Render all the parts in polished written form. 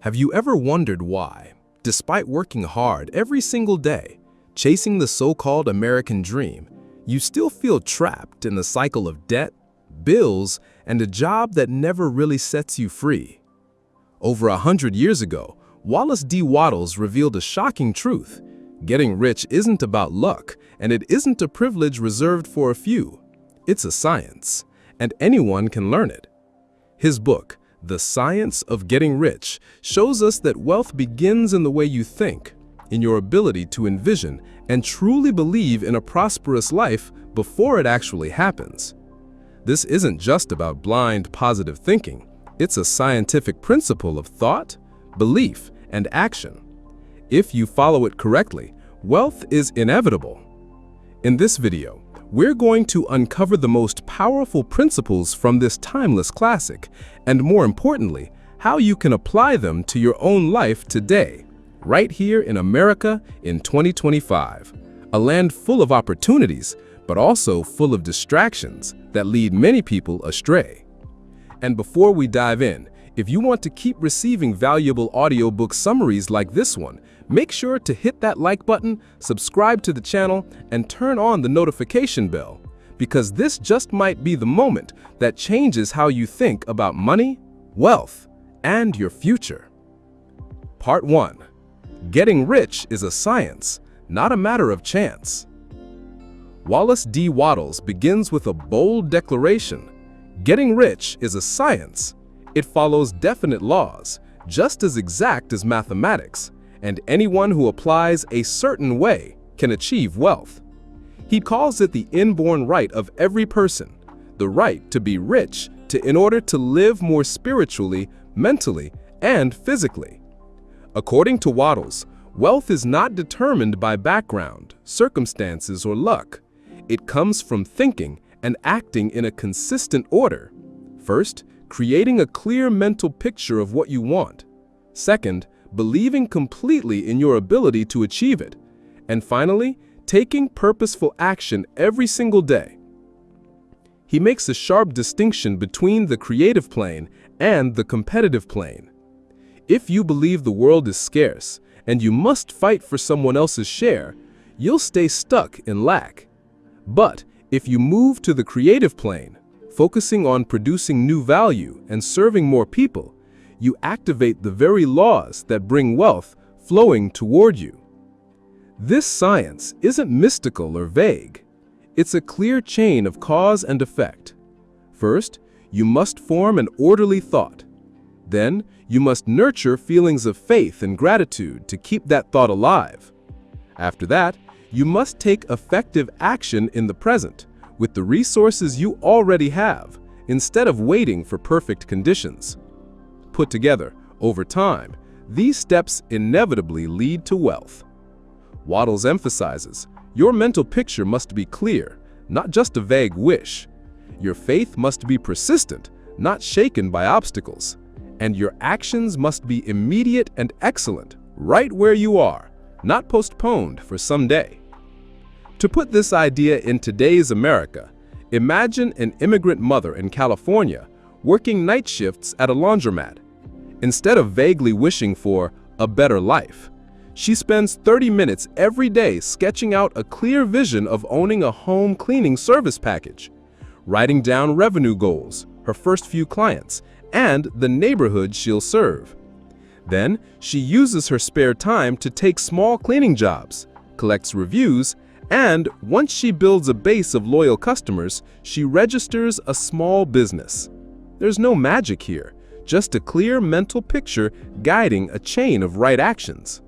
Have you ever wondered why, despite working hard every single day, chasing the so-called American dream, you still feel trapped in the cycle of debt, bills, and a job that never really sets you free? Over 100 years ago, Wallace D. Wattles revealed a shocking truth. Getting rich isn't about luck, and it isn't a privilege reserved for a few. It's a science, and anyone can learn it. His book, The Science of Getting Rich, shows us that wealth begins in the way you think, in your ability to envision and truly believe in a prosperous life before it actually happens. This isn't just about blind positive thinking. It's a scientific principle of thought, belief, and action. If you follow it correctly, wealth is inevitable. In this video, we're going to uncover the most powerful principles from this timeless classic, and more importantly, how you can apply them to your own life today, right here in America in 2025, a land full of opportunities, but also full of distractions that lead many people astray. And before we dive in, if you want to keep receiving valuable audiobook summaries like this one, make sure to hit that like button, subscribe to the channel, and turn on the notification bell, because this just might be the moment that changes how you think about money, wealth, and your future. Part 1. Getting rich is a science, not a matter of chance. Wallace D. Wattles begins with a bold declaration. Getting rich is a science. It follows definite laws, just as exact as mathematics, and anyone who applies a certain way can achieve wealth. He calls it the inborn right of every person, the right to be rich in order to live more spiritually, mentally, and physically. According to Wattles, wealth is not determined by background, circumstances, or luck. It comes from thinking and acting in a consistent order. First, creating a clear mental picture of what you want. Second, believing completely in your ability to achieve it. And finally, taking purposeful action every single day. He makes a sharp distinction between the creative plane and the competitive plane. If you believe the world is scarce and you must fight for someone else's share, you'll stay stuck in lack. But if you move to the creative plane, focusing on producing new value and serving more people, you activate the very laws that bring wealth flowing toward you. This science isn't mystical or vague. It's a clear chain of cause and effect. First, you must form an orderly thought. Then, you must nurture feelings of faith and gratitude to keep that thought alive. After that, you must take effective action in the present, with the resources you already have, instead of waiting for perfect conditions. Put together, over time, these steps inevitably lead to wealth. Wattles emphasizes, your mental picture must be clear, not just a vague wish. Your faith must be persistent, not shaken by obstacles. And your actions must be immediate and excellent, right where you are, not postponed for someday. To put this idea in today's America, imagine an immigrant mother in California working night shifts at a laundromat. Instead of vaguely wishing for a better life, she spends 30 minutes every day sketching out a clear vision of owning a home cleaning service package, writing down revenue goals, her first few clients, and the neighborhood she'll serve. Then, she uses her spare time to take small cleaning jobs, collects reviews, and once she builds a base of loyal customers, she registers a small business. There's no magic here, just a clear mental picture guiding a chain of right actions.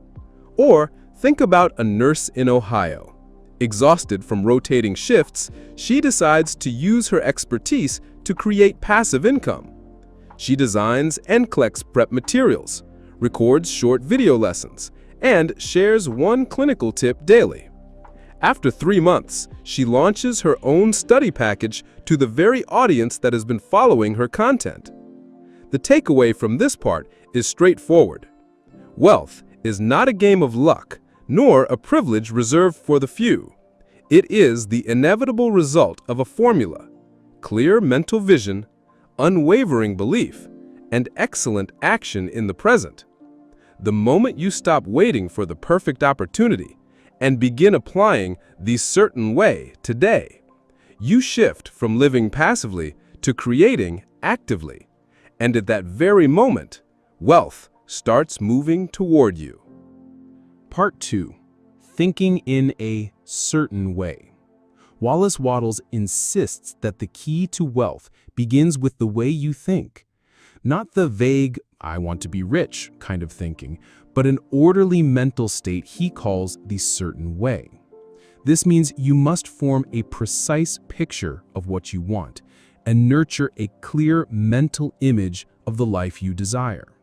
Or think about a nurse in Ohio. Exhausted from rotating shifts, she decides to use her expertise to create passive income. She designs NCLEX prep materials, records short video lessons, and shares one clinical tip daily. After 3 months, she launches her own study package to the very audience that has been following her content. The takeaway from this part is straightforward. Wealth is not a game of luck, nor a privilege reserved for the few. It is the inevitable result of a formula: clear mental vision, unwavering belief, and excellent action in the present. The moment you stop waiting for the perfect opportunity and begin applying the certain way today, you shift from living passively to creating actively. And at that very moment, wealth starts moving toward you. Part 2. Thinking in a certain way. Wallace Wattles insists that the key to wealth begins with the way you think. Not the vague, I want to be rich kind of thinking, but an orderly mental state he calls the certain way. This means you must form a precise picture of what you want and nurture a clear mental image of the life you desire.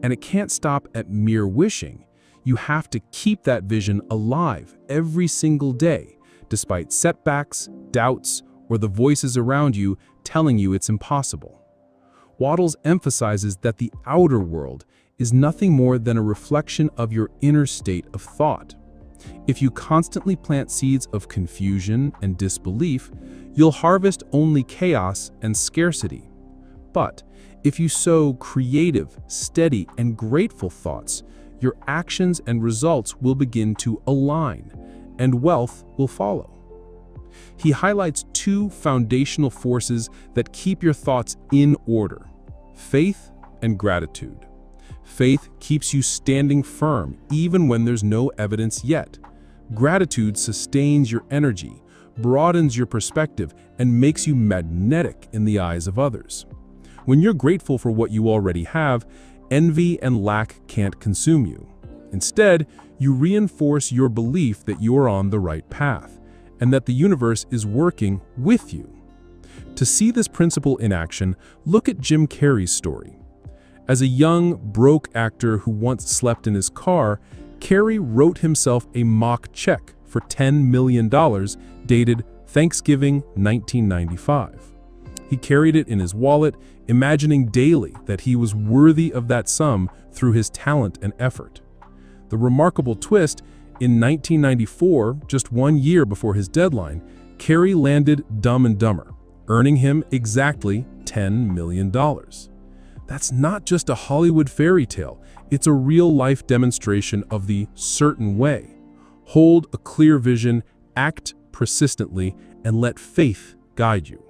And it can't stop at mere wishing. You have to keep that vision alive every single day, despite setbacks, doubts, or the voices around you telling you it's impossible. Wattles emphasizes that the outer world is nothing more than a reflection of your inner state of thought. If you constantly plant seeds of confusion and disbelief, you'll harvest only chaos and scarcity. But if you sow creative, steady, and grateful thoughts, your actions and results will begin to align, and wealth will follow. He highlights two foundational forces that keep your thoughts in order: faith and gratitude. Faith keeps you standing firm even when there's no evidence yet. Gratitude sustains your energy, broadens your perspective, and makes you magnetic in the eyes of others. When you're grateful for what you already have, envy and lack can't consume you. Instead, you reinforce your belief that you are on the right path, and that the universe is working with you. To see this principle in action, look at Jim Carrey's story. As a young, broke actor who once slept in his car, Carrey wrote himself a mock check for $10 million dated Thanksgiving 1995. He carried it in his wallet, imagining daily that he was worthy of that sum through his talent and effort. The remarkable twist, in 1994, just 1 year before his deadline, Carrey landed Dumb and Dumber, earning him exactly $10 million. That's not just a Hollywood fairy tale, it's a real-life demonstration of the certain way. Hold a clear vision, act persistently, and let faith guide you.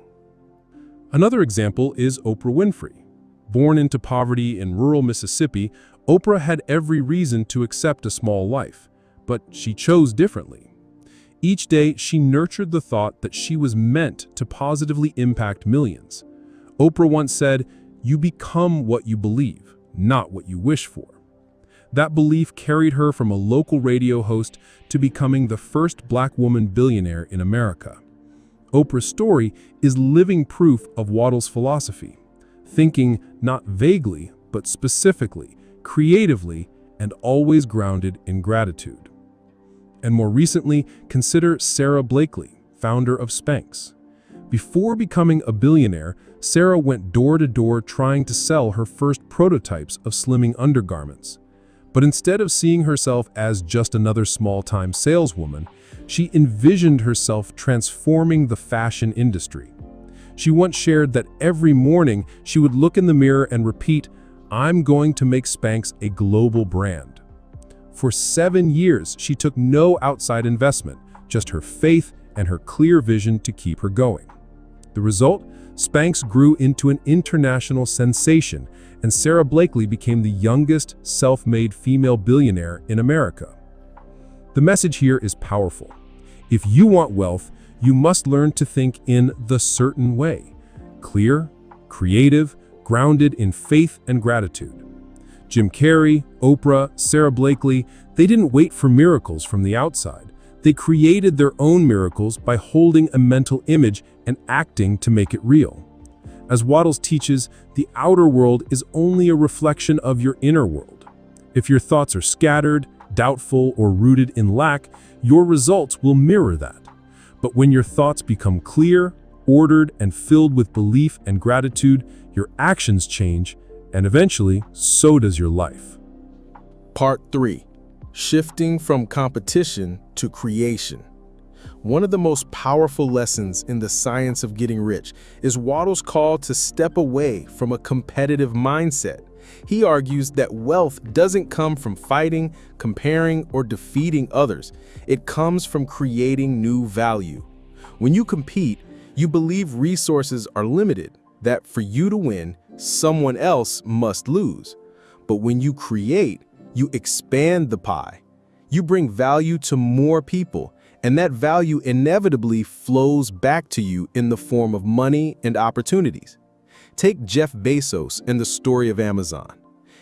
Another example is Oprah Winfrey. Born into poverty in rural Mississippi, Oprah had every reason to accept a small life, but she chose differently. Each day, she nurtured the thought that she was meant to positively impact millions. Oprah once said, "You become what you believe, not what you wish for." That belief carried her from a local radio host to becoming the first Black woman billionaire in America. Oprah's story is living proof of Wattles' philosophy, thinking not vaguely, but specifically, creatively, and always grounded in gratitude. And more recently, consider Sarah Blakely, founder of Spanx. Before becoming a billionaire, Sarah went door to door trying to sell her first prototypes of slimming undergarments. But instead of seeing herself as just another small-time saleswoman, she envisioned herself transforming the fashion industry. She once shared that every morning she would look in the mirror and repeat, "I'm going to make Spanx a global brand." For 7 years, she took no outside investment, just her faith and her clear vision to keep her going. The result? Spanx grew into an international sensation, and Sarah Blakely became the youngest self-made female billionaire in America. The message here is powerful. If you want wealth, you must learn to think in the certain way: clear, creative, grounded in faith and gratitude. Jim Carrey, Oprah, Sarah Blakely, they didn't wait for miracles from the outside. They created their own miracles by holding a mental image and acting to make it real. As Wattles teaches, the outer world is only a reflection of your inner world. If your thoughts are scattered, doubtful, or rooted in lack, your results will mirror that. But when your thoughts become clear, ordered, and filled with belief and gratitude, your actions change, and eventually, so does your life. Part 3. Shifting from competition to creation. One of the most powerful lessons in the science of getting rich is Wattles' call to step away from a competitive mindset He argues that wealth doesn't come from fighting, comparing, or defeating others. It comes from creating new value. When you compete, you believe resources are limited, that for you to win, someone else must lose. But when you create, you expand the pie. You bring value to more people, and that value inevitably flows back to you in the form of money and opportunities. Take Jeff Bezos and the story of Amazon.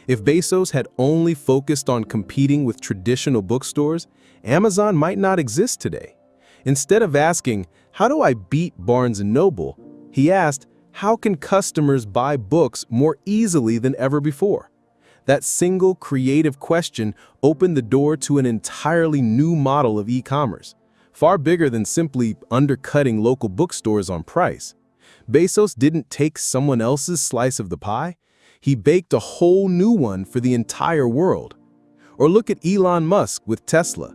If Bezos had only focused on competing with traditional bookstores, Amazon might not exist today. Instead of asking, "How do I beat Barnes & Noble?" he asked, "How can customers buy books more easily than ever before?" That single creative question opened the door to an entirely new model of e-commerce, far bigger than simply undercutting local bookstores on price. Bezos didn't take someone else's slice of the pie. He baked a whole new one for the entire world. Or look at Elon Musk with Tesla.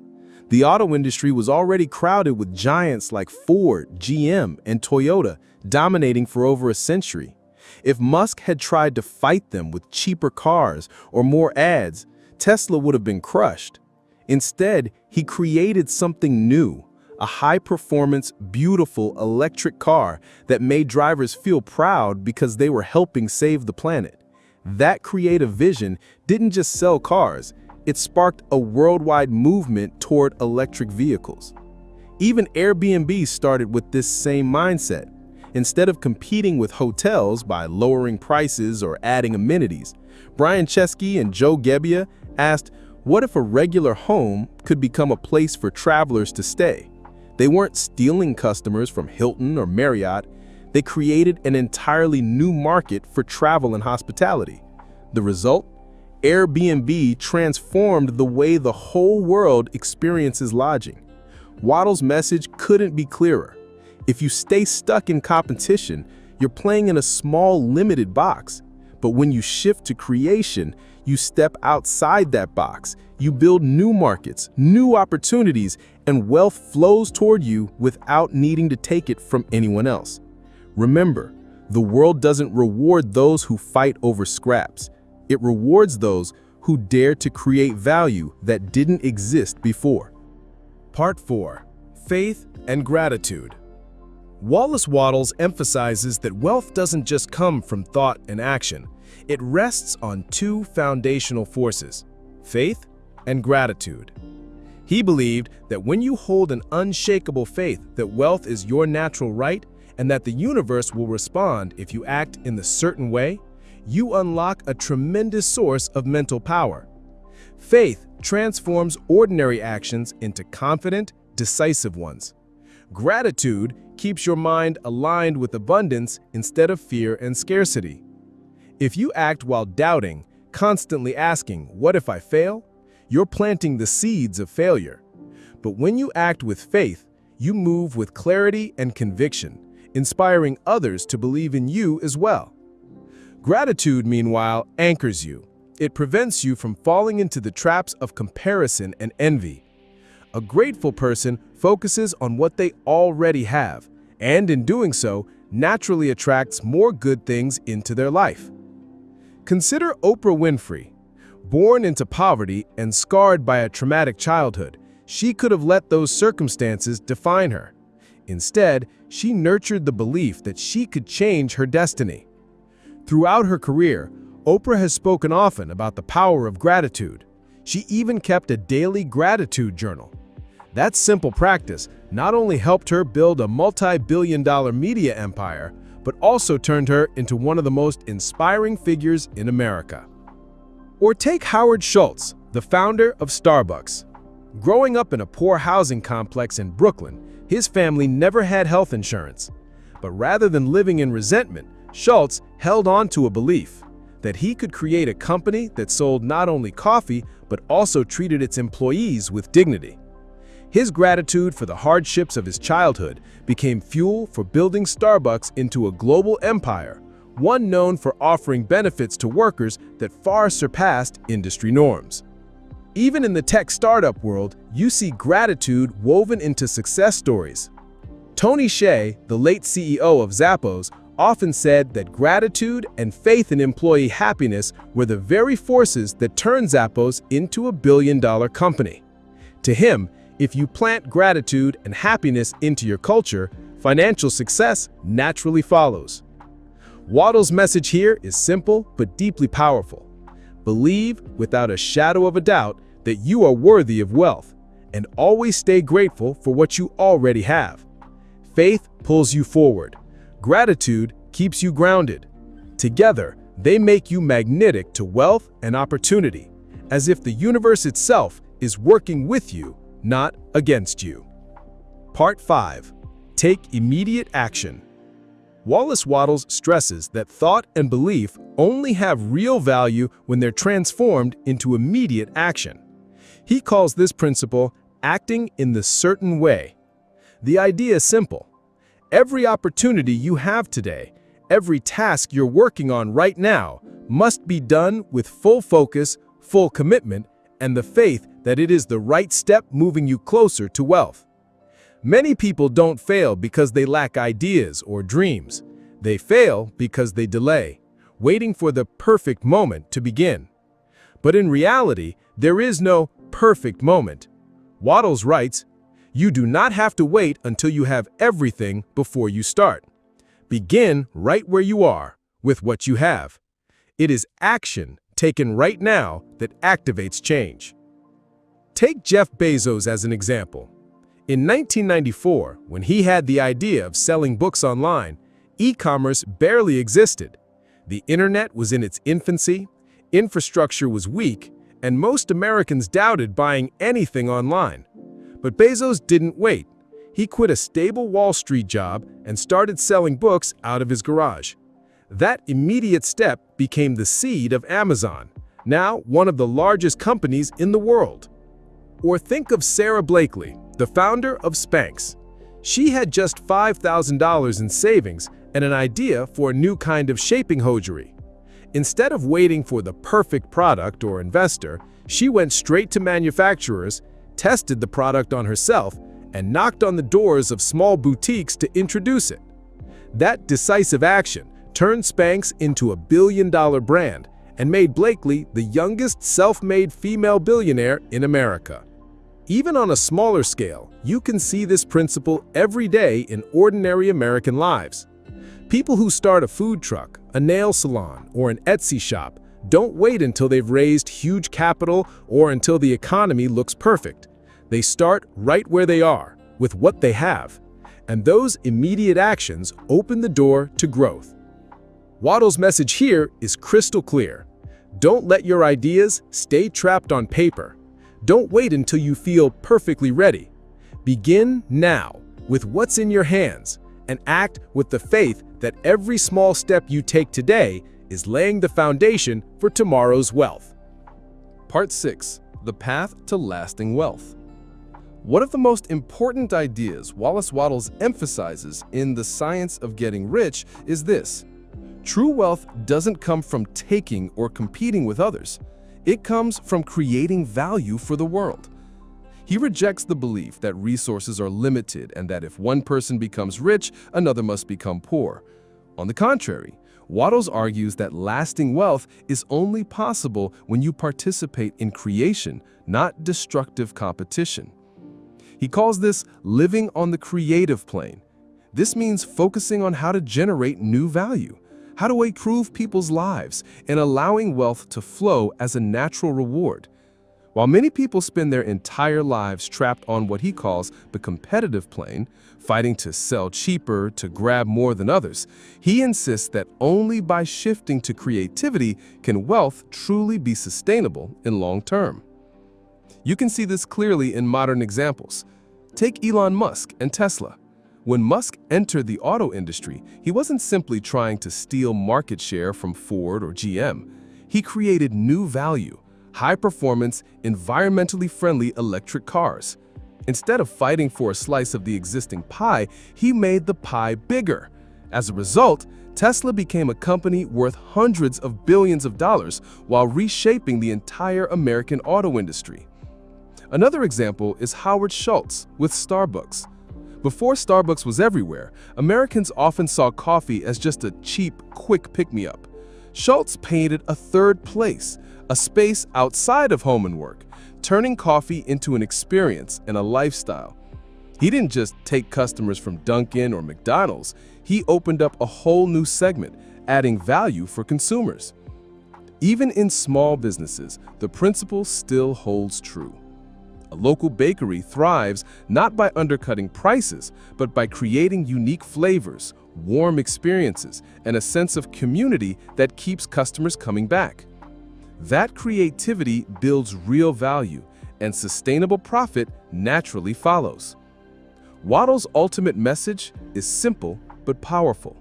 The auto industry was already crowded with giants like Ford, GM, and Toyota dominating for over a century. If Musk had tried to fight them with cheaper cars or more ads, Tesla would have been crushed. Instead, he created something new, a high-performance, beautiful electric car that made drivers feel proud because they were helping save the planet. That creative vision didn't just sell cars, it sparked a worldwide movement toward electric vehicles. Even Airbnb started with this same mindset. Instead of competing with hotels by lowering prices or adding amenities, Brian Chesky and Joe Gebbia asked, what if a regular home could become a place for travelers to stay? They weren't stealing customers from Hilton or Marriott. They created an entirely new market for travel and hospitality. The result? Airbnb transformed the way the whole world experiences lodging. Wattles' message couldn't be clearer. If you stay stuck in competition, you're playing in a small, limited box. But when you shift to creation, you step outside that box. You build new markets, new opportunities, and wealth flows toward you without needing to take it from anyone else. Remember, the world doesn't reward those who fight over scraps. It rewards those who dare to create value that didn't exist before. Part 4. Faith and Gratitude. Wallace Wattles emphasizes that wealth doesn't just come from thought and action. It rests on two foundational forces, faith and gratitude. He believed that when you hold an unshakable faith that wealth is your natural right and that the universe will respond if you act in a certain way, you unlock a tremendous source of mental power. Faith transforms ordinary actions into confident, decisive ones. Gratitude keeps your mind aligned with abundance instead of fear and scarcity. If you act while doubting, constantly asking, "What if I fail?" you're planting the seeds of failure. But when you act with faith, you move with clarity and conviction, inspiring others to believe in you as well. Gratitude, meanwhile, anchors you. It prevents you from falling into the traps of comparison and envy. A grateful person focuses on what they already have, and in doing so, naturally attracts more good things into their life. Consider Oprah Winfrey. Born into poverty and scarred by a traumatic childhood, she could have let those circumstances define her. Instead, she nurtured the belief that she could change her destiny. Throughout her career, Oprah has spoken often about the power of gratitude. She even kept a daily gratitude journal. That simple practice not only helped her build a multi-billion-dollar media empire, but also turned her into one of the most inspiring figures in America. Or take Howard Schultz, the founder of Starbucks. Growing up in a poor housing complex in Brooklyn, his family never had health insurance. But rather than living in resentment, Schultz held on to a belief that he could create a company that sold not only coffee, but also treated its employees with dignity. His gratitude for the hardships of his childhood became fuel for building Starbucks into a global empire, one known for offering benefits to workers that far surpassed industry norms. Even in the tech startup world, you see gratitude woven into success stories. Tony Hsieh, the late CEO of Zappos, often said that gratitude and faith in employee happiness were the very forces that turned Zappos into a billion-dollar company. To him, if you plant gratitude and happiness into your culture, financial success naturally follows. Wattles' message here is simple but deeply powerful. Believe without a shadow of a doubt that you are worthy of wealth, and always stay grateful for what you already have. Faith pulls you forward. Gratitude keeps you grounded. Together, they make you magnetic to wealth and opportunity, as if the universe itself is working with you, not against you. Part 5. Take immediate action. Wallace Wattles stresses that thought and belief only have real value when they're transformed into immediate action. He calls this principle acting in the certain way. The idea is simple. Every opportunity you have today, every task you're working on right now, must be done with full focus, full commitment, and the faith that it is the right step moving you closer to wealth. Many people don't fail because they lack ideas or dreams. They fail because they delay, waiting for the perfect moment to begin. But in reality, there is no perfect moment. Wattles writes, "You do not have to wait until you have everything before you start. Begin right where you are, with what you have. It is action taken right now that activates change." Take Jeff Bezos as an example. In 1994, when he had the idea of selling books online, e-commerce barely existed. The internet was in its infancy, infrastructure was weak, and most Americans doubted buying anything online. But Bezos didn't wait. He quit a stable Wall Street job and started selling books out of his garage. That immediate step became the seed of Amazon, now one of the largest companies in the world. Or think of Sarah Blakely, the founder of Spanx. She had just $5,000 in savings and an idea for a new kind of shaping hosiery. Instead of waiting for the perfect product or investor, she went straight to manufacturers, tested the product on herself, and knocked on the doors of small boutiques to introduce it. That decisive action turned Spanx into a billion-dollar brand and made Blakely the youngest self-made female billionaire in America. Even on a smaller scale, you can see this principle every day in ordinary American lives. People who start a food truck, a nail salon, or an Etsy shop don't wait until they've raised huge capital or until the economy looks perfect. They start right where they are, with what they have. And those immediate actions open the door to growth. Wattles' message here is crystal clear. Don't let your ideas stay trapped on paper. Don't wait until you feel perfectly ready. Begin now, with what's in your hands, and act with the faith that every small step you take today is laying the foundation for tomorrow's wealth. Part 6. The Path to Lasting Wealth. One of the most important ideas Wallace Wattles emphasizes in The Science of Getting Rich is this: true wealth doesn't come from taking or competing with others. It comes from creating value for the world. He rejects the belief that resources are limited and that if one person becomes rich, another must become poor. On the contrary, Wattles argues that lasting wealth is only possible when you participate in creation, not destructive competition. He calls this living on the creative plane. This means focusing on how to generate new value, how to improve people's lives, and allowing wealth to flow as a natural reward. While many people spend their entire lives trapped on what he calls the competitive plane, fighting to sell cheaper, to grab more than others, he insists that only by shifting to creativity can wealth truly be sustainable in long term. You can see this clearly in modern examples. Take Elon Musk and Tesla. When Musk entered the auto industry, he wasn't simply trying to steal market share from Ford or GM. He created new value, high-performance, environmentally friendly electric cars. Instead of fighting for a slice of the existing pie, he made the pie bigger. As a result, Tesla became a company worth hundreds of billions of dollars while reshaping the entire American auto industry. Another example is Howard Schultz with Starbucks. Before Starbucks was everywhere, Americans often saw coffee as just a cheap, quick pick-me-up. Schultz painted a third place, a space outside of home and work, turning coffee into an experience and a lifestyle. He didn't just take customers from Dunkin' or McDonald's, he opened up a whole new segment, adding value for consumers. Even in small businesses, the principle still holds true. A local bakery thrives not by undercutting prices, but by creating unique flavors, warm experiences, and a sense of community that keeps customers coming back. That creativity builds real value, and sustainable profit naturally follows. Wattles' ultimate message is simple but powerful.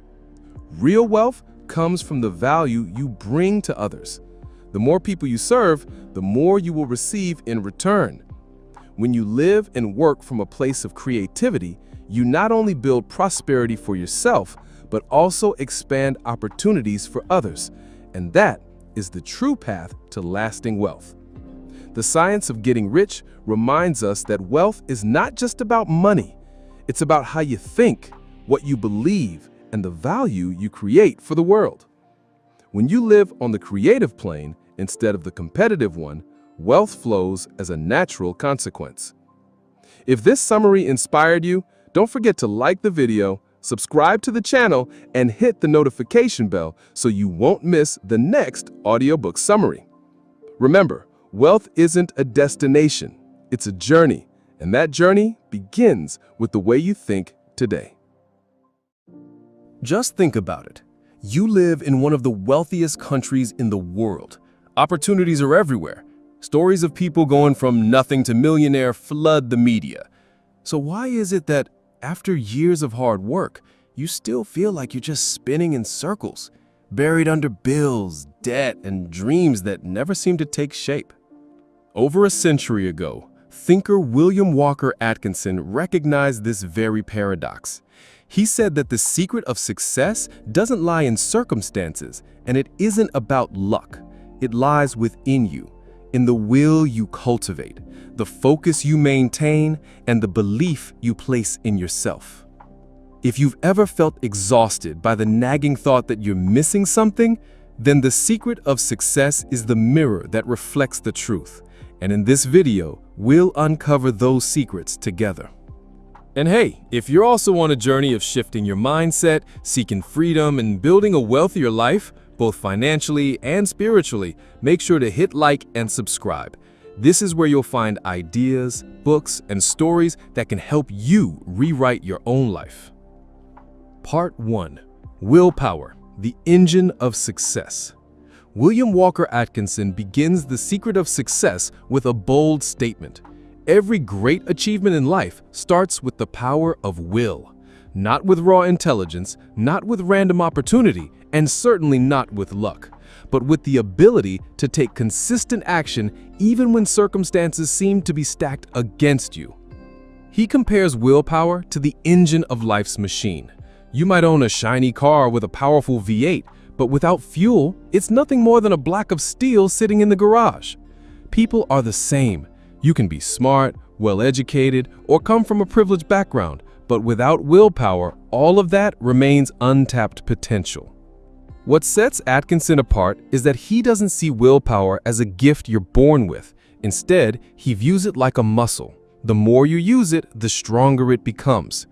Real wealth comes from the value you bring to others. The more people you serve, the more you will receive in return. When you live and work from a place of creativity, you not only build prosperity for yourself, but also expand opportunities for others. And that is the true path to lasting wealth. The science of getting rich reminds us that wealth is not just about money. It's about how you think, what you believe, and the value you create for the world. When you live on the creative plane instead of the competitive one, wealth flows as a natural consequence. If this summary inspired you, don't forget to like the video, subscribe to the channel, and hit the notification bell so you won't miss the next audiobook summary. Remember, wealth isn't a destination, it's a journey, and that journey begins with the way you think today. Just think about it. You live in one of the wealthiest countries in the world. Opportunities are everywhere. Stories of people going from nothing to millionaire flood the media. So why is it that after years of hard work, you still feel like you're just spinning in circles, buried under bills, debt, and dreams that never seem to take shape? Over a century ago, thinker William Walker Atkinson recognized this very paradox. He said that the secret of success doesn't lie in circumstances, and it isn't about luck. It lies within you, in the will you cultivate, the focus you maintain, and the belief you place in yourself. If you've ever felt exhausted by the nagging thought that you're missing something, then the secret of success is the mirror that reflects the truth. And in this video, we'll uncover those secrets together. And hey, if you're also on a journey of shifting your mindset, seeking freedom, and building a wealthier life, both financially and spiritually, make sure to hit like and subscribe. This is where you'll find ideas, books, and stories that can help you rewrite your own life. Part 1. Willpower, the engine of success. William Walker Atkinson begins The Secret of Success with a bold statement. Every great achievement in life starts with the power of will. Not with raw intelligence, not with random opportunity, and certainly not with luck, but with the ability to take consistent action even when circumstances seem to be stacked against you. He compares willpower to the engine of life's machine. You might own a shiny car with a powerful V8, but without fuel, it's nothing more than a block of steel sitting in the garage. People are the same. You can be smart, well-educated, or come from a privileged background, but without willpower, all of that remains untapped potential. What sets Atkinson apart is that he doesn't see willpower as a gift you're born with. Instead, he views it like a muscle. The more you use it, the stronger it becomes.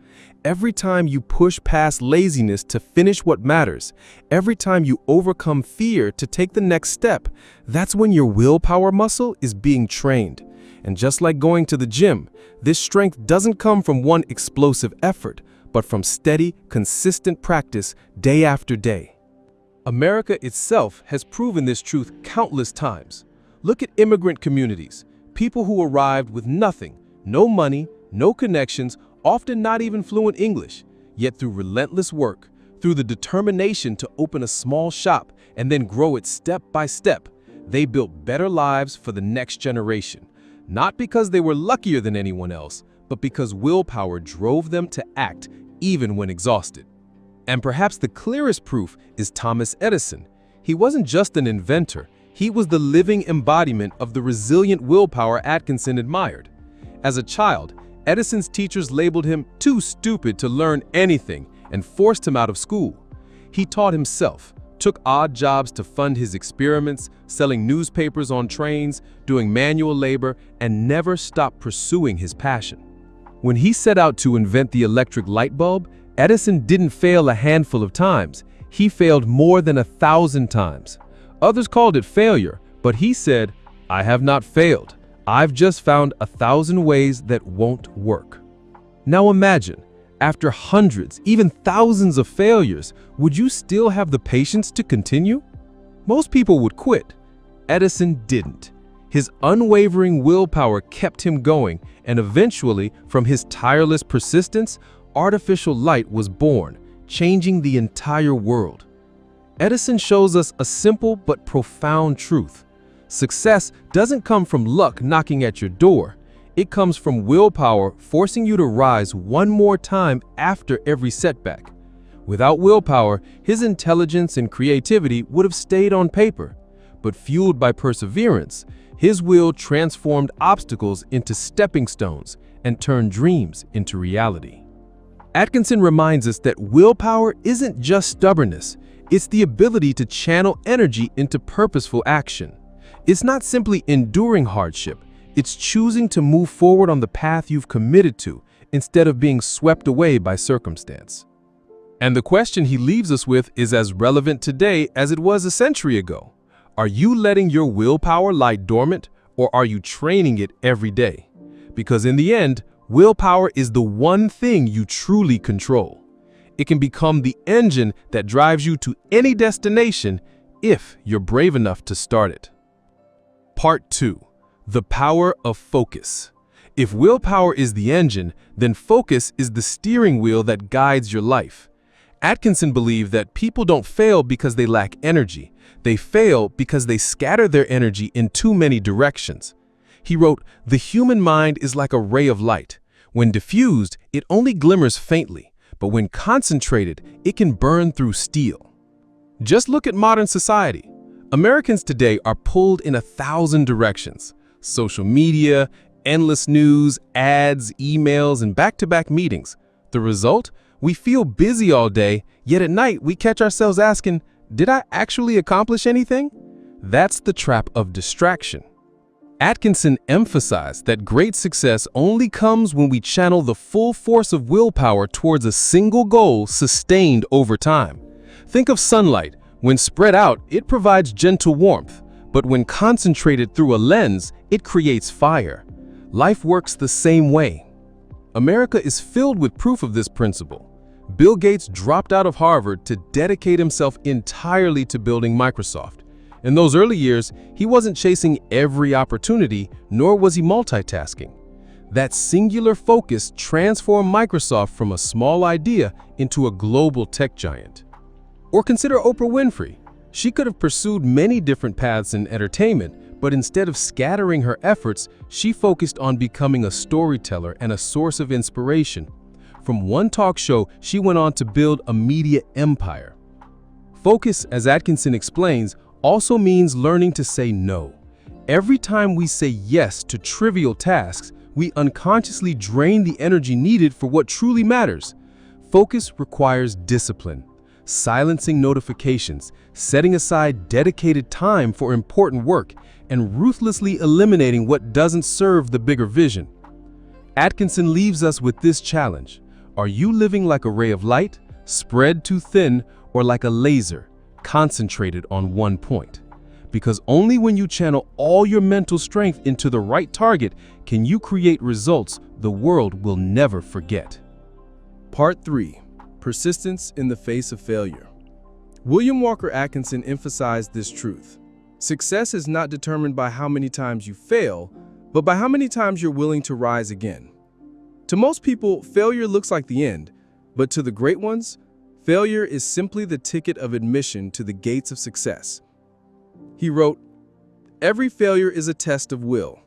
Every time you push past laziness to finish what matters, every time you overcome fear to take the next step, that's when your willpower muscle is being trained. And just like going to the gym, this strength doesn't come from one explosive effort, but from steady, consistent practice day after day. America itself has proven this truth countless times. Look at immigrant communities, people who arrived with nothing, no money, no connections, often not even fluent English, yet through relentless work, through the determination to open a small shop and then grow it step by step, they built better lives for the next generation. Not because they were luckier than anyone else, but because willpower drove them to act even when exhausted. And perhaps the clearest proof is Thomas Edison. He wasn't just an inventor, he was the living embodiment of the resilient willpower Atkinson admired. As a child, Edison's teachers labeled him too stupid to learn anything and forced him out of school. He taught himself, took odd jobs to fund his experiments, selling newspapers on trains, doing manual labor, and never stopped pursuing his passion. When he set out to invent the electric light bulb, Edison didn't fail a handful of times. He failed more than 1,000 times. Others called it failure, but he said, "I have not failed. I've just found 1,000 ways that won't work." Now imagine, after hundreds, even thousands of failures, would you still have the patience to continue? Most people would quit. Edison didn't. His unwavering willpower kept him going, and eventually, from his tireless persistence, artificial light was born, changing the entire world. Edison shows us a simple but profound truth. Success doesn't come from luck knocking at your door. It comes from willpower forcing you to rise one more time after every setback. Without willpower, his intelligence and creativity would have stayed on paper. But fueled by perseverance, his will transformed obstacles into stepping stones and turned dreams into reality. Atkinson reminds us that willpower isn't just stubbornness, it's the ability to channel energy into purposeful action. It's not simply enduring hardship, it's choosing to move forward on the path you've committed to instead of being swept away by circumstance. And the question he leaves us with is as relevant today as it was a century ago. Are you letting your willpower lie dormant, or are you training it every day? Because in the end, willpower is the one thing you truly control. It can become the engine that drives you to any destination if you're brave enough to start it. Part 2. The power of focus. If willpower is the engine, then focus is the steering wheel that guides your life. Atkinson believed that people don't fail because they lack energy. They fail because they scatter their energy in too many directions. He wrote, "The human mind is like a ray of light. When diffused, it only glimmers faintly, but when concentrated, it can burn through steel." Just look at modern society. Americans today are pulled in 1,000 directions. Social media, endless news, ads, emails, and back-to-back meetings. The result? We feel busy all day, yet at night we catch ourselves asking, did I actually accomplish anything? That's the trap of distraction. Atkinson emphasized that great success only comes when we channel the full force of willpower towards a single goal sustained over time. Think of sunlight. When spread out, it provides gentle warmth, but when concentrated through a lens, it creates fire. Life works the same way. America is filled with proof of this principle. Bill Gates dropped out of Harvard to dedicate himself entirely to building Microsoft. In those early years, he wasn't chasing every opportunity, nor was he multitasking. That singular focus transformed Microsoft from a small idea into a global tech giant. Or consider Oprah Winfrey. She could have pursued many different paths in entertainment, but instead of scattering her efforts, she focused on becoming a storyteller and a source of inspiration. From one talk show, she went on to build a media empire. Focus, as Atkinson explains, also means learning to say no. Every time we say yes to trivial tasks, we unconsciously drain the energy needed for what truly matters. Focus requires discipline, silencing notifications, setting aside dedicated time for important work, and ruthlessly eliminating what doesn't serve the bigger vision. Atkinson leaves us with this challenge. Are you living like a ray of light, spread too thin, or like a laser, concentrated on one point? Because only when you channel all your mental strength into the right target can you create results the world will never forget. Part 3. Persistence in the face of failure. William Walker Atkinson emphasized this truth. Success is not determined by how many times you fail, but by how many times you're willing to rise again. To most people, failure looks like the end, but to the great ones, failure is simply the ticket of admission to the gates of success. He wrote, "Every failure is a test of will.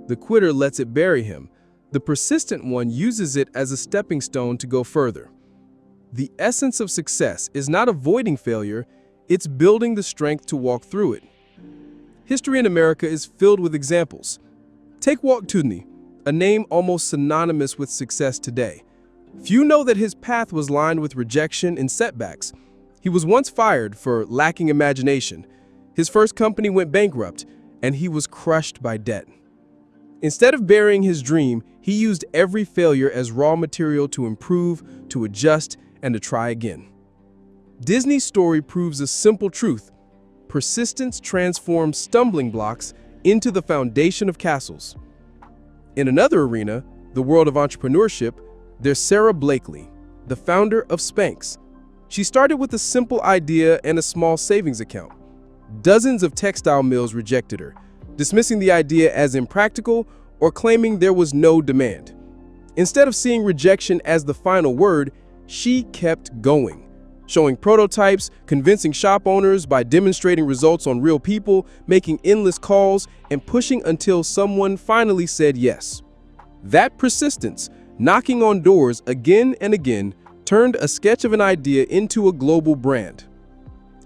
The quitter lets it bury him. The persistent one uses it as a stepping stone to go further." The essence of success is not avoiding failure, it's building the strength to walk through it. History in America is filled with examples. Take Walt Disney, a name almost synonymous with success today. Few know that his path was lined with rejection and setbacks. He was once fired for lacking imagination. His first company went bankrupt, and he was crushed by debt. Instead of burying his dream, he used every failure as raw material to improve, to adjust, and to try again. Disney's story proves a simple truth. Persistence transforms stumbling blocks into the foundation of castles. In another arena, the world of entrepreneurship, there's Sarah Blakely, the founder of Spanx. She started with a simple idea and a small savings account. Dozens of textile mills rejected her, dismissing the idea as impractical or claiming there was no demand. Instead of seeing rejection as the final word, she kept going, showing prototypes, convincing shop owners by demonstrating results on real people, making endless calls, and pushing until someone finally said yes. That persistence, knocking on doors again and again, turned a sketch of an idea into a global brand.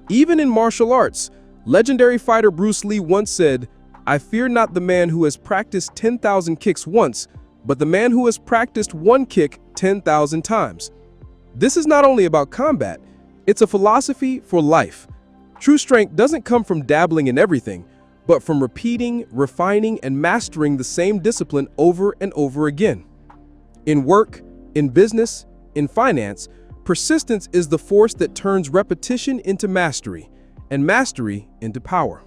Even in martial arts, legendary fighter Bruce Lee once said, "I fear not the man who has practiced 10,000 kicks once, but the man who has practiced one kick 10,000 times." This is not only about combat, it's a philosophy for life. True strength doesn't come from dabbling in everything, but from repeating, refining, and mastering the same discipline over and over again. In work, in business, in finance, persistence is the force that turns repetition into mastery, and mastery into power.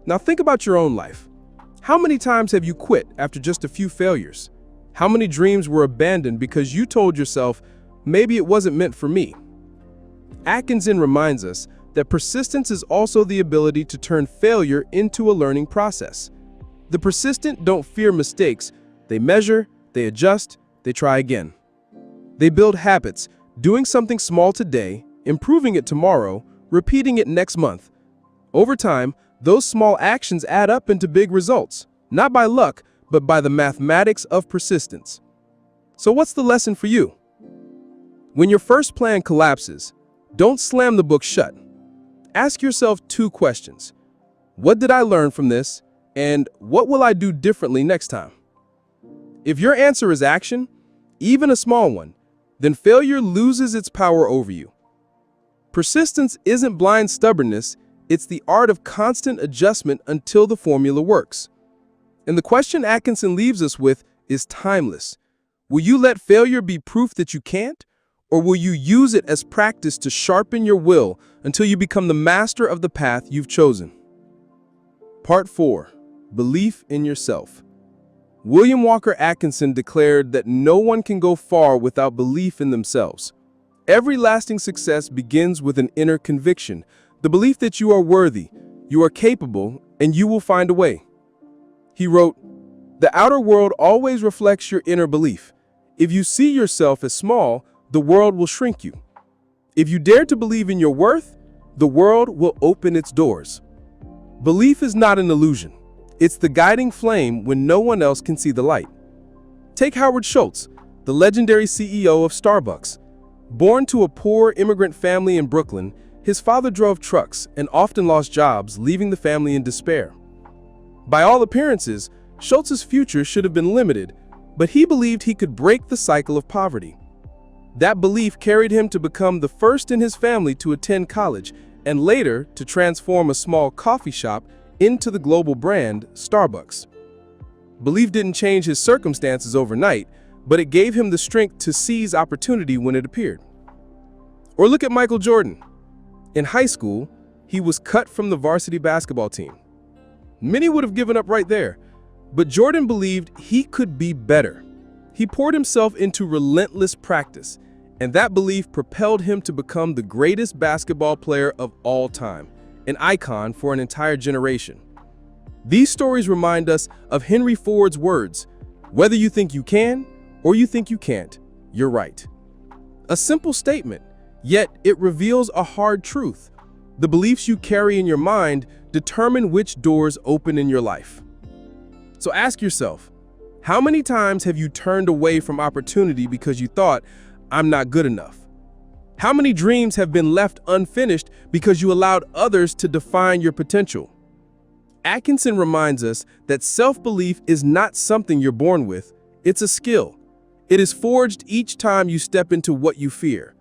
Now think about your own life. How many times have you quit after just a few failures? How many dreams were abandoned because you told yourself, maybe it wasn't meant for me? Atkinson reminds us that persistence is also the ability to turn failure into a learning process. The persistent don't fear mistakes. They measure, they adjust, they try again. They build habits, doing something small today, improving it tomorrow, repeating it next month. Over time, those small actions add up into big results, not by luck, but by the mathematics of persistence. So what's the lesson for you? When your first plan collapses, don't slam the book shut. Ask yourself two questions. What did I learn from this? And what will I do differently next time? If your answer is action, even a small one, then failure loses its power over you. Persistence isn't blind stubbornness, it's the art of constant adjustment until the formula works. And the question Atkinson leaves us with is timeless. Will you let failure be proof that you can't? Or will you use it as practice to sharpen your will until you become the master of the path you've chosen? Part 4. Belief in yourself. William Walker Atkinson declared that no one can go far without belief in themselves. Every lasting success begins with an inner conviction, the belief that you are worthy, you are capable, and you will find a way. He wrote, "The outer world always reflects your inner belief. If you see yourself as small, the world will shrink you. If you dare to believe in your worth, the world will open its doors." Belief is not an illusion. It's the guiding flame when no one else can see the light. Take Howard Schultz, the legendary CEO of Starbucks. Born to a poor immigrant family in Brooklyn, his father drove trucks and often lost jobs, leaving the family in despair. By all appearances, Schultz's future should have been limited, but he believed he could break the cycle of poverty. That belief carried him to become the first in his family to attend college and later to transform a small coffee shop into the global brand Starbucks. Belief didn't change his circumstances overnight, but it gave him the strength to seize opportunity when it appeared. Or look at Michael Jordan. In high school, he was cut from the varsity basketball team. Many would have given up right there, but Jordan believed he could be better. He poured himself into relentless practice, and that belief propelled him to become the greatest basketball player of all time, an icon for an entire generation. These stories remind us of Henry Ford's words, "Whether you think you can or you think you can't, you're right." A simple statement, yet it reveals a hard truth. The beliefs you carry in your mind determine which doors open in your life. So ask yourself, how many times have you turned away from opportunity because you thought, "I'm not good enough"? How many dreams have been left unfinished because you allowed others to define your potential? Atkinson reminds us that self-belief is not something you're born with, it's a skill. It is forged each time you step into what you fear.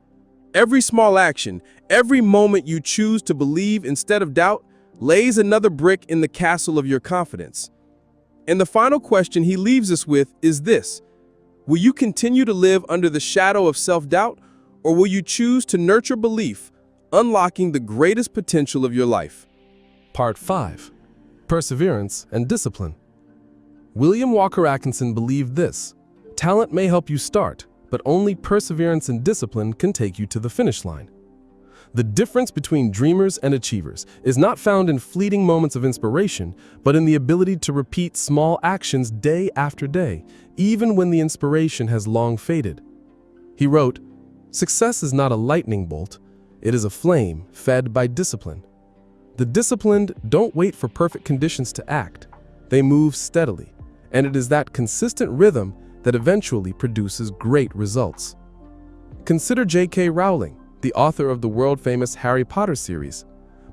Every small action, every moment you choose to believe instead of doubt, lays another brick in the castle of your confidence. And the final question he leaves us with is this: will you continue to live under the shadow of self-doubt, or will you choose to nurture belief, unlocking the greatest potential of your life? Part 5. Perseverance and Discipline. William Walker Atkinson believed this: talent may help you start, but only perseverance and discipline can take you to the finish line. The difference between dreamers and achievers is not found in fleeting moments of inspiration, but in the ability to repeat small actions day after day, even when the inspiration has long faded. He wrote, "Success is not a lightning bolt, it is a flame fed by discipline. The disciplined don't wait for perfect conditions to act, they move steadily, and it is that consistent rhythm that eventually produces great results." Consider J.K. Rowling, the author of the world-famous Harry Potter series.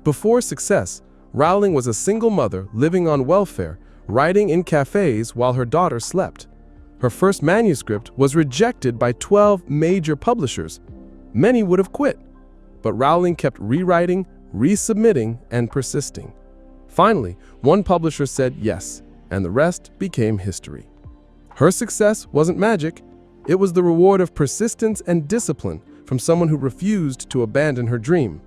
Before success, Rowling was a single mother living on welfare, writing in cafes while her daughter slept. Her first manuscript was rejected by 12 major publishers. Many would have quit, but Rowling kept rewriting, resubmitting, and persisting. Finally, one publisher said yes, and the rest became history. Her success wasn't magic, it was the reward of persistence and discipline from someone who refused to abandon her dream.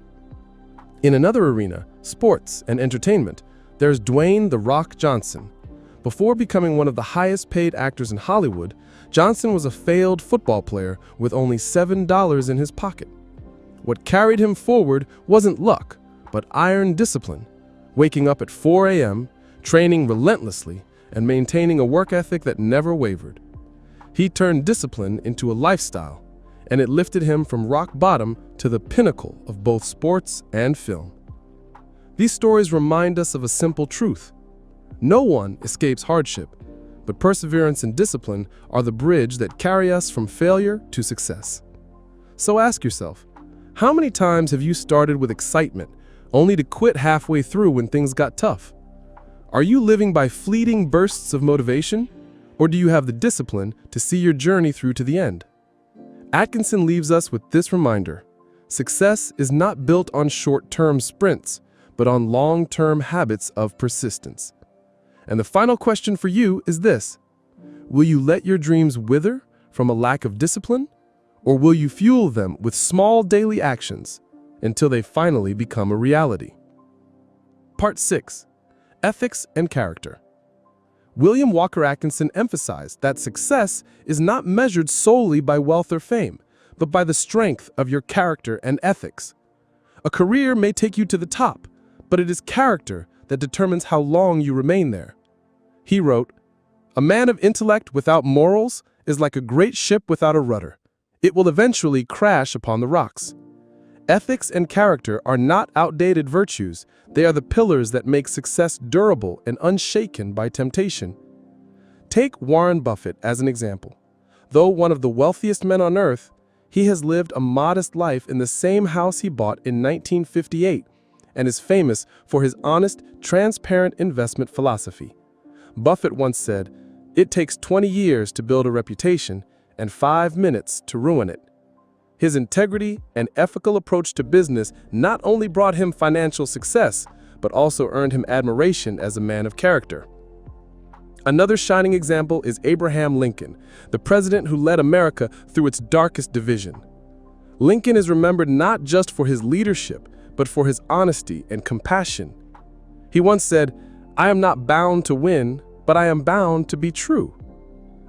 In another arena, sports and entertainment, there's Dwayne "The Rock" Johnson. Before becoming one of the highest-paid actors in Hollywood, Johnson was a failed football player with only $7 in his pocket. What carried him forward wasn't luck, but iron discipline, waking up at 4 a.m., training relentlessly, and maintaining a work ethic that never wavered. He turned discipline into a lifestyle, and it lifted him from rock bottom to the pinnacle of both sports and film. These stories remind us of a simple truth: no one escapes hardship, but perseverance and discipline are the bridge that carry us from failure to success. So ask yourself, how many times have you started with excitement, only to quit halfway through when things got tough? Are you living by fleeting bursts of motivation, or do you have the discipline to see your journey through to the end? Atkinson leaves us with this reminder: success is not built on short-term sprints, but on long-term habits of persistence. And the final question for you is this: will you let your dreams wither from a lack of discipline, or will you fuel them with small daily actions until they finally become a reality? Part 6. Ethics and Character. William Walker Atkinson emphasized that success is not measured solely by wealth or fame, but by the strength of your character and ethics. A career may take you to the top, but it is character that determines how long you remain there. He wrote, "A man of intellect without morals is like a great ship without a rudder. It will eventually crash upon the rocks." Ethics and character are not outdated virtues, they are the pillars that make success durable and unshaken by temptation. Take Warren Buffett as an example. Though one of the wealthiest men on earth, he has lived a modest life in the same house he bought in 1958 and is famous for his honest, transparent investment philosophy. Buffett once said, "It takes 20 years to build a reputation and 5 minutes to ruin it." His integrity and ethical approach to business not only brought him financial success, but also earned him admiration as a man of character. Another shining example is Abraham Lincoln, the president who led America through its darkest division. Lincoln is remembered not just for his leadership, but for his honesty and compassion. He once said, "I am not bound to win, but I am bound to be true.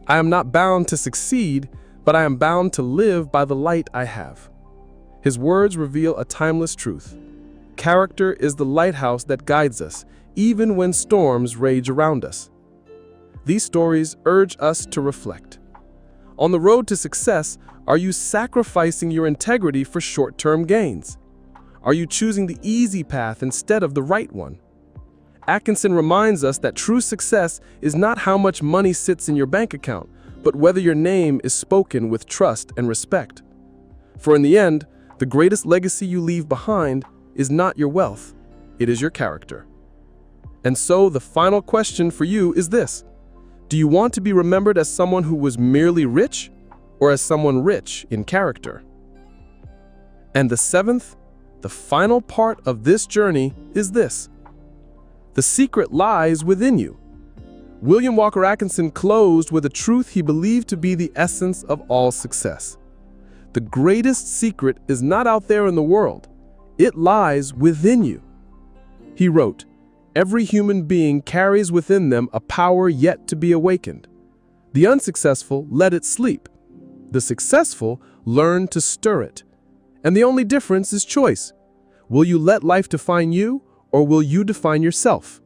I am not bound to succeed, but I am bound to live by the light I have." His words reveal a timeless truth. Character is the lighthouse that guides us, even when storms rage around us. These stories urge us to reflect. On the road to success, are you sacrificing your integrity for short-term gains? Are you choosing the easy path instead of the right one? Atkinson reminds us that true success is not how much money sits in your bank account, but whether your name is spoken with trust and respect. For in the end, the greatest legacy you leave behind is not your wealth, it is your character. And so the final question for you is this: do you want to be remembered as someone who was merely rich, or as someone rich in character? And the seventh, the final part of this journey is this: the secret lies within you. William Walker Atkinson closed with a truth he believed to be the essence of all success. The greatest secret is not out there in the world. It lies within you. He wrote, "Every human being carries within them a power yet to be awakened. The unsuccessful let it sleep. The successful learn to stir it. And the only difference is choice. Will you let life define you, or will you define yourself?"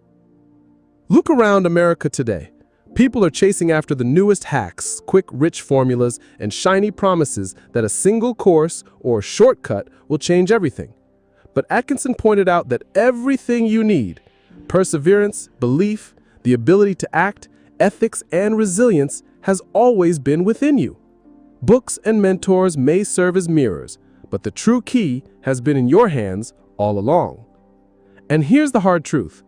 Look around America today. People are chasing after the newest hacks, quick, rich formulas, and shiny promises that a single course or shortcut will change everything. But Atkinson pointed out that everything you need, perseverance, belief, the ability to act, ethics, and resilience, has always been within you. Books and mentors may serve as mirrors, but the true key has been in your hands all along. And here's the hard truth: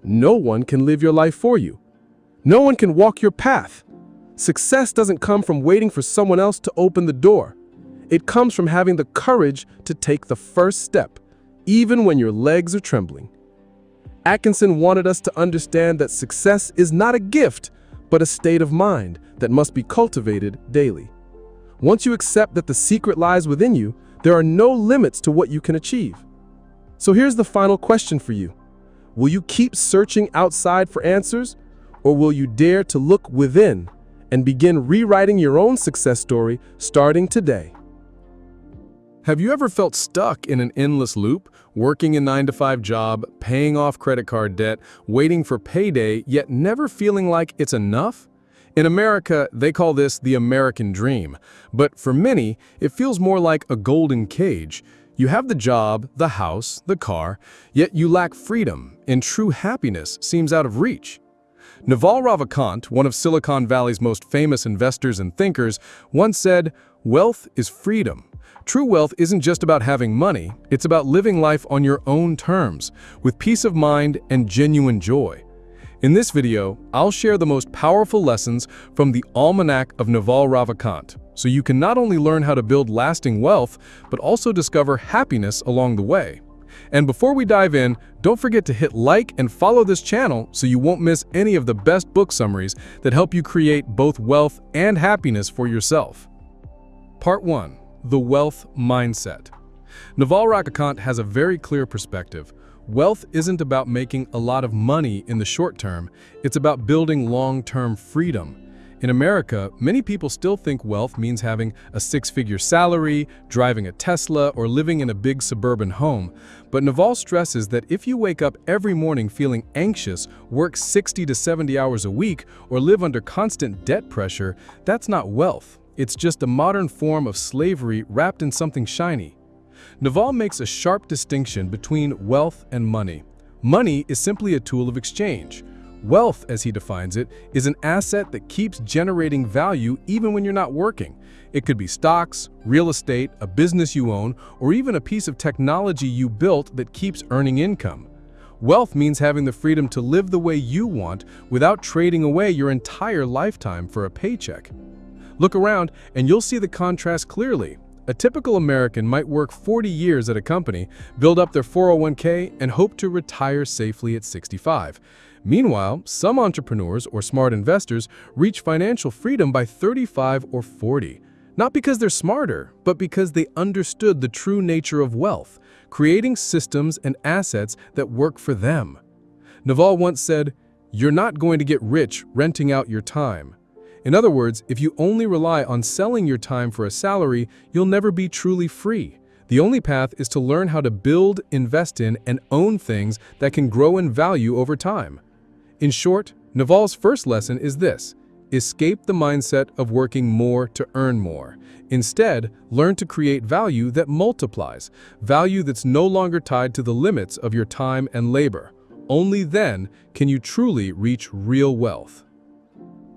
no one can live your life for you. No one can walk your path. Success doesn't come from waiting for someone else to open the door. It comes from having the courage to take the first step, even when your legs are trembling. Atkinson wanted us to understand that success is not a gift, but a state of mind that must be cultivated daily. Once you accept that the secret lies within you, there are no limits to what you can achieve. So here's the final question for you. Will you keep searching outside for answers, or will you dare to look within and begin rewriting your own success story starting today? Have you ever felt stuck in an endless loop, working a 9-to-5 job, paying off credit card debt, waiting for payday, yet never feeling like it's enough? In America, they call this the American dream, but for many, it feels more like a golden cage. You have the job, the house, the car, yet you lack freedom, and true happiness seems out of reach. Naval Ravikant, one of Silicon Valley's most famous investors and thinkers, once said, "Wealth is freedom. True wealth isn't just about having money, it's about living life on your own terms, with peace of mind and genuine joy." In this video, I'll share the most powerful lessons from the Almanack of Naval Ravikant, so you can not only learn how to build lasting wealth, but also discover happiness along the way. And before we dive in, don't forget to hit like and follow this channel so you won't miss any of the best book summaries that help you create both wealth and happiness for yourself. Part 1. The Wealth Mindset. Naval Ravikant has a very clear perspective. Wealth isn't about making a lot of money in the short term, it's about building long-term freedom. In America, many people still think wealth means having a 6-figure salary, driving a Tesla, or living in a big suburban home. But Naval stresses that if you wake up every morning feeling anxious, work 60 to 70 hours a week, or live under constant debt pressure, that's not wealth. It's just a modern form of slavery wrapped in something shiny. Naval makes a sharp distinction between wealth and money. Money is simply a tool of exchange. Wealth, as he defines it, is an asset that keeps generating value even when you're not working. It could be stocks, real estate, a business you own, or even a piece of technology you built that keeps earning income. Wealth means having the freedom to live the way you want without trading away your entire lifetime for a paycheck. Look around and you'll see the contrast clearly. A typical American might work 40 years at a company, build up their 401k, and hope to retire safely at 65. Meanwhile, some entrepreneurs or smart investors reach financial freedom by 35 or 40. Not because they're smarter, but because they understood the true nature of wealth, creating systems and assets that work for them. Naval once said, "You're not going to get rich renting out your time." In other words, if you only rely on selling your time for a salary, you'll never be truly free. The only path is to learn how to build, invest in, and own things that can grow in value over time. In short, Naval's first lesson is this: escape the mindset of working more to earn more. Instead, learn to create value that multiplies, value that's no longer tied to the limits of your time and labor. Only then can you truly reach real wealth.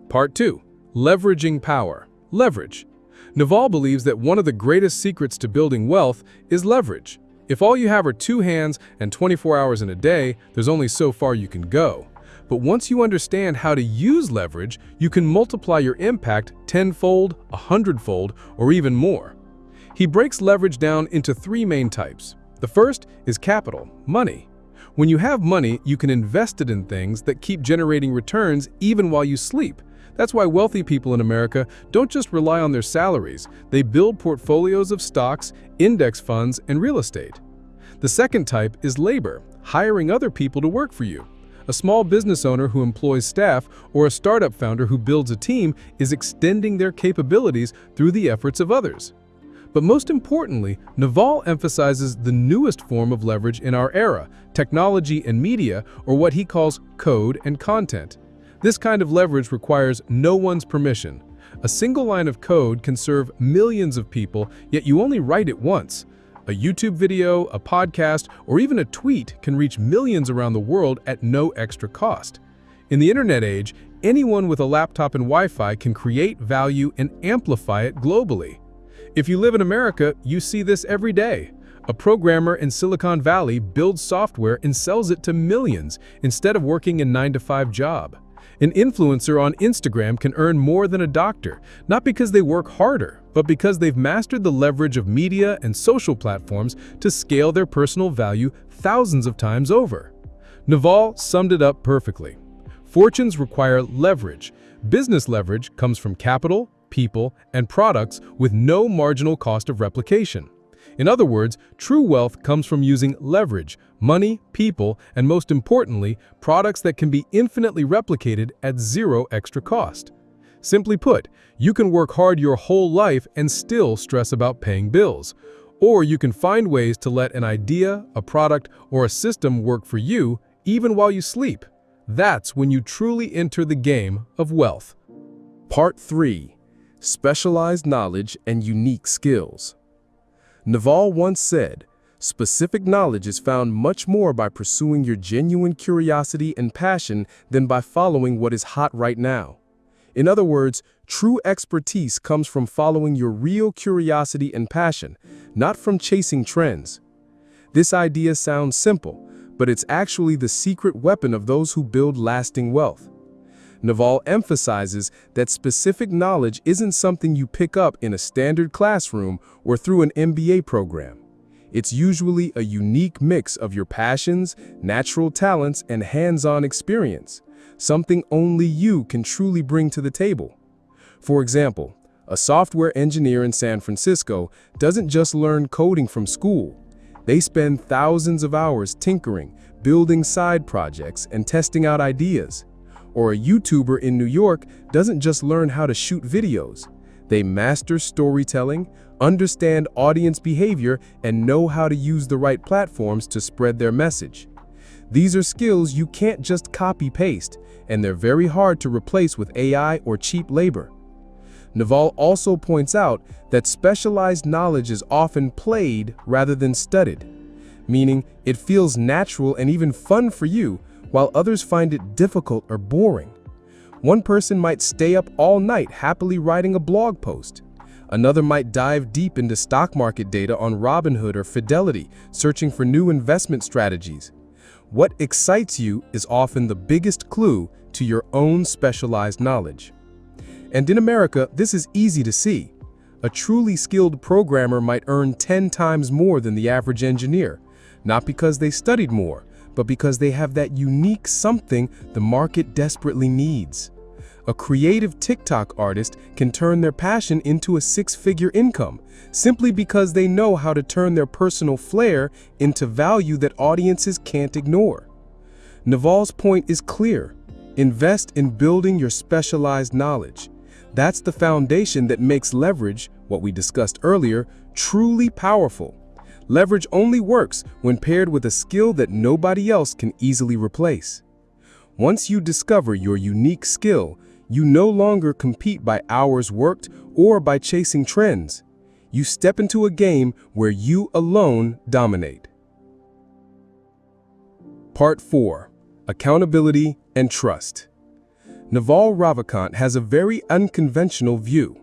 Part 2. Leveraging power. Leverage. Naval believes that one of the greatest secrets to building wealth is leverage. If all you have are 2 hands and 24 hours in a day, there's only so far you can go. But once you understand how to use leverage, you can multiply your impact 10-fold, 100-fold, or even more. He breaks leverage down into 3 main types. The first is capital, money. When you have money, you can invest it in things that keep generating returns even while you sleep. That's why wealthy people in America don't just rely on their salaries. They build portfolios of stocks, index funds, and real estate. The second type is labor, hiring other people to work for you. A small business owner who employs staff or a startup founder who builds a team is extending their capabilities through the efforts of others. But most importantly, Naval emphasizes the newest form of leverage in our era, technology and media, or what he calls code and content. This kind of leverage requires no one's permission. A single line of code can serve millions of people, yet you only write it once. A YouTube video, a podcast, or even a tweet can reach millions around the world at no extra cost. In the internet age, anyone with a laptop and Wi-Fi can create value and amplify it globally. If you live in America, you see this every day. A programmer in Silicon Valley builds software and sells it to millions instead of working a 9-to-5 job. An influencer on Instagram can earn more than a doctor, not because they work harder, but because they've mastered the leverage of media and social platforms to scale their personal value thousands of times over. Naval summed it up perfectly. Fortunes require leverage. Business leverage comes from capital, people, and products with no marginal cost of replication. In other words, true wealth comes from using leverage, money, people, and most importantly, products that can be infinitely replicated at zero extra cost. Simply put, you can work hard your whole life and still stress about paying bills. Or you can find ways to let an idea, a product, or a system work for you even while you sleep. That's when you truly enter the game of wealth. Part 3. Specialized knowledge and unique skills. Naval once said, "Specific knowledge is found much more by pursuing your genuine curiosity and passion than by following what is hot right now." In other words, true expertise comes from following your real curiosity and passion, not from chasing trends. This idea sounds simple, but it's actually the secret weapon of those who build lasting wealth. Naval emphasizes that specific knowledge isn't something you pick up in a standard classroom or through an MBA program. It's usually a unique mix of your passions, natural talents, and hands-on experience, something only you can truly bring to the table. For example, a software engineer in San Francisco doesn't just learn coding from school. They spend thousands of hours tinkering, building side projects, and testing out ideas. Or a YouTuber in New York doesn't just learn how to shoot videos. They master storytelling, understand audience behavior, and know how to use the right platforms to spread their message. These are skills you can't just copy-paste, and they're very hard to replace with AI or cheap labor. Naval also points out that specialized knowledge is often played rather than studied, meaning it feels natural and even fun for you, while others find it difficult or boring. One person might stay up all night happily writing a blog post. Another might dive deep into stock market data on Robinhood or Fidelity, searching for new investment strategies. What excites you is often the biggest clue to your own specialized knowledge. And in America, this is easy to see. A truly skilled programmer might earn 10 times more than the average engineer, not because they studied more, but because they have that unique something the market desperately needs. A creative TikTok artist can turn their passion into a 6-figure income, simply because they know how to turn their personal flair into value that audiences can't ignore. Naval's point is clear. Invest in building your specialized knowledge. That's the foundation that makes leverage, what we discussed earlier, truly powerful. Leverage only works when paired with a skill that nobody else can easily replace. Once you discover your unique skill, you no longer compete by hours worked or by chasing trends. You step into a game where you alone dominate. Part 4. Accountability and Trust. Naval Ravikant has a very unconventional view.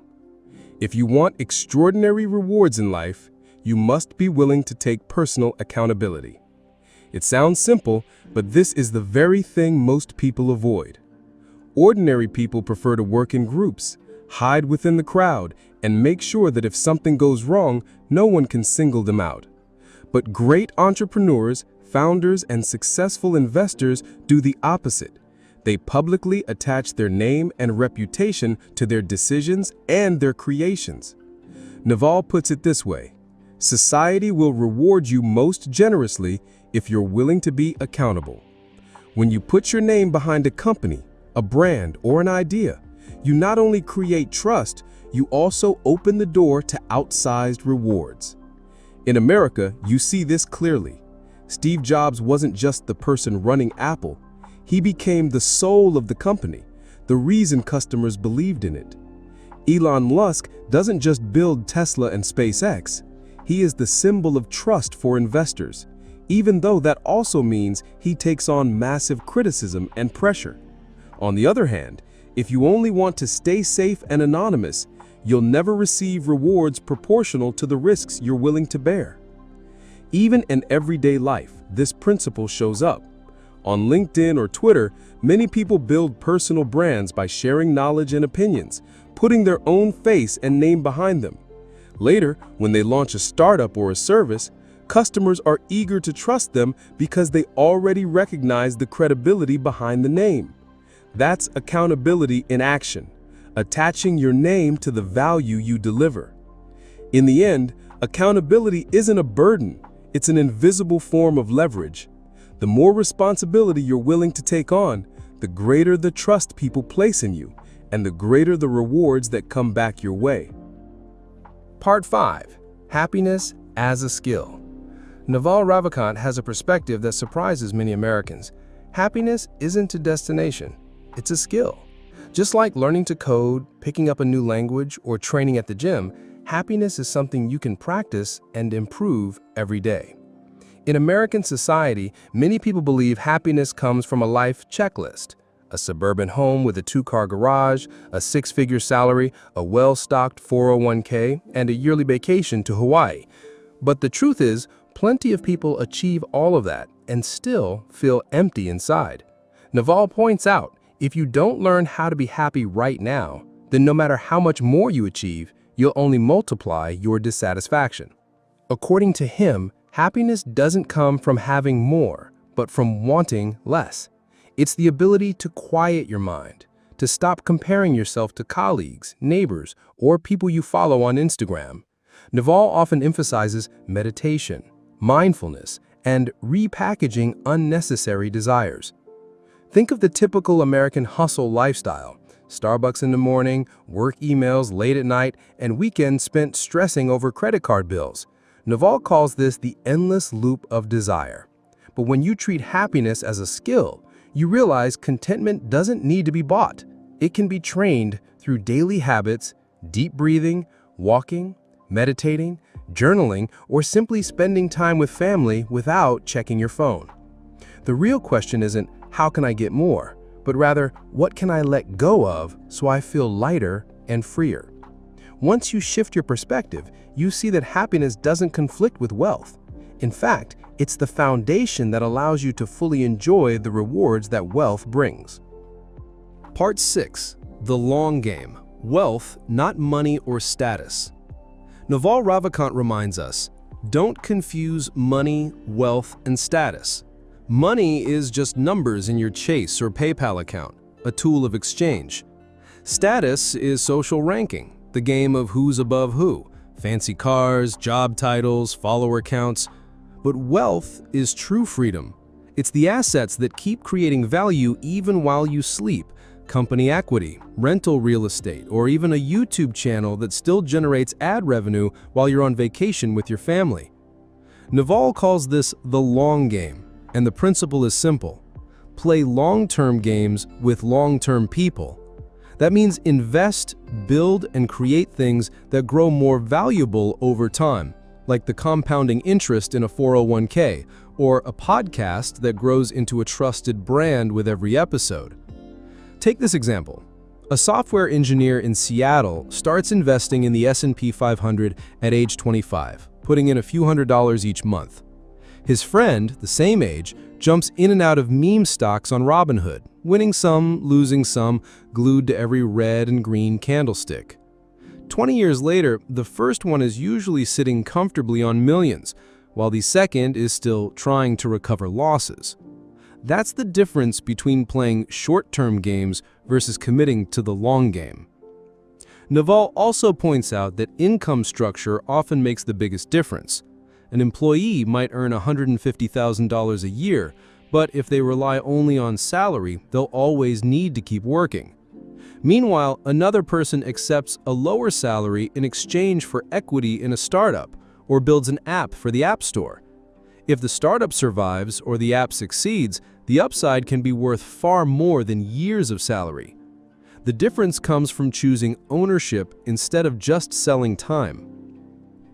If you want extraordinary rewards in life, you must be willing to take personal accountability. It sounds simple, but this is the very thing most people avoid. Ordinary people prefer to work in groups, hide within the crowd, and make sure that if something goes wrong, no one can single them out. But great entrepreneurs, founders, and successful investors do the opposite. They publicly attach their name and reputation to their decisions and their creations. Naval puts it this way: society will reward you most generously if you're willing to be accountable. When you put your name behind a company, a brand, or an idea, you not only create trust, you also open the door to outsized rewards. In America, you see this clearly. Steve Jobs wasn't just the person running Apple. He became the soul of the company, the reason customers believed in it. Elon Musk doesn't just build Tesla and SpaceX. He is the symbol of trust for investors, even though that also means he takes on massive criticism and pressure. On the other hand, if you only want to stay safe and anonymous, you'll never receive rewards proportional to the risks you're willing to bear. Even in everyday life, this principle shows up. On LinkedIn or Twitter, many people build personal brands by sharing knowledge and opinions, putting their own face and name behind them. Later, when they launch a startup or a service, customers are eager to trust them because they already recognize the credibility behind the name. That's accountability in action, attaching your name to the value you deliver. In the end, accountability isn't a burden, it's an invisible form of leverage. The more responsibility you're willing to take on, the greater the trust people place in you, and the greater the rewards that come back your way. Part 5. Happiness as a skill. Naval Ravikant has a perspective that surprises many Americans. Happiness isn't a destination, it's a skill. Just like learning to code, picking up a new language, or training at the gym, happiness is something you can practice and improve every day. In American society, many people believe happiness comes from a life checklist: a suburban home with a 2-car garage, a 6-figure salary, a well-stocked 401k, and a yearly vacation to Hawaii. But the truth is, plenty of people achieve all of that and still feel empty inside. Naval points out, if you don't learn how to be happy right now, then no matter how much more you achieve, you'll only multiply your dissatisfaction. According to him, happiness doesn't come from having more, but from wanting less. It's the ability to quiet your mind, to stop comparing yourself to colleagues, neighbors, or people you follow on Instagram. Naval often emphasizes meditation, mindfulness, and repackaging unnecessary desires. Think of the typical American hustle lifestyle: Starbucks in the morning, work emails late at night, and weekends spent stressing over credit card bills. Naval calls this the endless loop of desire. But when you treat happiness as a skill, you realize contentment doesn't need to be bought. It can be trained through daily habits, deep breathing, walking, meditating, journaling, or simply spending time with family without checking your phone. The real question isn't, how can I get more? But rather, what can I let go of so I feel lighter and freer? Once you shift your perspective, you see that happiness doesn't conflict with wealth. In fact, it's the foundation that allows you to fully enjoy the rewards that wealth brings. Part 6. The long game. Wealth, not money or status. Naval Ravikant reminds us, don't confuse money, wealth, and status. Money is just numbers in your Chase or PayPal account, a tool of exchange. Status is social ranking, the game of who's above who, fancy cars, job titles, follower counts. But wealth is true freedom. It's the assets that keep creating value even while you sleep: company equity, rental real estate, or even a YouTube channel that still generates ad revenue while you're on vacation with your family. Naval calls this the long game, and the principle is simple: play long-term games with long-term people. That means invest, build, and create things that grow more valuable over time, like the compounding interest in a 401k, or a podcast that grows into a trusted brand with every episode. Take this example. A software engineer in Seattle starts investing in the S&P 500 at age 25, putting in a few $100s each month. His friend, the same age, jumps in and out of meme stocks on Robinhood, winning some, losing some, glued to every red and green candlestick. 20 years later, the first one is usually sitting comfortably on millions, while the second is still trying to recover losses. That's the difference between playing short-term games versus committing to the long game. Naval also points out that income structure often makes the biggest difference. An employee might earn $150,000 a year, but if they rely only on salary, they'll always need to keep working. Meanwhile, another person accepts a lower salary in exchange for equity in a startup or builds an app for the App Store. If the startup survives or the app succeeds, the upside can be worth far more than years of salary. The difference comes from choosing ownership instead of just selling time.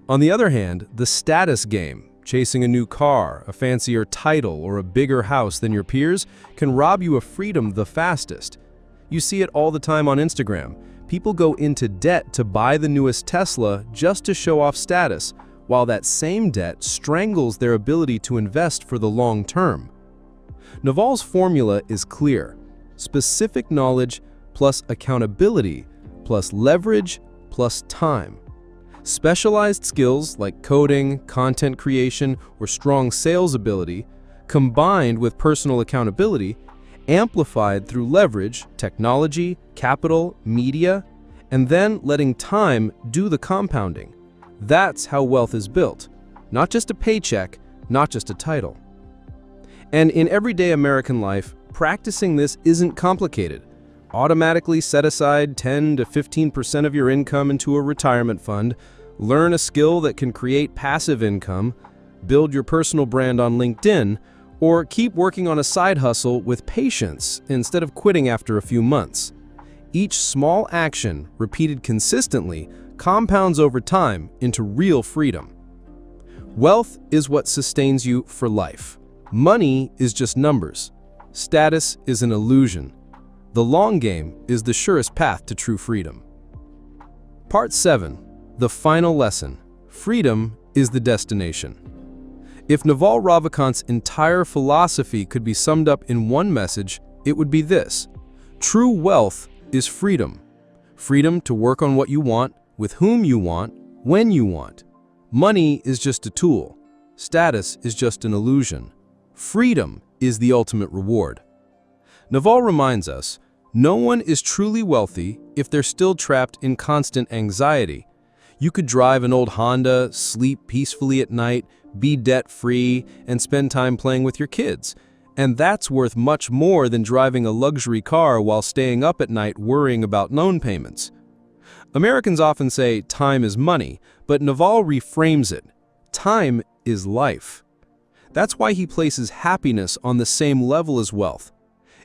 On the other hand, the status game, chasing a new car, a fancier title, or a bigger house than your peers, can rob you of freedom the fastest. You see it all the time on Instagram. People go into debt to buy the newest Tesla just to show off status, while that same debt strangles their ability to invest for the long term. Naval's formula is clear: specific knowledge plus accountability plus leverage plus time. Specialized skills like coding, content creation, or strong sales ability, combined with personal accountability, amplified through leverage, technology, capital, media, and then letting time do the compounding. That's how wealth is built. Not just a paycheck, not just a title. And in everyday American life, practicing this isn't complicated. Automatically set aside 10 to 15% of your income into a retirement fund, learn a skill that can create passive income, build your personal brand on LinkedIn, or keep working on a side hustle with patience instead of quitting after a few months. Each small action, repeated consistently, compounds over time into real freedom. Wealth is what sustains you for life. Money is just numbers. Status is an illusion. The long game is the surest path to true freedom. Part 7. The final lesson. Freedom is the destination. If Naval Ravikant's entire philosophy could be summed up in one message, it would be this: true wealth is freedom. Freedom to work on what you want, with whom you want, when you want. Money is just a tool. Status is just an illusion. Freedom is the ultimate reward. Naval reminds us, no one is truly wealthy if they're still trapped in constant anxiety. You could drive an old Honda, sleep peacefully at night, be debt-free, and spend time playing with your kids. And that's worth much more than driving a luxury car while staying up at night worrying about loan payments. Americans often say time is money, but Naval reframes it. Time is life. That's why he places happiness on the same level as wealth.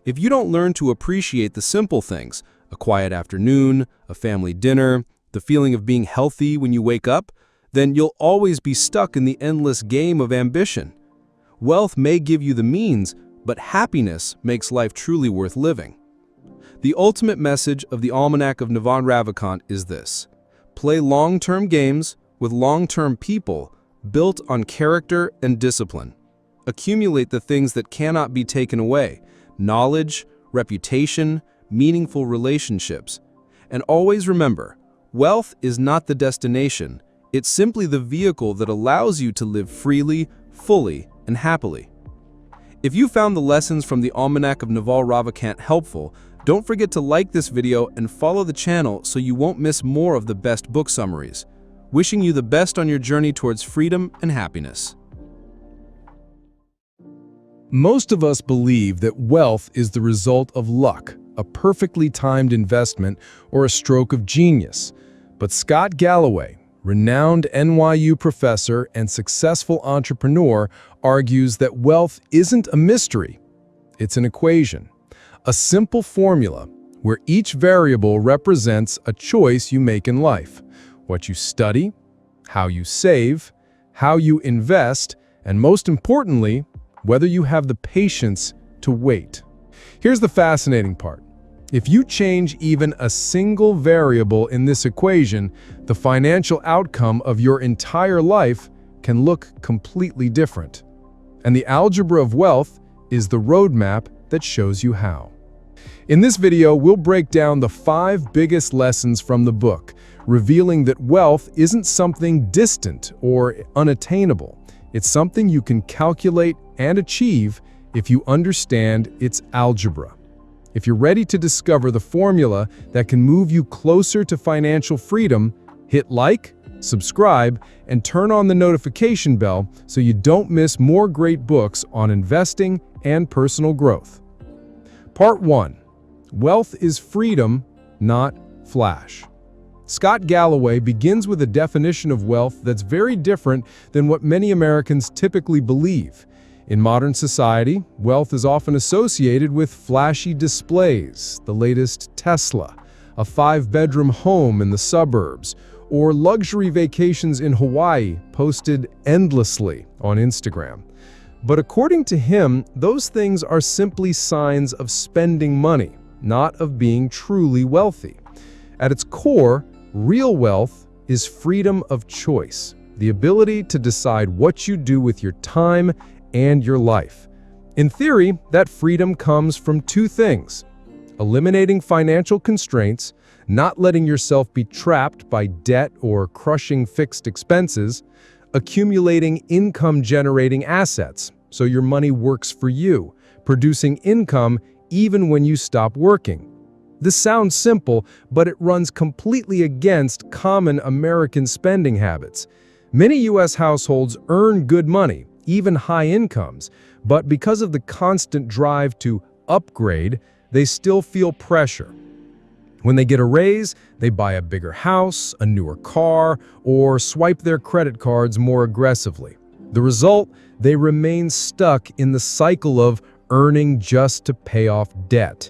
If you don't learn to appreciate the simple things, a quiet afternoon, a family dinner, the feeling of being healthy when you wake up, then you'll always be stuck in the endless game of ambition. Wealth may give you the means, but happiness makes life truly worth living. The ultimate message of the Almanack of Naval Ravikant is this: play long-term games with long-term people built on character and discipline. Accumulate the things that cannot be taken away: knowledge, reputation, meaningful relationships. And always remember, wealth is not the destination. It's simply the vehicle that allows you to live freely, fully, and happily. If you found the lessons from the Almanack of Naval Ravikant helpful, don't forget to like this video and follow the channel so you won't miss more of the best book summaries. Wishing you the best on your journey towards freedom and happiness. Most of us believe that wealth is the result of luck, a perfectly timed investment, or a stroke of genius. But Scott Galloway, renowned NYU professor and successful entrepreneur, argues that wealth isn't a mystery. It's an equation, a simple formula where each variable represents a choice you make in life: what you study, how you save, how you invest, and most importantly, whether you have the patience to wait. Here's the fascinating part. If you change even a single variable in this equation, the financial outcome of your entire life can look completely different. And the Algebra of Wealth is the roadmap that shows you how. In this video, we'll break down the 5 biggest lessons from the book, revealing that wealth isn't something distant or unattainable. It's something you can calculate and achieve if you understand its algebra. If you're ready to discover the formula that can move you closer to financial freedom, hit like, subscribe, and turn on the notification bell so you don't miss more great books on investing and personal growth. Part 1. Wealth is freedom, not flash. Scott Galloway begins with a definition of wealth that's very different than what many Americans typically believe. In modern society, wealth is often associated with flashy displays, the latest Tesla, a 5-bedroom home in the suburbs, or luxury vacations in Hawaii posted endlessly on Instagram. But according to him, those things are simply signs of spending money, not of being truly wealthy. At its core, real wealth is freedom of choice, the ability to decide what you do with your time and your life. In theory, that freedom comes from 2 things: eliminating financial constraints, not letting yourself be trapped by debt or crushing fixed expenses, accumulating income-generating assets, so your money works for you, producing income even when you stop working. This sounds simple, but it runs completely against common American spending habits. Many U.S. households earn good money, even high incomes, but because of the constant drive to upgrade, they still feel pressure. When they get a raise, they buy a bigger house, a newer car, or swipe their credit cards more aggressively. The result, they remain stuck in the cycle of earning just to pay off debt.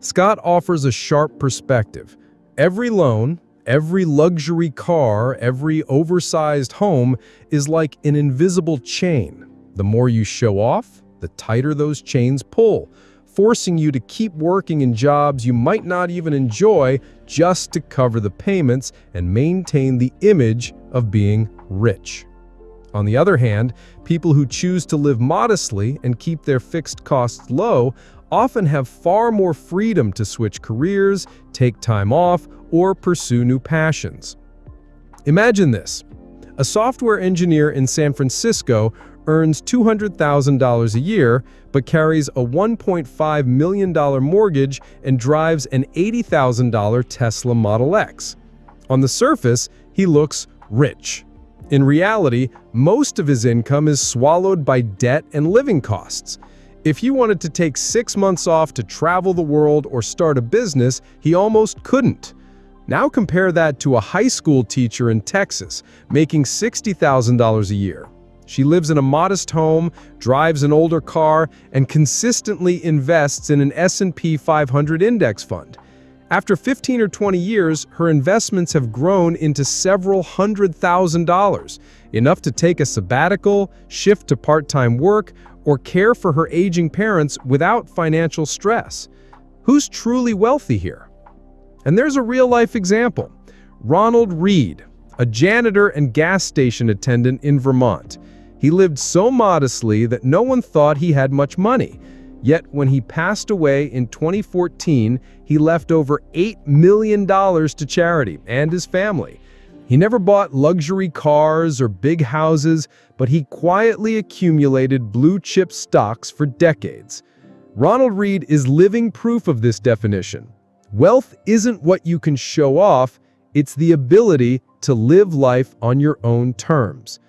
Scott offers a sharp perspective. Every loan, every luxury car, every oversized home is like an invisible chain. The more you show off, the tighter those chains pull, forcing you to keep working in jobs you might not even enjoy just to cover the payments and maintain the image of being rich. On the other hand, people who choose to live modestly and keep their fixed costs low often have far more freedom to switch careers, take time off, or pursue new passions. Imagine this. A software engineer in San Francisco earns $200,000 a year, but carries a $1.5 million mortgage and drives an $80,000 Tesla Model X. On the surface, he looks rich. In reality, most of his income is swallowed by debt and living costs. If he wanted to take 6 months off to travel the world or start a business, he almost couldn't. Now compare that to a high school teacher in Texas, making $60,000 a year. She lives in a modest home, drives an older car, and consistently invests in an S&P 500 index fund. After 15 or 20 years, her investments have grown into several $100,000, enough to take a sabbatical, shift to part-time work, or care for her aging parents without financial stress. Who's truly wealthy here? And there's a real-life example. Ronald Reed, a janitor and gas station attendant in Vermont. He lived so modestly that no one thought he had much money. Yet when he passed away in 2014, he left over $8 million to charity and his family. He never bought luxury cars or big houses, but he quietly accumulated blue-chip stocks for decades. Ronald Reed is living proof of this definition. Wealth isn't what you can show off, it's the ability to live life on your own terms.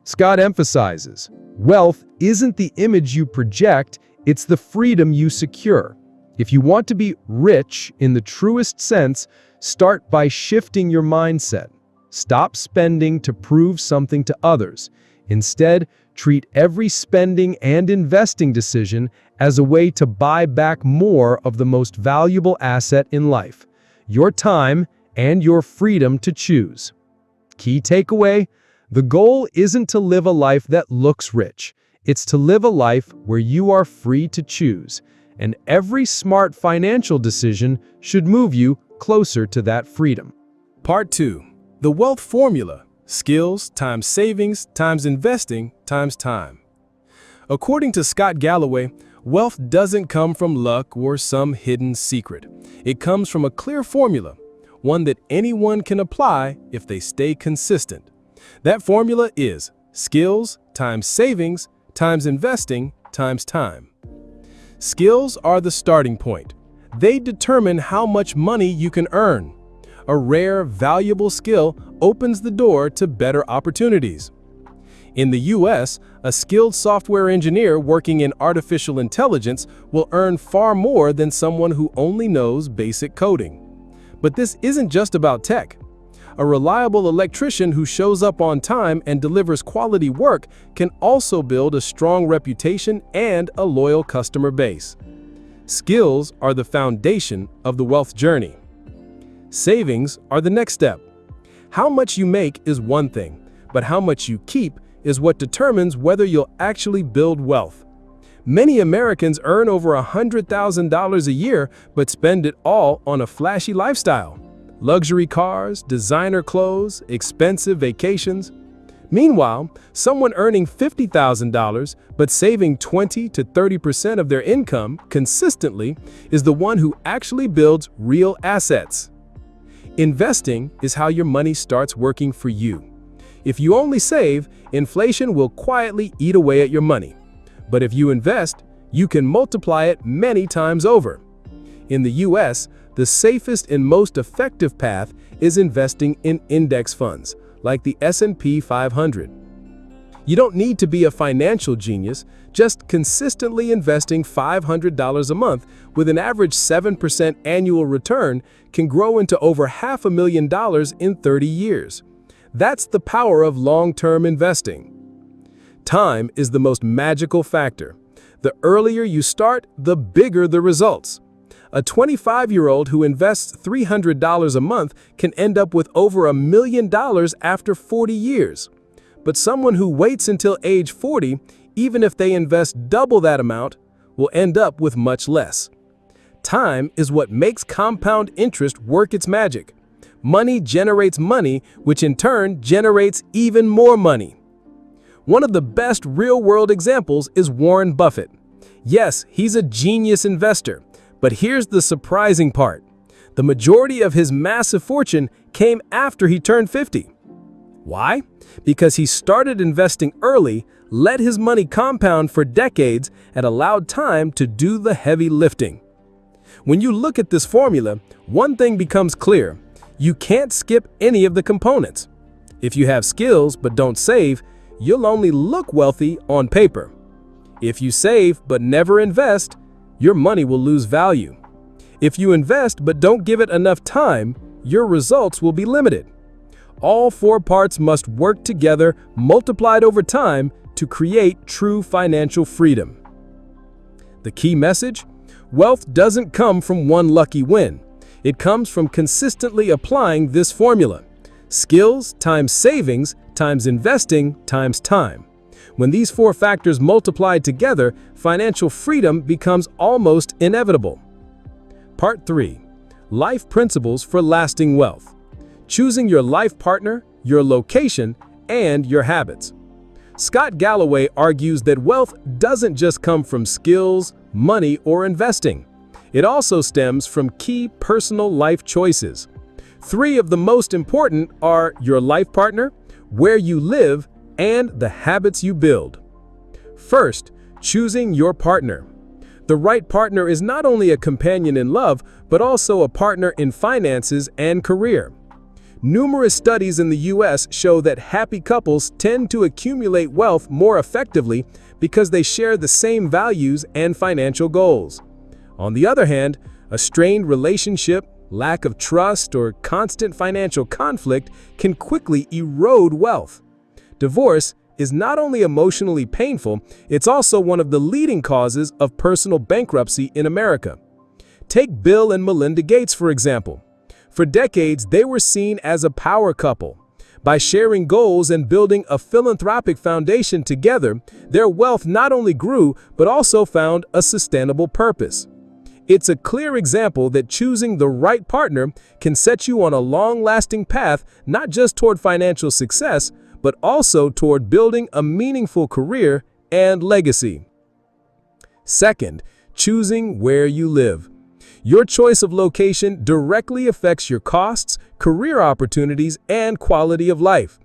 Scott emphasizes, wealth isn't the image you project, it's the freedom you secure. If you want to be rich in the truest sense, start by shifting your mindset. Stop spending to prove something to others. Instead, treat every spending and investing decision as a way to buy back more of the most valuable asset in life, your time and your freedom to choose. Key takeaway: the goal isn't to live a life that looks rich. It's to live a life where you are free to choose, and every smart financial decision should move you closer to that freedom. Part 2. The Wealth Formula, Skills times savings times investing times time. According to Scott Galloway, wealth doesn't come from luck or some hidden secret. It comes from a clear formula, one that anyone can apply if they stay consistent. That formula is skills times savings times investing times time. Skills are the starting point. They determine how much money you can earn. A rare, valuable skill opens the door to better opportunities. In the US, a skilled software engineer working in artificial intelligence will earn far more than someone who only knows basic coding. But this isn't just about tech. A reliable electrician who shows up on time and delivers quality work can also build a strong reputation and a loyal customer base. Skills are the foundation of the wealth journey. Savings are the next step. How much you make is one thing, but how much you keep is what determines whether you'll actually build wealth. Many Americans earn over $100,000 a year but spend it all on a flashy lifestyle. Luxury cars, designer clothes, expensive vacations. Meanwhile, someone earning $50,000 but saving 20 to 30% of their income consistently is the one who actually builds real assets. Investing is how your money starts working for you. If you only save, inflation will quietly eat away at your money. But if you invest, you can multiply it many times over. In the US, the safest and most effective path is investing in index funds, like the S&P 500. You don't need to be a financial genius, just consistently investing $500 a month with an average 7% annual return can grow into over $500,000 in 30 years. That's the power of long-term investing. Time is the most magical factor. The earlier you start, the bigger the results. A 25-year-old who invests $300 a month can end up with over $1 million after 40 years. But someone who waits until age 40, even if they invest double that amount, will end up with much less. Time is what makes compound interest work its magic. Money generates money, which in turn generates even more money. One of the best real-world examples is Warren Buffett. Yes, he's a genius investor, but here's the surprising part. The majority of his massive fortune came after he turned 50. Why? Because he started investing early, let his money compound for decades, and allowed time to do the heavy lifting. When you look at this formula, one thing becomes clear. You can't skip any of the components. If you have skills but don't save, you'll only look wealthy on paper. If you save but never invest, your money will lose value. If you invest but don't give it enough time, your results will be limited. All four parts must work together, multiplied over time, to create true financial freedom. The key message? Wealth doesn't come from one lucky win. It comes from consistently applying this formula. Skills times savings times investing times time. When these four factors multiply together, financial freedom becomes almost inevitable. Part 3. Life Principles for Lasting Wealth. Choosing your life partner, your location, and your habits. Scott Galloway argues that wealth doesn't just come from skills, money, or investing. It also stems from key personal life choices. 3 of the most important are your life partner, where you live, and the habits you build. First, choosing your partner. The right partner is not only a companion in love, but also a partner in finances and career. Numerous studies in the US show that happy couples tend to accumulate wealth more effectively because they share the same values and financial goals. On the other hand, a strained relationship, lack of trust, or constant financial conflict can quickly erode wealth. Divorce is not only emotionally painful, it's also one of the leading causes of personal bankruptcy in America. Take Bill and Melinda Gates, for example. For decades, they were seen as a power couple. By sharing goals and building a philanthropic foundation together, their wealth not only grew, but also found a sustainable purpose. It's a clear example that choosing the right partner can set you on a long-lasting path not just toward financial success, but also toward building a meaningful career and legacy. Second, choosing where you live. Your choice of location directly affects your costs, career opportunities, and quality of life.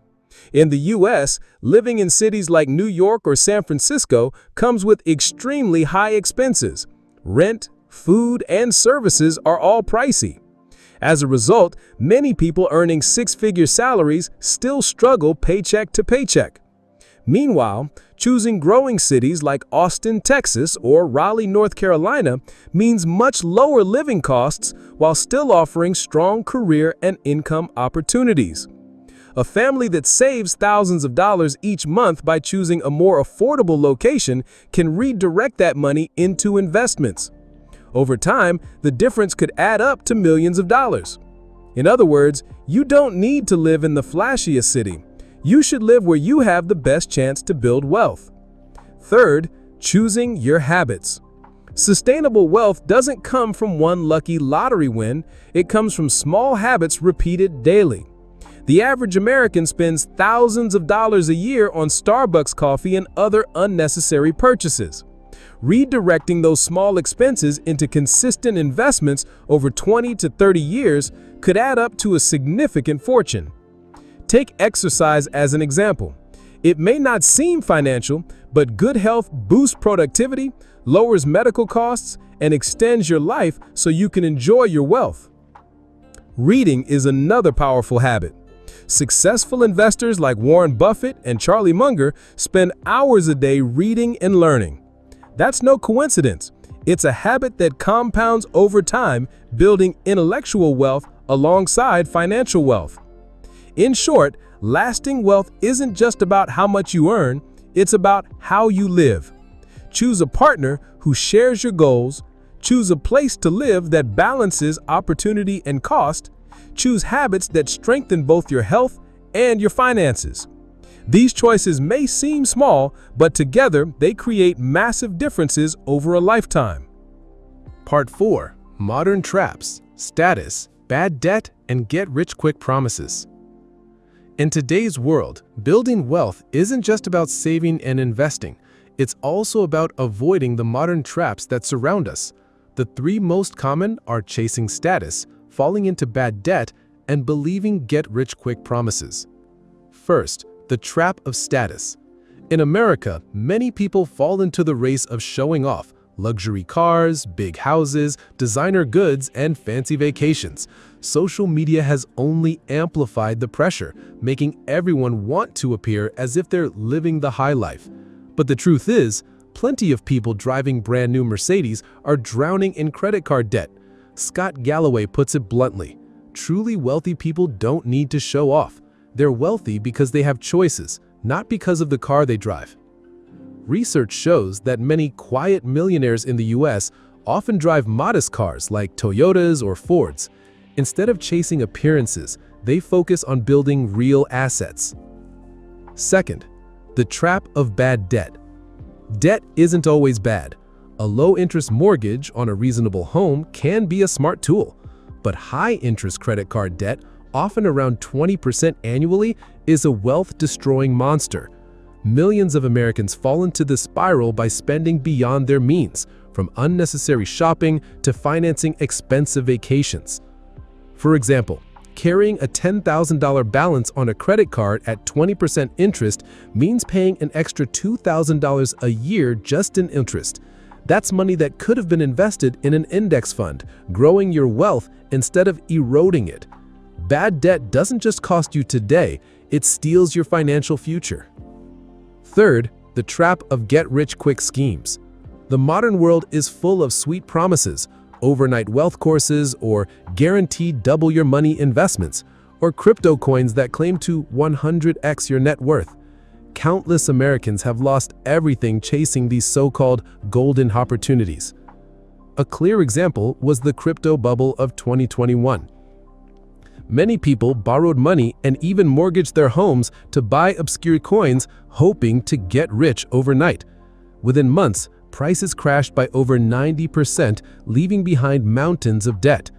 In the U.S., living in cities like New York or San Francisco comes with extremely high expenses. Rent, food, and services are all pricey. As a result, many people earning six-figure salaries still struggle paycheck to paycheck. Meanwhile, choosing growing cities like Austin, Texas, or Raleigh, North Carolina means much lower living costs while still offering strong career and income opportunities. A family that saves thousands of dollars each month by choosing a more affordable location can redirect that money into investments. Over time, the difference could add up to millions of dollars. In other words, you don't need to live in the flashiest city. You should live where you have the best chance to build wealth. Third, choosing your habits. Sustainable wealth doesn't come from one lucky lottery win. It comes from small habits repeated daily. The average American spends thousands of dollars a year on Starbucks coffee and other unnecessary purchases. Redirecting those small expenses into consistent investments over 20 to 30 years could add up to a significant fortune. Take exercise as an example. It may not seem financial, but good health boosts productivity, lowers medical costs, and extends your life so you can enjoy your wealth. Reading is another powerful habit. Successful investors like Warren Buffett and Charlie Munger spend hours a day reading and learning. That's no coincidence. It's a habit that compounds over time, building intellectual wealth alongside financial wealth. In short, lasting wealth isn't just about how much you earn, it's about how you live. Choose a partner who shares your goals, choose a place to live that balances opportunity and cost, choose habits that strengthen both your health and your finances. These choices may seem small, but together they create massive differences over a lifetime. Part 4. Modern Traps, Status, Bad Debt, and Get-Rich-Quick Promises. In today's world, building wealth isn't just about saving and investing. It's also about avoiding the modern traps that surround us. The three most common are chasing status, falling into bad debt, and believing get-rich-quick promises. First, the trap of status. In America, many people fall into the race of showing off luxury cars, big houses, designer goods, and fancy vacations. Social media has only amplified the pressure, making everyone want to appear as if they're living the high life. But the truth is, plenty of people driving brand new Mercedes are drowning in credit card debt. Scott Galloway puts it bluntly, truly wealthy people don't need to show off. They're wealthy because they have choices, not because of the car they drive. Research shows that many quiet millionaires in the US often drive modest cars like Toyotas or Fords. Instead of chasing appearances, they focus on building real assets. Second, the trap of bad debt. Debt isn't always bad. A low-interest mortgage on a reasonable home can be a smart tool, but high-interest credit card debt, often around 20% annually, is a wealth-destroying monster. Millions of Americans fall into this spiral by spending beyond their means, from unnecessary shopping to financing expensive vacations. For example, carrying a $10,000 balance on a credit card at 20% interest means paying an extra $2,000 a year just in interest. That's money that could have been invested in an index fund, growing your wealth instead of eroding it. Bad debt doesn't just cost you today, it steals your financial future. Third, the trap of get-rich-quick schemes. The modern world is full of sweet promises, overnight wealth courses, or guaranteed double-your-money investments, or crypto coins that claim to 100x your net worth. Countless Americans have lost everything chasing these so-called golden opportunities. A clear example was the crypto bubble of 2021. Many people borrowed money and even mortgaged their homes to buy obscure coins, hoping to get rich overnight. Within months, prices crashed by over 90%, leaving behind mountains of debt.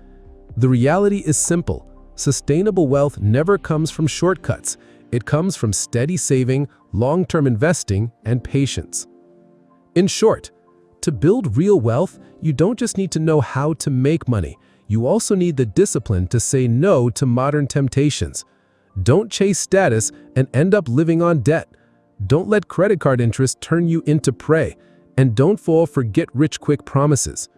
The reality is simple. Sustainable wealth never comes from shortcuts. It comes from steady saving, long-term investing, and patience. In short, to build real wealth, you don't just need to know how to make money. You also need the discipline to say no to modern temptations. Don't chase status and end up living on debt. Don't let credit card interest turn you into prey. And don't fall for get-rich-quick promises.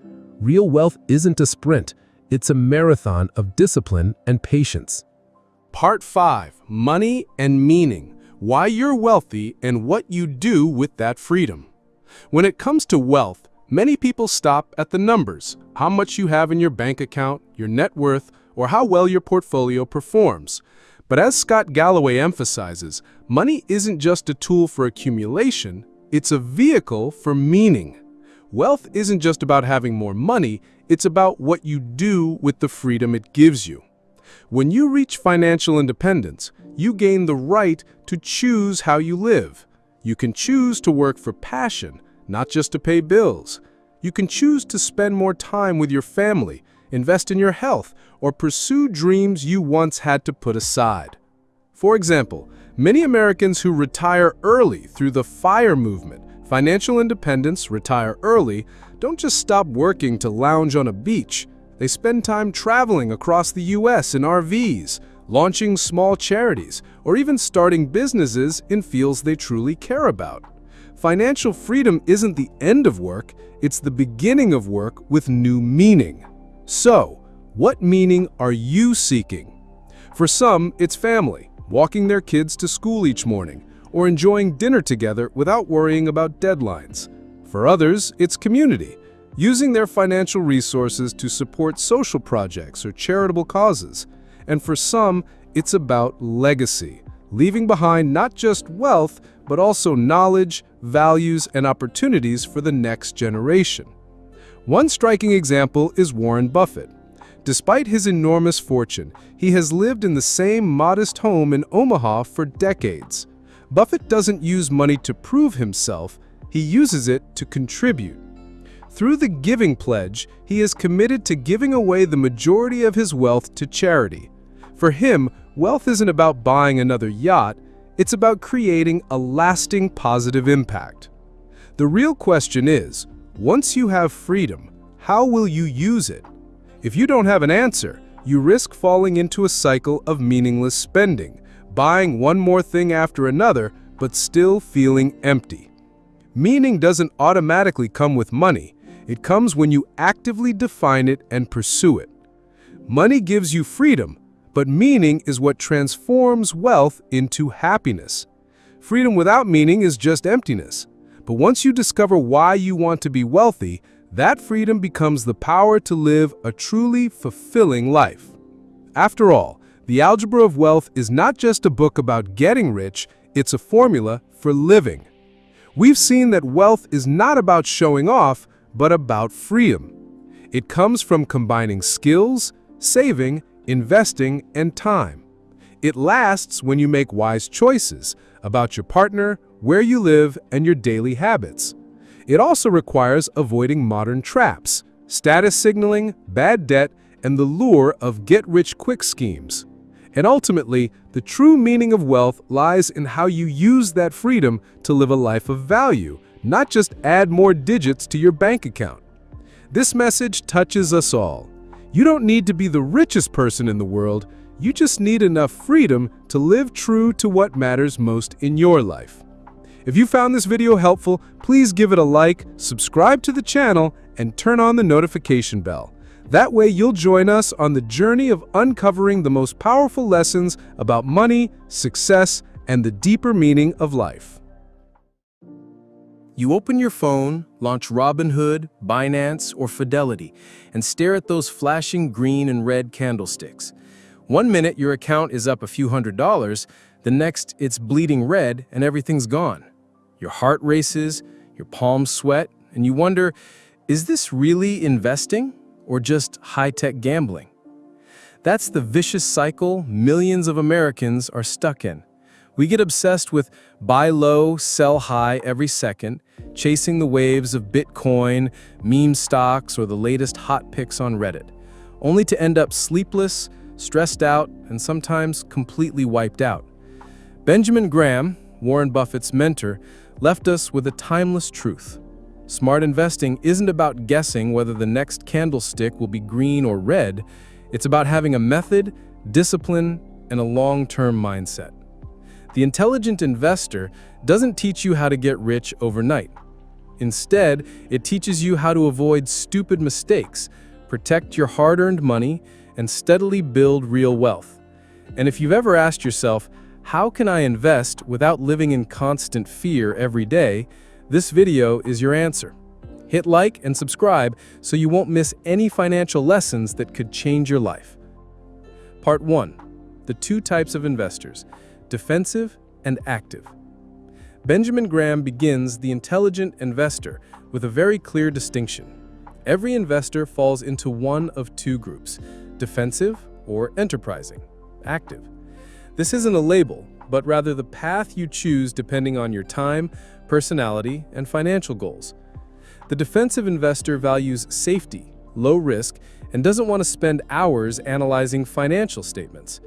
Real wealth isn't a sprint. It's a marathon of discipline and patience. Part 5. Money and Meaning. Why you're wealthy and what you do with that freedom. When it comes to wealth, many people stop at the numbers, how much you have in your bank account, your net worth, or how well your portfolio performs. But as Scott Galloway emphasizes, money isn't just a tool for accumulation, it's a vehicle for meaning. Wealth isn't just about having more money, it's about what you do with the freedom it gives you. When you reach financial independence, you gain the right to choose how you live. You can choose to work for passion, not just to pay bills. You can choose to spend more time with your family, invest in your health, or pursue dreams you once had to put aside. For example, many Americans who retire early through the FIRE movement, financial independence, retire early, don't just stop working to lounge on a beach. They spend time traveling across the US in RVs, launching small charities, or even starting businesses in fields they truly care about. Financial freedom isn't the end of work, it's the beginning of work with new meaning. So, what meaning are you seeking? For some, it's family, walking their kids to school each morning, or enjoying dinner together without worrying about deadlines. For others, it's community, using their financial resources to support social projects or charitable causes. And for some, it's about legacy, leaving behind not just wealth, but also knowledge, values, and opportunities for the next generation. One striking example is Warren Buffett. Despite his enormous fortune, he has lived in the same modest home in Omaha for decades. Buffett doesn't use money to prove himself, he uses it to contribute. Through the Giving Pledge, he is committed to giving away the majority of his wealth to charity. For him, wealth isn't about buying another yacht, it's about creating a lasting positive impact. The real question is, once you have freedom, how will you use it? If you don't have an answer, you risk falling into a cycle of meaningless spending, buying one more thing after another, but still feeling empty. Meaning doesn't automatically come with money. It comes when you actively define it and pursue it. Money gives you freedom, but meaning is what transforms wealth into happiness. Freedom without meaning is just emptiness. But once you discover why you want to be wealthy, that freedom becomes the power to live a truly fulfilling life. After all, The Algebra of Wealth is not just a book about getting rich, it's a formula for living. We've seen that wealth is not about showing off, but about freedom. It comes from combining skills, saving, investing, and time. It lasts when you make wise choices about your partner, where you live, and your daily habits. It also requires avoiding modern traps, status signaling, bad debt, and the lure of get-rich-quick schemes. And ultimately, the true meaning of wealth lies in how you use that freedom to live a life of value, not just add more digits to your bank account. This message touches us all. You don't need to be the richest person in the world, you just need enough freedom to live true to what matters most in your life. If you found this video helpful, please give it a like, subscribe to the channel, and turn on the notification bell. That way you'll join us on the journey of uncovering the most powerful lessons about money, success, and the deeper meaning of life. You open your phone, launch Robinhood, Binance, or Fidelity, and stare at those flashing green and red candlesticks. One minute your account is up a few $100s, the next it's bleeding red and everything's gone. Your heart races, your palms sweat, and you wonder, is this really investing or just high-tech gambling? That's the vicious cycle millions of Americans are stuck in. We get obsessed with buy low, sell high every second, chasing the waves of Bitcoin, meme stocks, or the latest hot picks on Reddit, only to end up sleepless, stressed out, and sometimes completely wiped out. Benjamin Graham, Warren Buffett's mentor, left us with a timeless truth. Smart investing isn't about guessing whether the next candlestick will be green or red. It's about having a method, discipline, and a long-term mindset. The intelligent investor doesn't teach you how to get rich overnight. Instead, it teaches you how to avoid stupid mistakes, protect your hard-earned money, and steadily build real wealth. And if you've ever asked yourself, how can I invest without living in constant fear every day, this video is your answer. Hit like and subscribe so you won't miss any financial lessons that could change your life. Part 1. The two types of investors, defensive and active. Benjamin Graham begins the intelligent investor with a very clear distinction. Every investor falls into one of two groups, defensive or enterprising, active. This isn't a label, but rather the path you choose depending on your time, personality, and financial goals. The defensive investor values safety, low risk, and doesn't want to spend hours analyzing financial statements.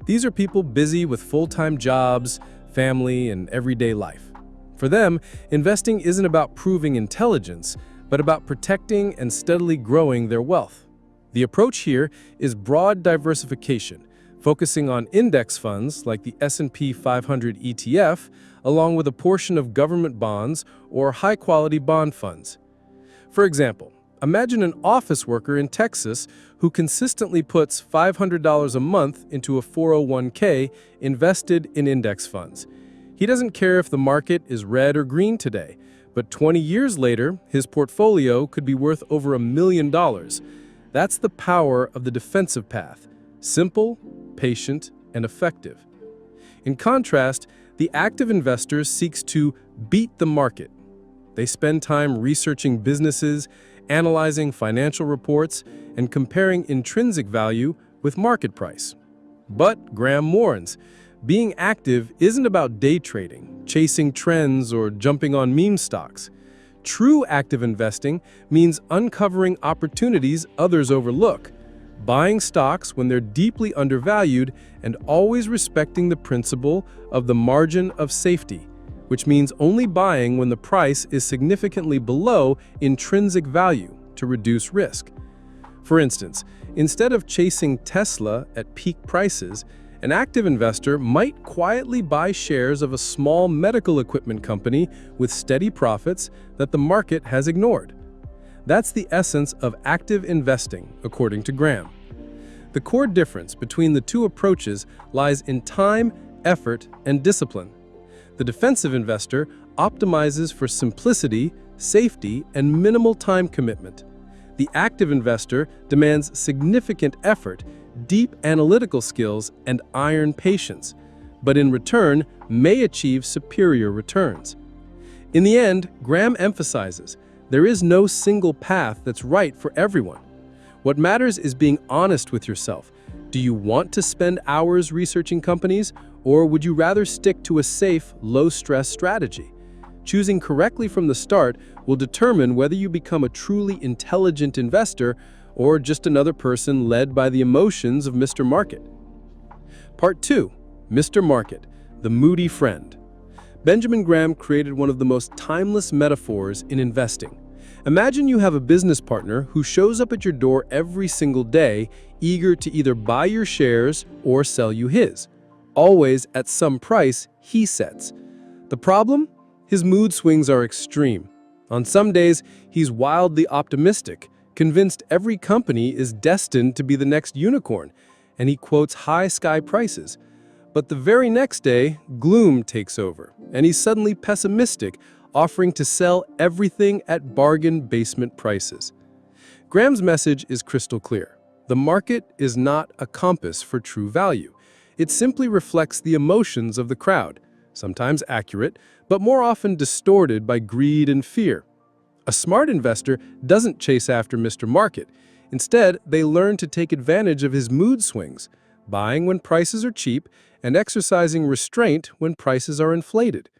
These are people busy with full-time jobs, family, and everyday life. For them, investing isn't about proving intelligence, but about protecting and steadily growing their wealth. The approach here is broad diversification, focusing on index funds like the S&P 500 ETF, along with a portion of government bonds or high-quality bond funds. For example, imagine an office worker in Texas who consistently puts $500 a month into a 401k invested in index funds. He doesn't care if the market is red or green today, but 20 years later, his portfolio could be worth over $1 million. That's the power of the defensive path: simple, patient, and effective. In contrast, the active investor seeks to beat the market. They spend time researching businesses, analyzing financial reports, and comparing intrinsic value with market price. But Graham warns, being active isn't about day trading, chasing trends, or jumping on meme stocks. True active investing means uncovering opportunities others overlook, buying stocks when they're deeply undervalued, and always respecting the principle of the margin of safety, which means only buying when the price is significantly below intrinsic value to reduce risk. For instance, instead of chasing Tesla at peak prices, an active investor might quietly buy shares of a small medical equipment company with steady profits that the market has ignored. That's the essence of active investing, according to Graham. The core difference between the two approaches lies in time, effort, and discipline. The defensive investor optimizes for simplicity, safety, and minimal time commitment. The active investor demands significant effort, deep analytical skills, and iron patience, but in return may achieve superior returns. In the end, Graham emphasizes, there is no single path that's right for everyone. What matters is being honest with yourself. Do you want to spend hours researching companies, or would you rather stick to a safe, low-stress strategy? Choosing correctly from the start will determine whether you become a truly intelligent investor or just another person led by the emotions of Mr. Market. Part 2. Mr. Market, the moody friend. Benjamin Graham created one of the most timeless metaphors in investing. Imagine you have a business partner who shows up at your door every single day, eager to either buy your shares or sell you his, always at some price he sets. The problem? His mood swings are extreme. On some days, he's wildly optimistic, convinced every company is destined to be the next unicorn, and he quotes high-sky prices. But the very next day, gloom takes over, and he's suddenly pessimistic, offering to sell everything at bargain basement prices. Graham's message is crystal clear. The market is not a compass for true value. It simply reflects the emotions of the crowd, sometimes accurate, but more often distorted by greed and fear. A smart investor doesn't chase after Mr. Market. Instead, they learn to take advantage of his mood swings, buying when prices are cheap and exercising restraint when prices are inflated.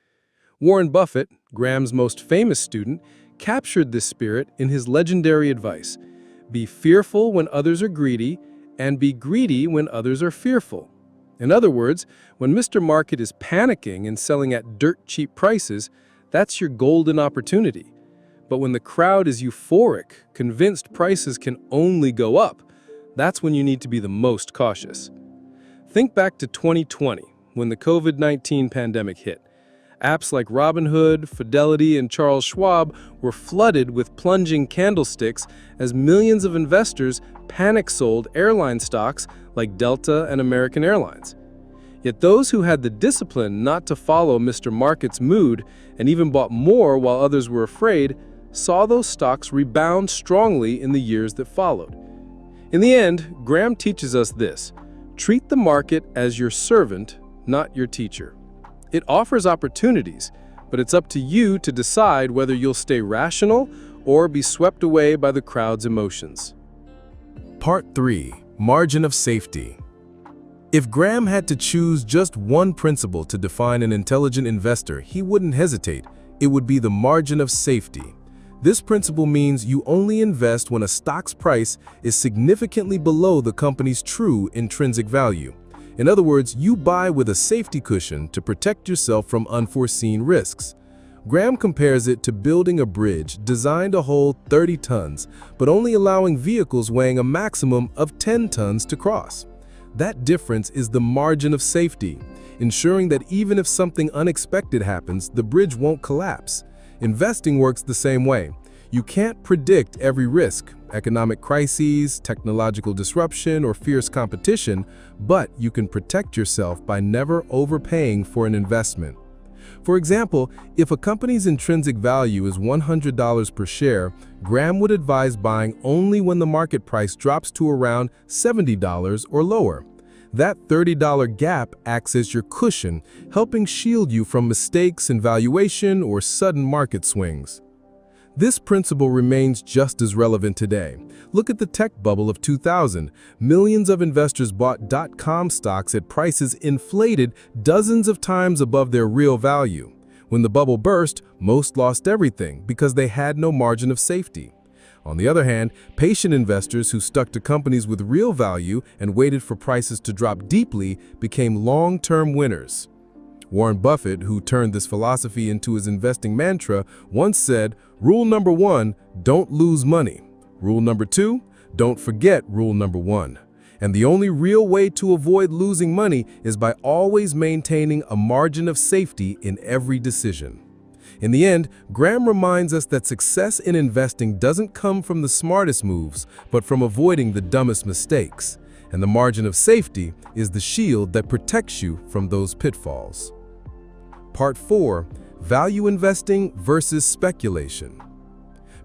Warren Buffett, Graham's most famous student, captured this spirit in his legendary advice: be fearful when others are greedy, and be greedy when others are fearful. In other words, when Mr. Market is panicking and selling at dirt-cheap prices, that's your golden opportunity. But when the crowd is euphoric, convinced prices can only go up, that's when you need to be the most cautious. Think back to 2020, when the COVID-19 pandemic hit. Apps like Robinhood, Fidelity, and Charles Schwab were flooded with plunging candlesticks as millions of investors panic-sold airline stocks like Delta and American Airlines. Yet those who had the discipline not to follow Mr. Market's mood and even bought more while others were afraid, saw those stocks rebound strongly in the years that followed. In the end, Graham teaches us this: treat the market as your servant, not your teacher. It offers opportunities, but it's up to you to decide whether you'll stay rational or be swept away by the crowd's emotions. Part 3. Margin of Safety. If Graham had to choose just one principle to define an intelligent investor, he wouldn't hesitate. It would be the margin of safety. This principle means you only invest when a stock's price is significantly below the company's true intrinsic value. In other words, you buy with a safety cushion to protect yourself from unforeseen risks. Graham compares it to building a bridge designed to hold 30 tons, but only allowing vehicles weighing a maximum of 10 tons to cross. That difference is the margin of safety, ensuring that even if something unexpected happens, the bridge won't collapse. Investing works the same way. You can't predict every risk, economic crises, technological disruption, or fierce competition, but you can protect yourself by never overpaying for an investment. For example, if a company's intrinsic value is $100 per share, Graham would advise buying only when the market price drops to around $70 or lower. That $30 gap acts as your cushion, helping shield you from mistakes in valuation or sudden market swings. This principle remains just as relevant today. Look at the tech bubble of 2000. Millions of investors bought .com stocks at prices inflated dozens of times above their real value. When the bubble burst, most lost everything because they had no margin of safety. On the other hand, patient investors who stuck to companies with real value and waited for prices to drop deeply became long-term winners. Warren Buffett, who turned this philosophy into his investing mantra, once said, "Rule number 1, don't lose money. Rule number 2, don't forget rule number 1. And the only real way to avoid losing money is by always maintaining a margin of safety in every decision." In the end, Graham reminds us that success in investing doesn't come from the smartest moves, but from avoiding the dumbest mistakes. And the margin of safety is the shield that protects you from those pitfalls. Part 4. Value investing versus speculation.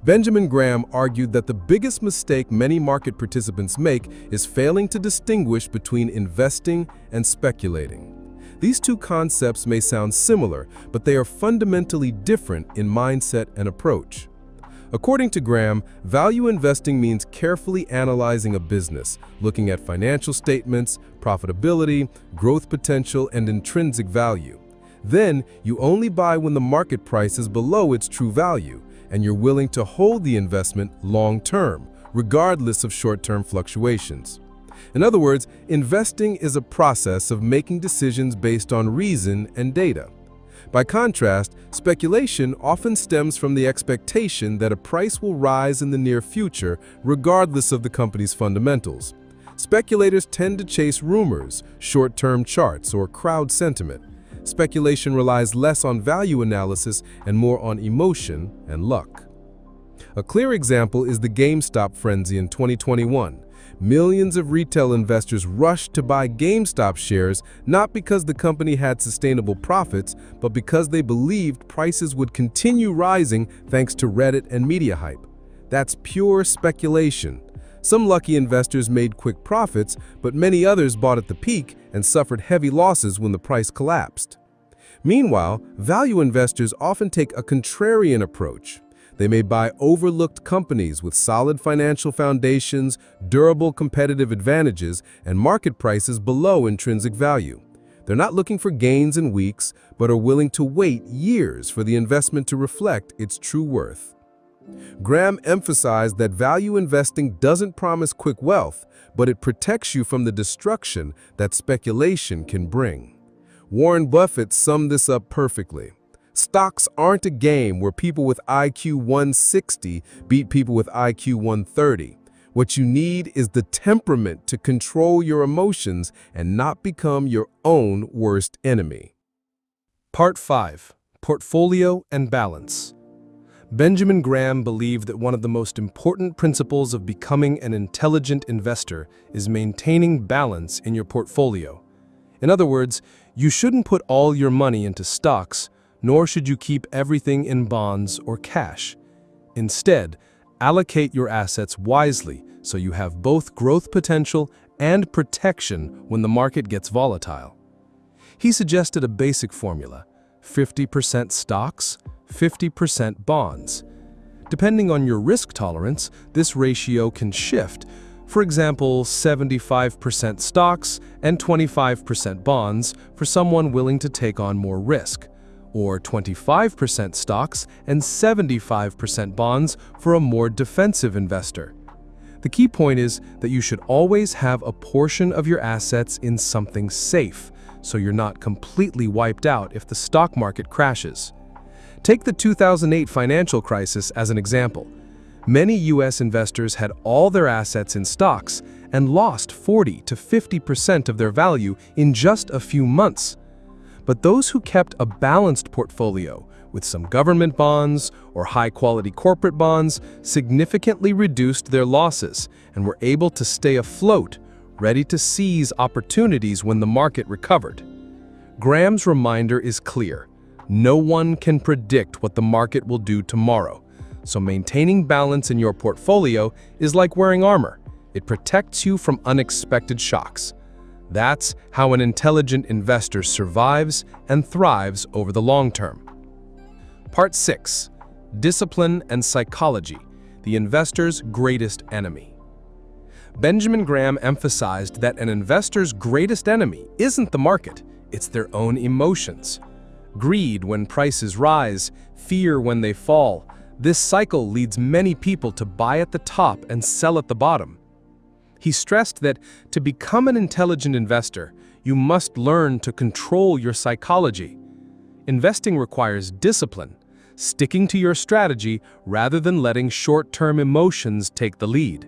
Benjamin Graham argued that the biggest mistake many market participants make is failing to distinguish between investing and speculating. These two concepts may sound similar, but they are fundamentally different in mindset and approach. According to Graham, value investing means carefully analyzing a business, looking at financial statements, profitability, growth potential, and intrinsic value. Then, you only buy when the market price is below its true value, and you're willing to hold the investment long-term, regardless of short-term fluctuations. In other words, investing is a process of making decisions based on reason and data. By contrast, speculation often stems from the expectation that a price will rise in the near future, regardless of the company's fundamentals. Speculators tend to chase rumors, short-term charts, or crowd sentiment. Speculation relies less on value analysis and more on emotion and luck. A clear example is the GameStop frenzy in 2021. Millions of retail investors rushed to buy GameStop shares not because the company had sustainable profits, but because they believed prices would continue rising thanks to Reddit and media hype. That's pure speculation. Some lucky investors made quick profits, but many others bought at the peak and suffered heavy losses when the price collapsed. Meanwhile, value investors often take a contrarian approach. They may buy overlooked companies with solid financial foundations, durable competitive advantages, and market prices below intrinsic value. They're not looking for gains in weeks, but are willing to wait years for the investment to reflect its true worth. Graham emphasized that value investing doesn't promise quick wealth, but it protects you from the destruction that speculation can bring. Warren Buffett summed this up perfectly. Stocks aren't a game where people with IQ 160 beat people with IQ 130. What you need is the temperament to control your emotions and not become your own worst enemy. Part 5. Portfolio and Balance. Benjamin Graham believed that one of the most important principles of becoming an intelligent investor is maintaining balance in your portfolio. In other words, you shouldn't put all your money into stocks, nor should you keep everything in bonds or cash. Instead, allocate your assets wisely so you have both growth potential and protection when the market gets volatile. He suggested a basic formula: 50% stocks, 50% bonds. Depending on your risk tolerance, this ratio can shift. For example, 75% stocks and 25% bonds for someone willing to take on more risk, or 25% stocks and 75% bonds for a more defensive investor. The key point is that you should always have a portion of your assets in something safe, so you're not completely wiped out if the stock market crashes. Take the 2008 financial crisis as an example. Many U.S. investors had all their assets in stocks and lost 40 to 50% of their value in just a few months. But those who kept a balanced portfolio with some government bonds or high-quality corporate bonds significantly reduced their losses and were able to stay afloat, ready to seize opportunities when the market recovered. Graham's reminder is clear: no one can predict what the market will do tomorrow, so maintaining balance in your portfolio is like wearing armor. It protects you from unexpected shocks. That's how an intelligent investor survives and thrives over the long term. Part 6. Discipline and Psychology, the investor's greatest enemy. Benjamin Graham emphasized that an investor's greatest enemy isn't the market, it's their own emotions. Greed when prices rise, fear when they fall. This cycle leads many people to buy at the top and sell at the bottom. He stressed that to become an intelligent investor, you must learn to control your psychology. Investing requires discipline, sticking to your strategy rather than letting short-term emotions take the lead.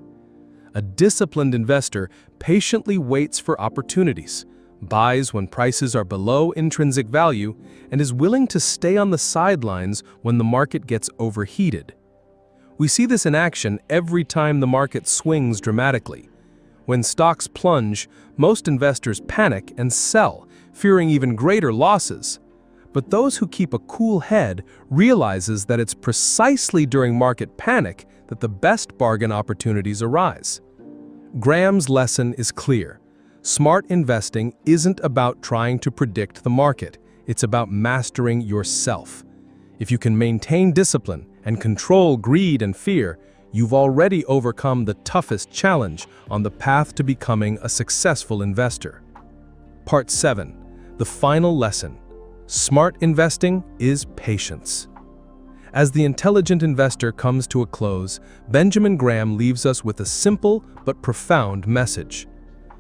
A disciplined investor patiently waits for opportunities, buys when prices are below intrinsic value, and is willing to stay on the sidelines when the market gets overheated. We see this in action every time the market swings dramatically. When stocks plunge, most investors panic and sell, fearing even greater losses. But those who keep a cool head realizes that it's precisely during market panic that the best bargain opportunities arise. Graham's lesson is clear. Smart investing isn't about trying to predict the market. It's about mastering yourself. If you can maintain discipline and control greed and fear, you've already overcome the toughest challenge on the path to becoming a successful investor. Part 7. The final lesson. Smart investing is patience. As the intelligent investor comes to a close, Benjamin Graham leaves us with a simple but profound message.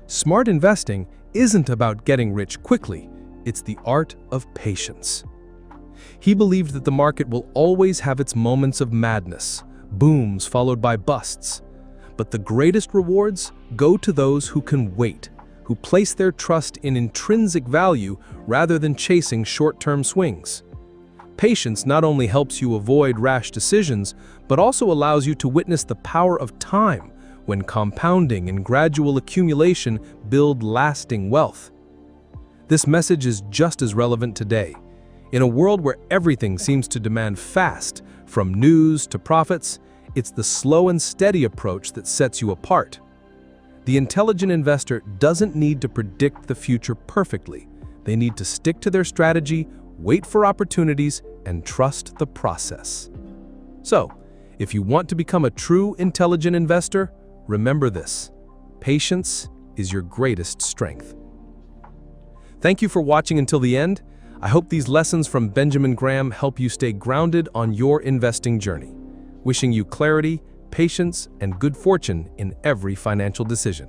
Smart investing isn't about getting rich quickly, it's the art of patience. He believed that the market will always have its moments of madness, booms followed by busts. But the greatest rewards go to those who can wait, who place their trust in intrinsic value rather than chasing short-term swings. Patience not only helps you avoid rash decisions, but also allows you to witness the power of time when compounding and gradual accumulation build lasting wealth. This message is just as relevant today. In a world where everything seems to demand fast, from news to profits, it's the slow and steady approach that sets you apart. The intelligent investor doesn't need to predict the future perfectly. They need to stick to their strategy, wait for opportunities, and trust the process. So, if you want to become a true intelligent investor, remember this: patience is your greatest strength. Thank you for watching until the end. I hope these lessons from Benjamin Graham help you stay grounded on your investing journey. Wishing you clarity, patience, and good fortune in every financial decision.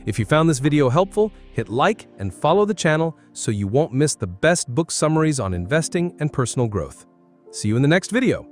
If you found this video helpful, hit like and follow the channel so you won't miss the best book summaries on investing and personal growth. See you in the next video.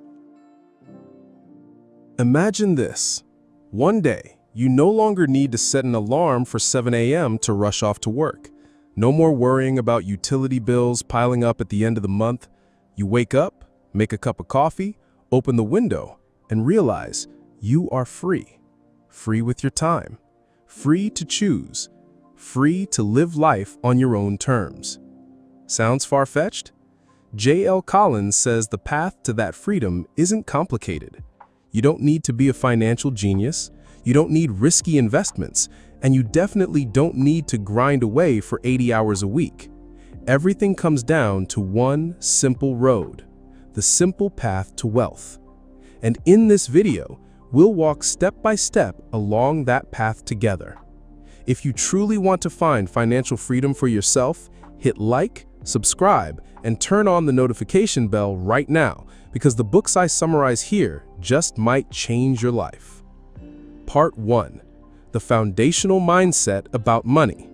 Imagine this. One day, you no longer need to set an alarm for 7 a.m. to rush off to work. No more worrying about utility bills piling up at the end of the month. You wake up, make a cup of coffee, open the window, and realize you are free. Free with your time. Free to choose. Free to live life on your own terms. Sounds far-fetched? J.L. Collins says the path to that freedom isn't complicated. You don't need to be a financial genius, you don't need risky investments, and you definitely don't need to grind away for 80 hours a week. Everything comes down to one simple road, the simple path to wealth. And in this video, we'll walk step by step along that path together. If you truly want to find financial freedom for yourself, hit like, subscribe, and turn on the notification bell right now, because the books I summarize here just might change your life. Part 1. The foundational mindset about money.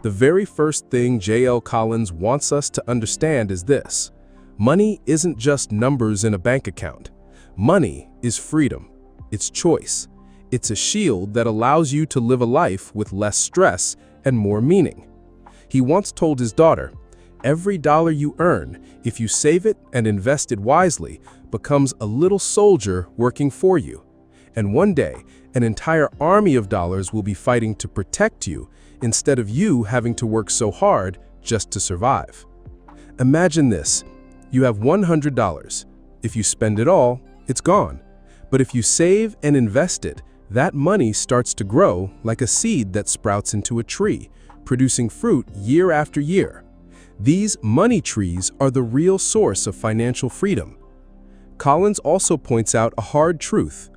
The very first thing J.L. Collins wants us to understand is this: money isn't just numbers in a bank account. Money is freedom. It's choice. It's a shield that allows you to live a life with less stress and more meaning. He once told his daughter, "Every dollar you earn, if you save it and invest it wisely, becomes a little soldier working for you. And one day, an entire army of dollars will be fighting to protect you instead of you having to work so hard just to survive." Imagine this. You have $100. If you spend it all, it's gone. But if you save and invest it, that money starts to grow like a seed that sprouts into a tree, producing fruit year after year. These money trees are the real source of financial freedom. Collins also points out a hard truth.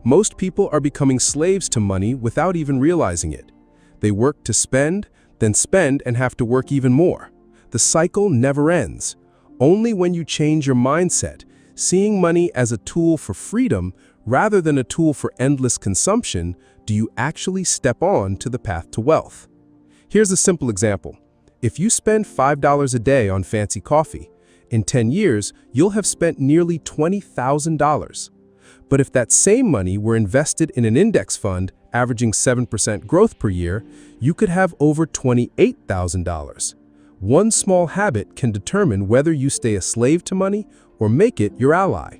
Most people are becoming slaves to money without even realizing it. They work to spend, then spend and have to work even more. The cycle never ends. Only when you change your mindset, seeing money as a tool for freedom rather than a tool for endless consumption, do you actually step on to the path to wealth. Here's a simple example. If you spend $5 a day on fancy coffee, in 10 years, you'll have spent nearly $20,000. But if that same money were invested in an index fund averaging 7% growth per year, you could have over $28,000. One small habit can determine whether you stay a slave to money or make it your ally.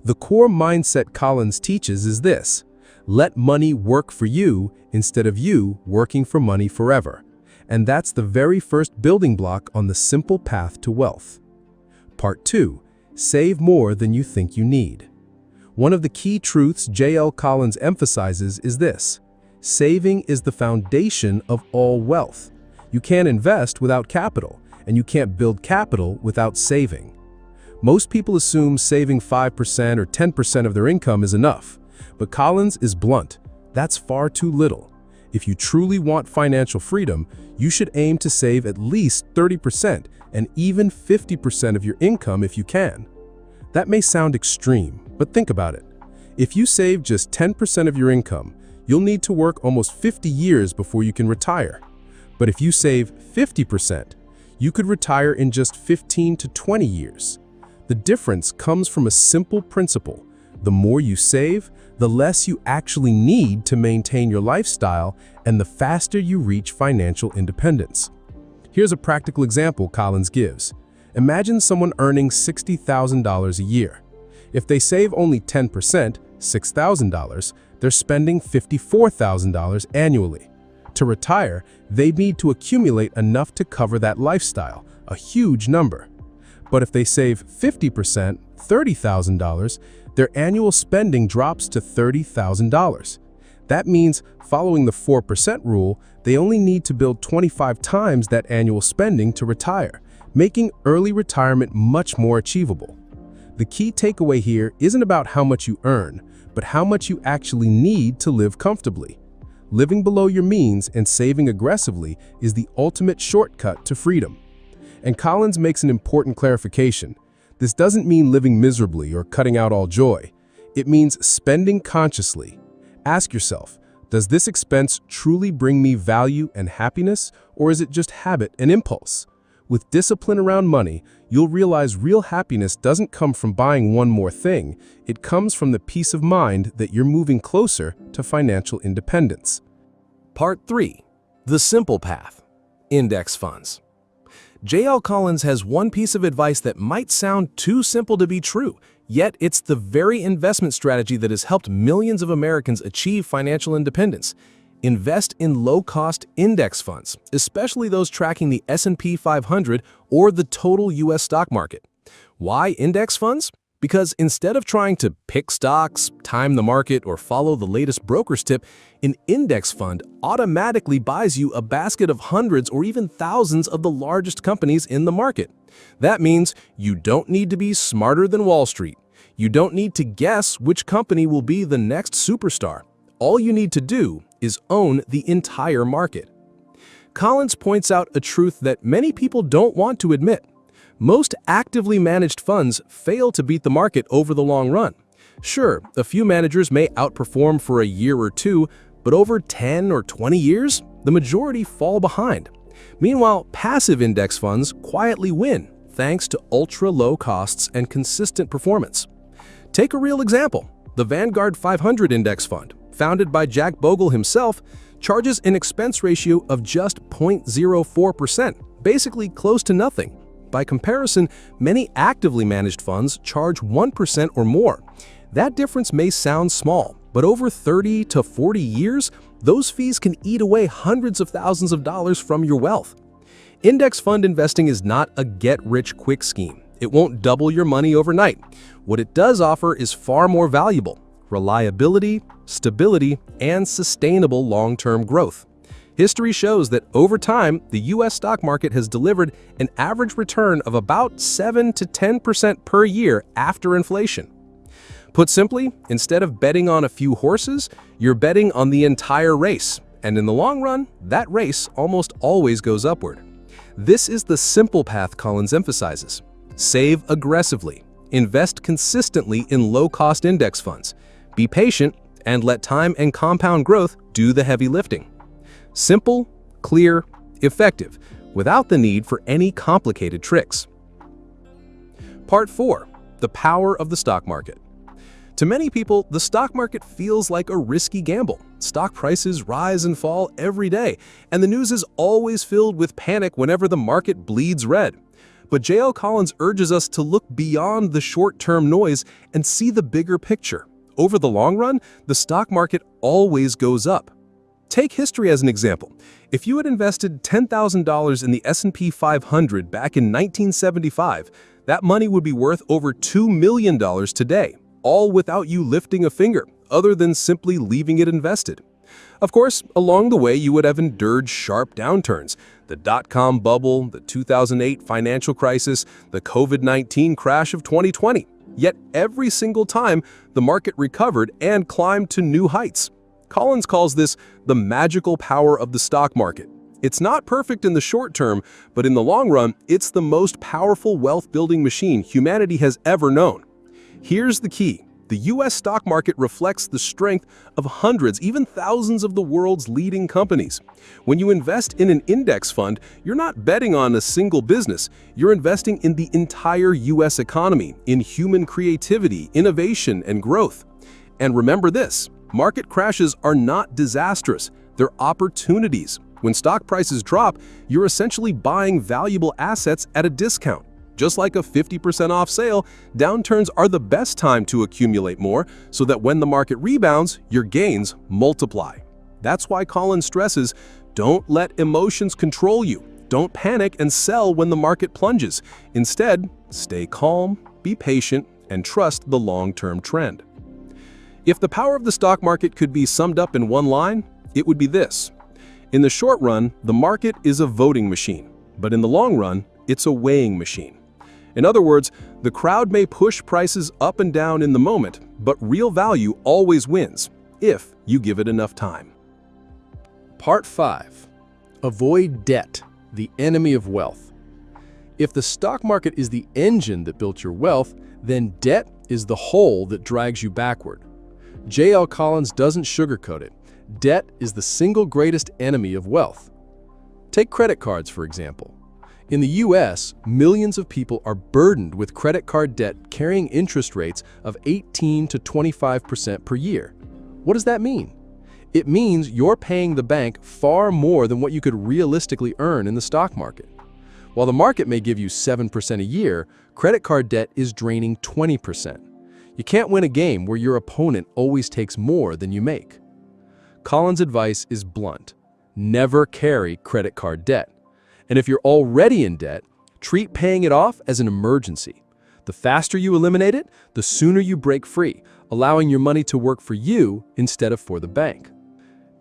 The core mindset Collins teaches is this: let money work for you instead of you working for money forever. And that's the very first building block on the simple path to wealth. Part 2. Save more than you think you need. One of the key truths J.L. Collins emphasizes is this: saving is the foundation of all wealth. You can't invest without capital, and you can't build capital without saving. Most people assume saving 5% or 10% of their income is enough, but Collins is blunt. That's far too little. If you truly want financial freedom, you should aim to save at least 30% and even 50% of your income if you can. That may sound extreme, but think about it. If you save just 10% of your income, you'll need to work almost 50 years before you can retire. But if you save 50%, you could retire in just 15 to 20 years. The difference comes from a simple principle. The more you save, the less you actually need to maintain your lifestyle, and the faster you reach financial independence. Here's a practical example Collins gives. Imagine someone earning $60,000 a year. If they save only 10%, $6,000, they're spending $54,000 annually. To retire, they need to accumulate enough to cover that lifestyle, a huge number. But if they save 50%, $30,000, their annual spending drops to $30,000. That means, following the 4% rule, they only need to build 25 times that annual spending to retire, making early retirement much more achievable. The key takeaway here isn't about how much you earn, but how much you actually need to live comfortably. Living below your means and saving aggressively is the ultimate shortcut to freedom. And Collins makes an important clarification. This doesn't mean living miserably or cutting out all joy. It means spending consciously. Ask yourself, does this expense truly bring me value and happiness, or is it just habit and impulse? With discipline around money, you'll realize real happiness doesn't come from buying one more thing. It comes from the peace of mind that you're moving closer to financial independence. Part 3. The Simple Path. Index Funds. J.L. Collins has one piece of advice that might sound too simple to be true, yet it's the very investment strategy that has helped millions of Americans achieve financial independence. Invest in low-cost index funds, especially those tracking the S&P 500 or the total U.S. stock market. Why index funds? Because instead of trying to pick stocks, time the market, or follow the latest broker's tip, an index fund automatically buys you a basket of hundreds or even thousands of the largest companies in the market. That means you don't need to be smarter than Wall Street. You don't need to guess which company will be the next superstar. All you need to do is own the entire market. Collins points out a truth that many people don't want to admit. Most actively managed funds fail to beat the market over the long run. Sure, a few managers may outperform for a year or two, but over 10 or 20 years, the majority fall behind. Meanwhile, passive index funds quietly win thanks to ultra-low costs and consistent performance. Take a real example, the Vanguard 500 Index Fund, founded by Jack Bogle himself, charges an expense ratio of just 0.04%, basically close to nothing. By comparison, many actively managed funds charge 1% or more. That difference may sound small, but over 30 to 40 years, those fees can eat away hundreds of thousands of dollars from your wealth. Index fund investing is not a get-rich-quick scheme. It won't double your money overnight. What it does offer is far more valuable: reliability, stability, and sustainable long-term growth. History shows that over time, the U.S. stock market has delivered an average return of about 7 to 10% per year after inflation. Put simply, instead of betting on a few horses, you're betting on the entire race, and in the long run, that race almost always goes upward. This is the simple path Collins emphasizes. Save aggressively, invest consistently in low-cost index funds, be patient, and let time and compound growth do the heavy lifting. Simple, clear, effective, without the need for any complicated tricks. Part 4. The Power of the Stock Market. To many people, the stock market feels like a risky gamble. Stock prices rise and fall every day, and the news is always filled with panic whenever the market bleeds red. But J.L. Collins urges us to look beyond the short-term noise and see the bigger picture. Over the long run, the stock market always goes up. Take history as an example. If you had invested $10,000 in the S&P 500 back in 1975, that money would be worth over $2 million today, all without you lifting a finger, other than simply leaving it invested. Of course, along the way, you would have endured sharp downturns: the dot-com bubble, the 2008 financial crisis, the COVID-19 crash of 2020. Yet every single time, the market recovered and climbed to new heights. Collins calls this the magical power of the stock market. It's not perfect in the short term, but in the long run, it's the most powerful wealth-building machine humanity has ever known. Here's the key. The U.S. stock market reflects the strength of hundreds, even thousands of the world's leading companies. When you invest in an index fund, you're not betting on a single business. You're investing in the entire U.S. economy, in human creativity, innovation, and growth. And remember this, market crashes are not disastrous. They're opportunities. When stock prices drop, you're essentially buying valuable assets at a discount. Just like a 50% off sale, downturns are the best time to accumulate more so that when the market rebounds, your gains multiply. That's why Collins stresses, don't let emotions control you. Don't panic and sell when the market plunges. Instead, stay calm, be patient, and trust the long-term trend. If the power of the stock market could be summed up in one line, it would be this. In the short run, the market is a voting machine, but in the long run, it's a weighing machine. In other words, the crowd may push prices up and down in the moment, but real value always wins, if you give it enough time. Part 5. Avoid debt, the enemy of wealth. If the stock market is the engine that built your wealth, then debt is the hole that drags you backward. J.L. Collins doesn't sugarcoat it. Debt is the single greatest enemy of wealth. Take credit cards, for example. In the U.S., millions of people are burdened with credit card debt carrying interest rates of 18 to 25% per year. What does that mean? It means you're paying the bank far more than what you could realistically earn in the stock market. While the market may give you 7% a year, credit card debt is draining 20%. You can't win a game where your opponent always takes more than you make. Collins' advice is blunt. Never carry credit card debt. And if you're already in debt, treat paying it off as an emergency. The faster you eliminate it, the sooner you break free, allowing your money to work for you instead of for the bank.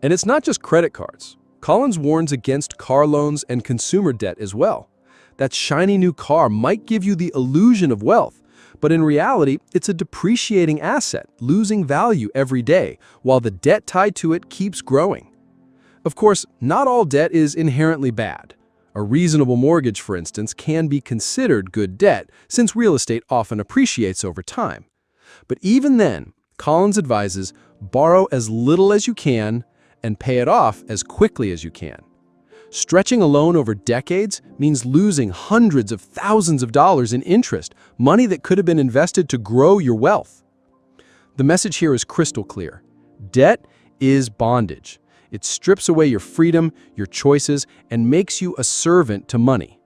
And it's not just credit cards. Collins warns against car loans and consumer debt as well. That shiny new car might give you the illusion of wealth, but in reality, it's a depreciating asset, losing value every day, while the debt tied to it keeps growing. Of course, not all debt is inherently bad. A reasonable mortgage, for instance, can be considered good debt, since real estate often appreciates over time. But even then, Collins advises borrow as little as you can and pay it off as quickly as you can. Stretching a loan over decades means losing hundreds of thousands of dollars in interest, money that could have been invested to grow your wealth. The message here is crystal clear. Debt is bondage. It strips away your freedom, your choices, and makes you a servant to money.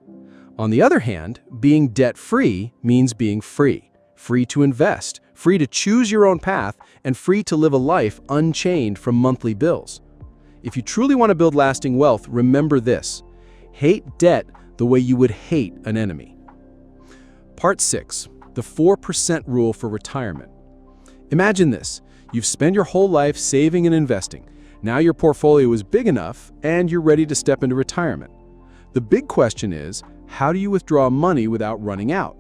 On the other hand, being debt-free means being free. Free to invest, free to choose your own path, and free to live a life unchained from monthly bills. If you truly want to build lasting wealth, remember this. Hate debt the way you would hate an enemy. Part 6. The 4% rule for retirement. Imagine this. You've spent your whole life saving and investing. Now your portfolio is big enough and you're ready to step into retirement. The big question is, how do you withdraw money without running out?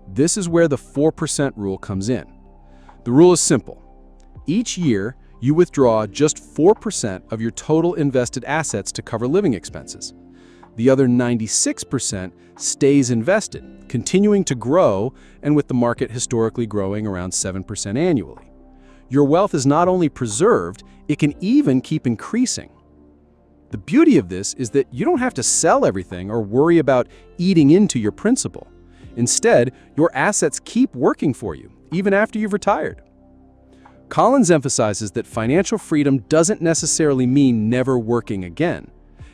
This is where the 4% rule comes in. The rule is simple. Each year, you withdraw just 4% of your total invested assets to cover living expenses. The other 96% stays invested, continuing to grow, and with the market historically growing around 7% annually. Your wealth is not only preserved, it can even keep increasing. The beauty of this is that you don't have to sell everything or worry about eating into your principal. Instead, your assets keep working for you, even after you've retired. Collins emphasizes that financial freedom doesn't necessarily mean never working again.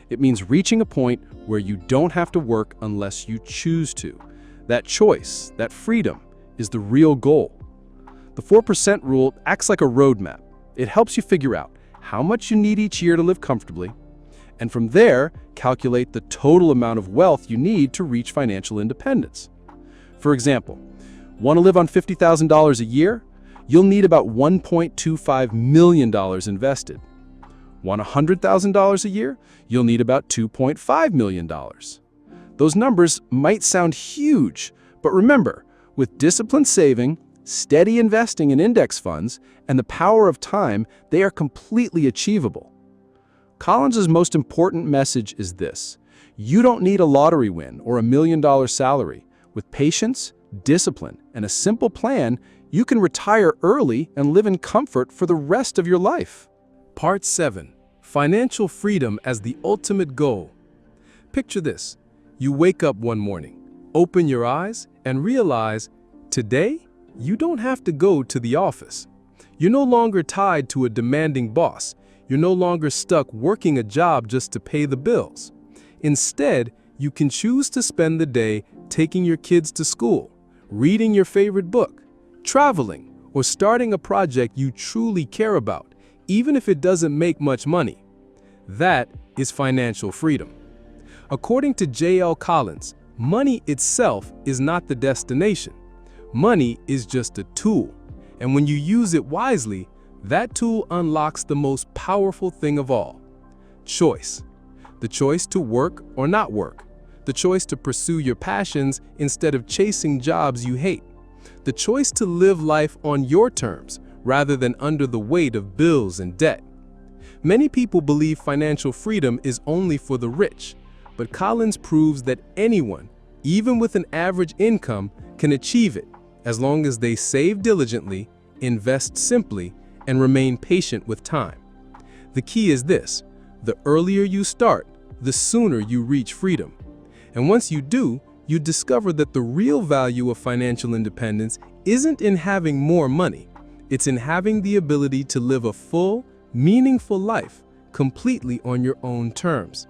It means reaching a point where you don't have to work unless you choose to. That choice, that freedom, is the real goal. The 4% rule acts like a roadmap. It helps you figure out how much you need each year to live comfortably, and from there, calculate the total amount of wealth you need to reach financial independence. For example, want to live on $50,000 a year? You'll need about $1.25 million invested. Want $100,000 a year? You'll need about $2.5 million. Those numbers might sound huge, but remember, with disciplined saving, steady investing in index funds, and the power of time, they are completely achievable. Collins' most important message is this: you don't need a lottery win or $1 million salary. With patience, discipline, and a simple plan, you can retire early and live in comfort for the rest of your life. Part 7. Financial freedom as the ultimate goal. Picture this. You wake up one morning, open your eyes, and realize, today, you don't have to go to the office. You're no longer tied to a demanding boss. You're no longer stuck working a job just to pay the bills. Instead, you can choose to spend the day taking your kids to school, reading your favorite book, traveling, or starting a project you truly care about, even if it doesn't make much money. That is financial freedom. According to J.L. Collins, money itself is not the destination. Money is just a tool, and when you use it wisely, that tool unlocks the most powerful thing of all: choice. The choice to work or not work, the choice to pursue your passions instead of chasing jobs you hate, the choice to live life on your terms rather than under the weight of bills and debt. Many people believe financial freedom is only for the rich, but Collins proves that anyone, even with an average income, can achieve it as long as they save diligently, invest simply, and remain patient with time. The key is this: the earlier you start, the sooner you reach freedom. And once you do, you discover that the real value of financial independence isn't in having more money. It's in having the ability to live a full, meaningful life completely on your own terms.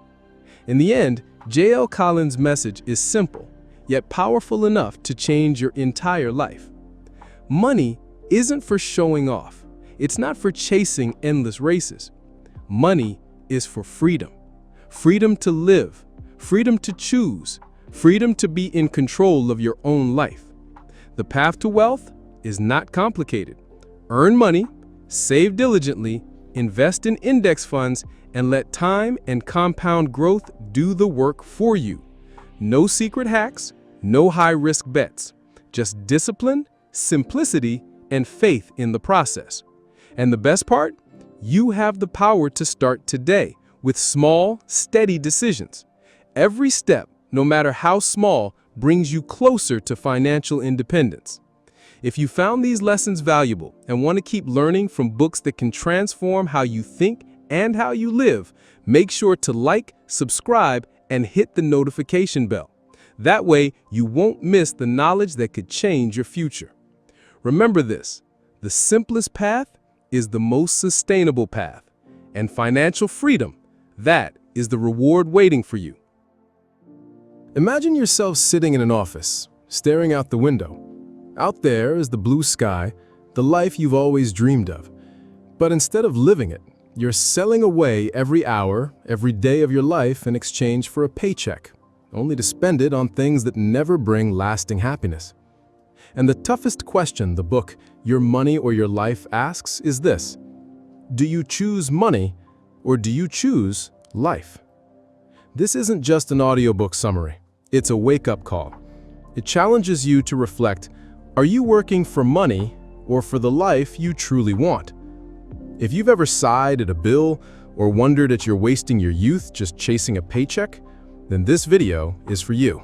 In the end, J.L. Collins' message is simple, yet powerful enough to change your entire life. Money isn't for showing off. It's not for chasing endless races. Money is for freedom. Freedom to live, freedom to choose, freedom to be in control of your own life. The path to wealth is not complicated. Earn money, save diligently, invest in index funds, and let time and compound growth do the work for you. No secret hacks, no high-risk bets. Just discipline, simplicity, and faith in the process. And the best part? You have the power to start today with small, steady decisions. Every step, no matter how small, brings you closer to financial independence. If you found these lessons valuable and want to keep learning from books that can transform how you think and how you live, make sure to like, subscribe, and hit the notification bell. That way, you won't miss the knowledge that could change your future. Remember this: the simplest path is the most sustainable path, and financial freedom, that is the reward waiting for you. Imagine yourself sitting in an office, staring out the window. Out there is the blue sky, the life you've always dreamed of. But instead of living it, you're selling away every hour, every day of your life in exchange for a paycheck, only to spend it on things that never bring lasting happiness. And the toughest question the book, Your Money or Your Life, asks is this: do you choose money or do you choose life? This isn't just an audiobook summary. It's a wake-up call. It challenges you to reflect: are you working for money or for the life you truly want? If you've ever sighed at a bill or wondered if you're wasting your youth just chasing a paycheck, then this video is for you.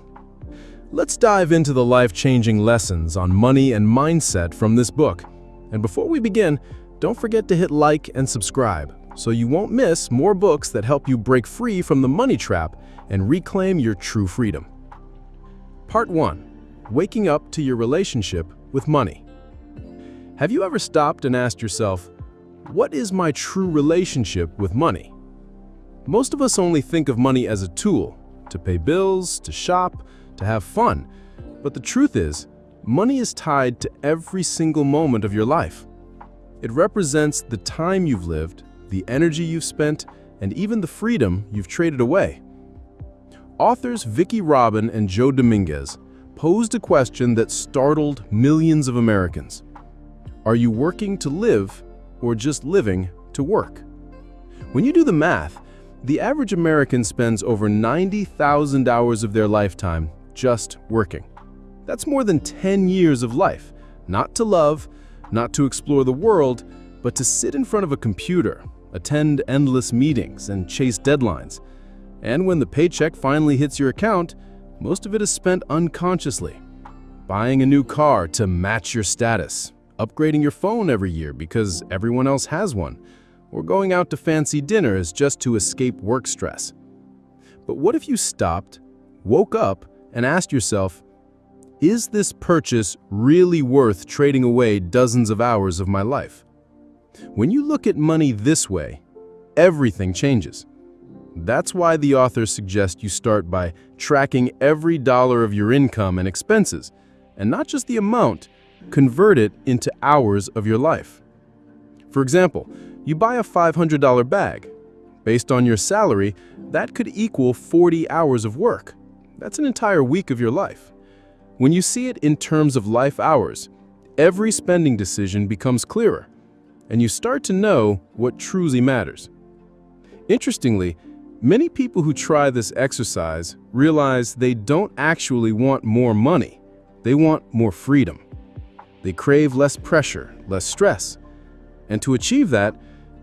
Let's dive into the life-changing lessons on money and mindset from this book. And before we begin, don't forget to hit like and subscribe so you won't miss more books that help you break free from the money trap and reclaim your true freedom. Part 1. Waking up to your relationship with money. Have you ever stopped and asked yourself, what is my true relationship with money? Most of us only think of money as a tool to pay bills, to shop, to have fun. But the truth is, money is tied to every single moment of your life. It represents the time you've lived, the energy you've spent, and even the freedom you've traded away. Authors Vicki and Joe Dominguez posed a question that startled millions of Americans. Are you working to live or just living to work? When you do the math, the average American spends over 90,000 hours of their lifetime just working. That's more than 10 years of life, not to love, not to explore the world, but to sit in front of a computer, attend endless meetings, and chase deadlines. And when the paycheck finally hits your account, most of it is spent unconsciously. Buying a new car to match your status, upgrading your phone every year because everyone else has one, or going out to fancy dinners just to escape work stress. But what if you stopped, woke up, and asked yourself, is this purchase really worth trading away dozens of hours of my life? When you look at money this way, everything changes. That's why the authors suggest you start by tracking every dollar of your income and expenses, and not just the amount, convert it into hours of your life. For example, you buy a $500 bag. Based on your salary, that could equal 40 hours of work. That's an entire week of your life. When you see it in terms of life hours, every spending decision becomes clearer, and you start to know what truly matters. Interestingly, Many people who try this exercise realize they don't actually want more money. They want more freedom. They crave less pressure, less stress. And to achieve that,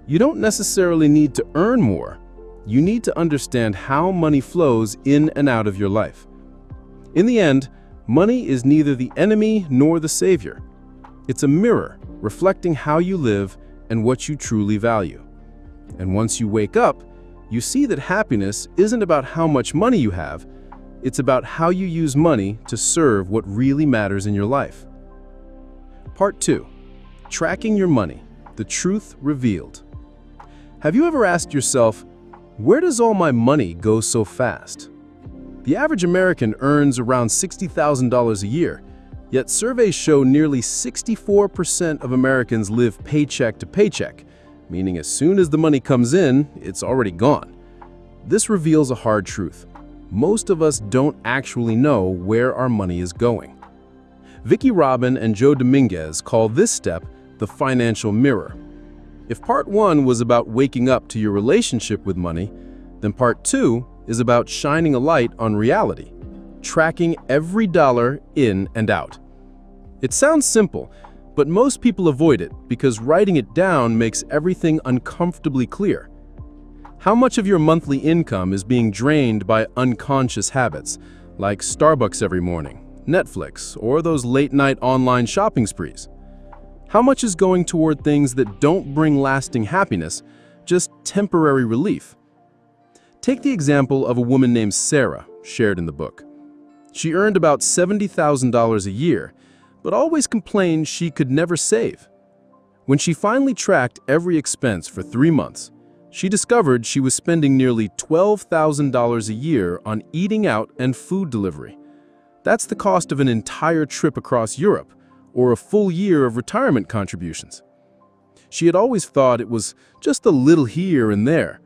you don't necessarily need to earn more. You need to understand how money flows in and out of your life. In the end, money is neither the enemy nor the savior. It's a mirror reflecting how you live and what you truly value. And once you wake up, you see that happiness isn't about how much money you have, it's about how you use money to serve what really matters in your life. Part 2. Tracking your money, the truth revealed. Have you ever asked yourself, where does all my money go so fast? The average American earns around $60,000 a year, yet surveys show nearly 64% of Americans live paycheck to paycheck, meaning as soon as the money comes in, it's already gone. This reveals a hard truth. Most of us don't actually know where our money is going. Vicki and Joe Dominguez call this step the financial mirror. If part 1 was about waking up to your relationship with money, then part 2 is about shining a light on reality, tracking every dollar in and out. It sounds simple, but most people avoid it because writing it down makes everything uncomfortably clear. How much of your monthly income is being drained by unconscious habits, like Starbucks every morning, Netflix, or those late-night online shopping sprees? How much is going toward things that don't bring lasting happiness, just temporary relief? Take the example of a woman named Sarah, shared in the book. She earned about $70,000 a year, but always complained she could never save. When she finally tracked every expense for 3 months, she discovered she was spending nearly $12,000 a year on eating out and food delivery. That's the cost of an entire trip across Europe, or a full year of retirement contributions. She had always thought it was just a little here and there,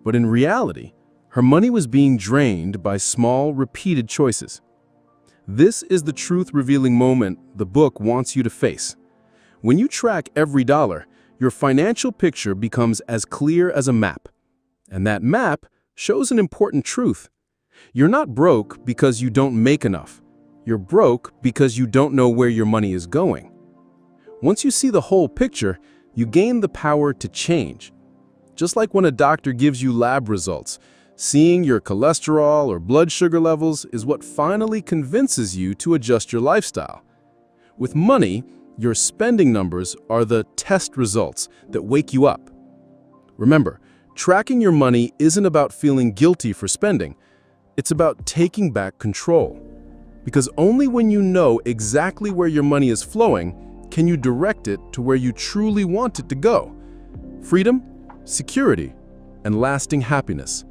but in reality, her money was being drained by small, repeated choices. This is the truth-revealing moment the book wants you to face. When you track every dollar, your financial picture becomes as clear as a map. And that map shows an important truth. You're not broke because you don't make enough. You're broke because you don't know where your money is going. Once you see the whole picture, you gain the power to change. Just like when a doctor gives you lab results, seeing your cholesterol or blood sugar levels is what finally convinces you to adjust your lifestyle. With money, your spending numbers are the test results that wake you up. Remember, tracking your money isn't about feeling guilty for spending. It's about taking back control. Because only when you know exactly where your money is flowing can you direct it to where you truly want it to go. Freedom, security, and lasting happiness.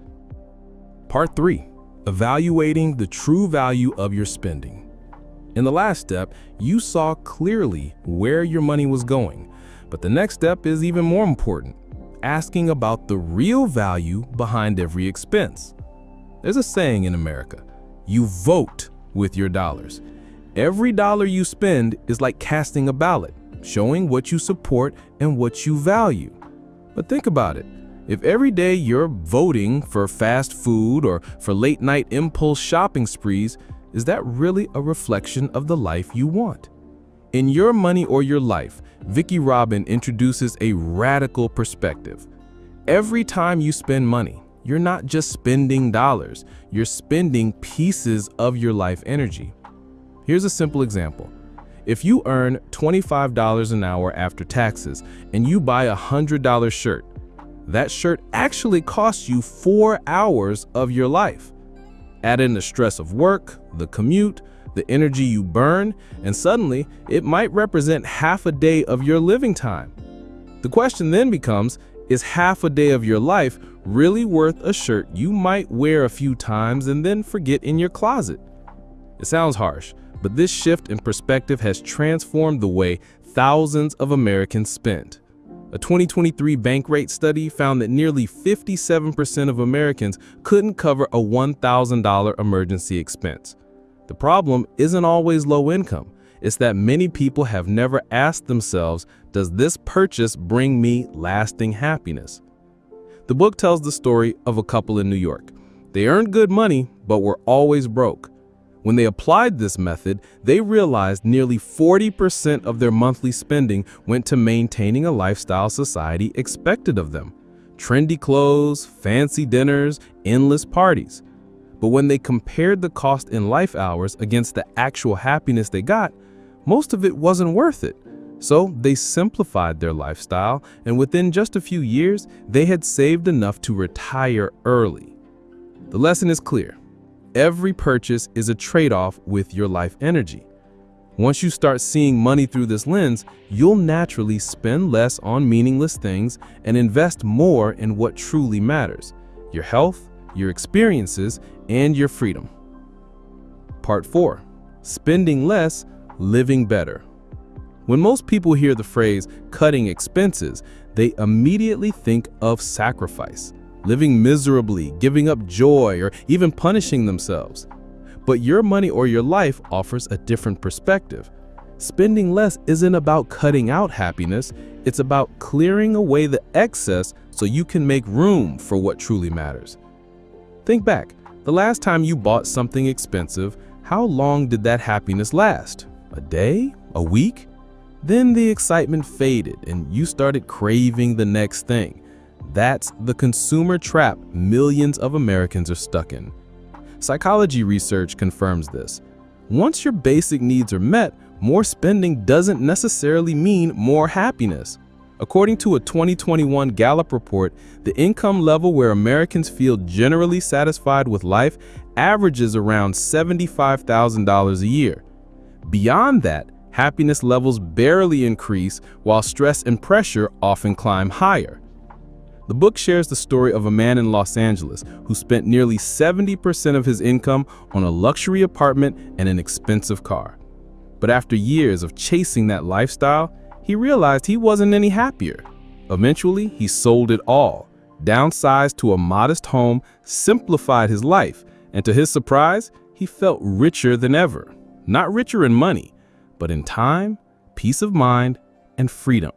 Part 3. Evaluating the true value of your spending. In the last step, you saw clearly where your money was going, but the next step is even more important, asking about the real value behind every expense. There's a saying in America, you vote with your dollars. Every dollar you spend is like casting a ballot, showing what you support and what you value. But think about it. If every day you're voting for fast food or for late-night impulse shopping sprees, is that really a reflection of the life you want? In Your Money or Your Life, Vicki introduces a radical perspective. Every time you spend money, you're not just spending dollars, you're spending pieces of your life energy. Here's a simple example. If you earn $25 an hour after taxes and you buy a $100 shirt, that shirt actually costs you 4 hours of your life. Add in the stress of work, the commute, the energy you burn, and suddenly it might represent half a day of your living time. The question then becomes, is half a day of your life really worth a shirt you might wear a few times and then forget in your closet? It sounds harsh, but this shift in perspective has transformed the way thousands of Americans spend. A 2023 Bankrate study found that nearly 57% of Americans couldn't cover a $1,000 emergency expense. The problem isn't always low income. It's that many people have never asked themselves, does this purchase bring me lasting happiness? The book tells the story of a couple in New York. They earned good money, but were always broke. When they applied this method, they realized nearly 40% of their monthly spending went to maintaining a lifestyle society expected of them. Trendy clothes, fancy dinners, endless parties. But when they compared the cost in life hours against the actual happiness they got, most of it wasn't worth it. So they simplified their lifestyle, and within just a few years, they had saved enough to retire early. The lesson is clear. Every purchase is a trade-off with your life energy. Once you start seeing money through this lens, you'll naturally spend less on meaningless things and invest more in what truly matters: your health, your experiences, and your freedom. Part 4. Spending less, living better. When most people hear the phrase cutting expenses, they immediately think of sacrifice, living miserably, giving up joy, or even punishing themselves. But your money or your life offers a different perspective. Spending less isn't about cutting out happiness, it's about clearing away the excess so you can make room for what truly matters. Think back, the last time you bought something expensive, how long did that happiness last? A day? A week? Then the excitement faded and you started craving the next thing. That's the consumer trap millions of Americans are stuck in. Psychology research confirms this. Once your basic needs are met, more spending doesn't necessarily mean more happiness. According to a 2021 Gallup report, the income level where Americans feel generally satisfied with life averages around $75,000 a year. Beyond that, happiness levels barely increase, while stress and pressure often climb higher. The book shares the story of a man in Los Angeles who spent nearly 70% of his income on a luxury apartment and an expensive car. But after years of chasing that lifestyle, he realized he wasn't any happier. Eventually, he sold it all, downsized to a modest home, simplified his life, and to his surprise, he felt richer than ever. Not richer in money, but in time, peace of mind, and freedom.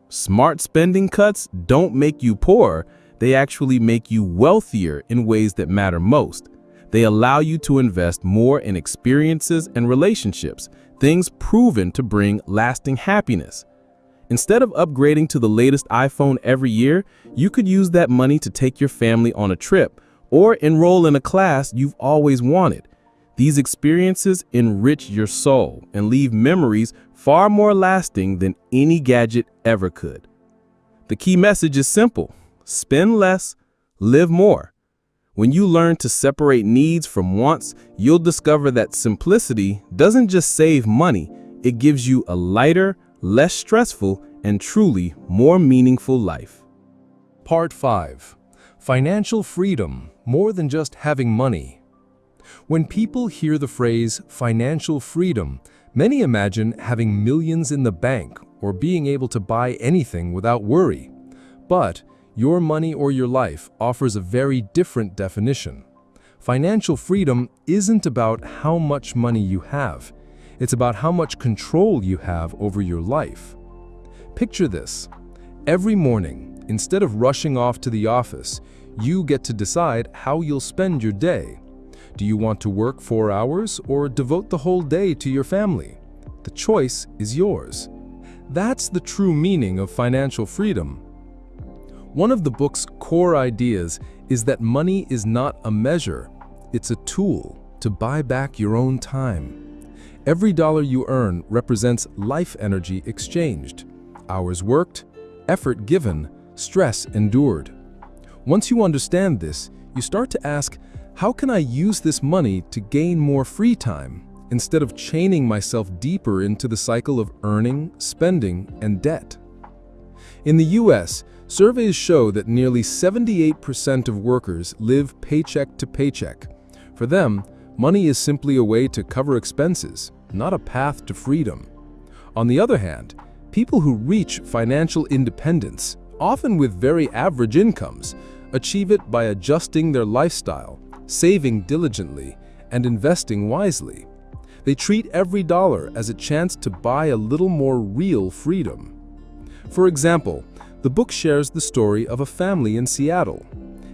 Smart spending cuts don't make you poorer, they actually make you wealthier in ways that matter most. They allow you to invest more in experiences and relationships, things proven to bring lasting happiness. Instead of upgrading to the latest iPhone every year, you could use that money to take your family on a trip or enroll in a class you've always wanted. These experiences enrich your soul and leave memories far more lasting than any gadget ever could. The key message is simple: spend less, live more. When you learn to separate needs from wants, you'll discover that simplicity doesn't just save money, it gives you a lighter, less stressful, and truly more meaningful life. Part 5. Financial freedom, more than just having money. When people hear the phrase financial freedom, many imagine having millions in the bank or being able to buy anything without worry. But your money or your life offers a very different definition. Financial freedom isn't about how much money you have. It's about how much control you have over your life. Picture this. Every morning, instead of rushing off to the office, you get to decide how you'll spend your day. Do you want to work 4 hours or devote the whole day to your family? The choice is yours. That's the true meaning of financial freedom. One of the book's core ideas is that money is not a measure, it's a tool to buy back your own time. Every dollar you earn represents life energy exchanged, hours worked, effort given, stress endured. Once you understand this, you start to ask, how can I use this money to gain more free time, instead of chaining myself deeper into the cycle of earning, spending, and debt? In the US, surveys show that nearly 78% of workers live paycheck to paycheck. For them, money is simply a way to cover expenses, not a path to freedom. On the other hand, people who reach financial independence, often with very average incomes, achieve it by adjusting their lifestyle, saving diligently, and investing wisely. They treat every dollar as a chance to buy a little more real freedom. For example, The book shares the story of a family in Seattle.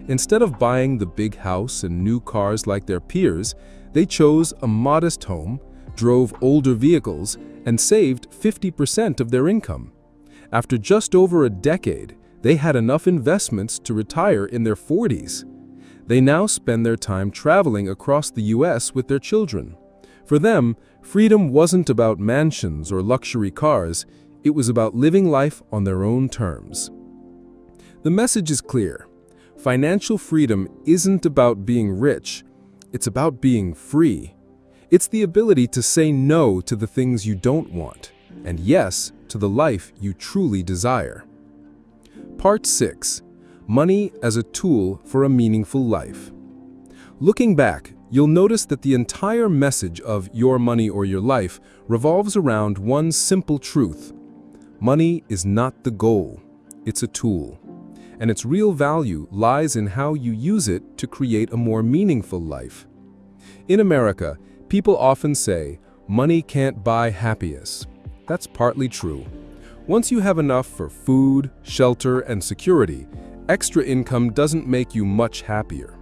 Instead of buying the big house and new cars like their peers, they chose a modest home, drove older vehicles, and saved 50% of their income. After just over a decade, they had enough investments to retire in their 40s. They now spend their time traveling across the US with their children. For them, freedom wasn't about mansions or luxury cars, it was about living life on their own terms. The message is clear. Financial freedom isn't about being rich, it's about being free. It's the ability to say no to the things you don't want, and yes to the life you truly desire. Part 6. Money as a tool for a meaningful life. Looking back, you'll notice that the entire message of Your Money or Your Life revolves around one simple truth. Money is not the goal, it's a tool. And its real value lies in how you use it to create a more meaningful life. In America, people often say, money can't buy happiness. That's partly true. Once you have enough for food, shelter, and security, extra income doesn't make you much happier.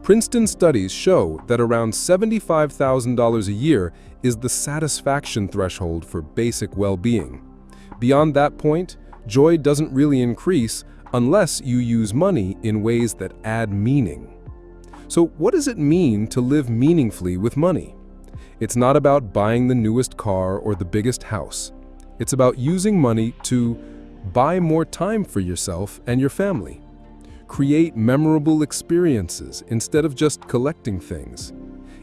Princeton studies show that around $75,000 a year is the satisfaction threshold for basic well-being. Beyond that point, joy doesn't really increase unless you use money in ways that add meaning. So what does it mean to live meaningfully with money? It's not about buying the newest car or the biggest house. It's about using money to buy more time for yourself and your family. Create memorable experiences instead of just collecting things.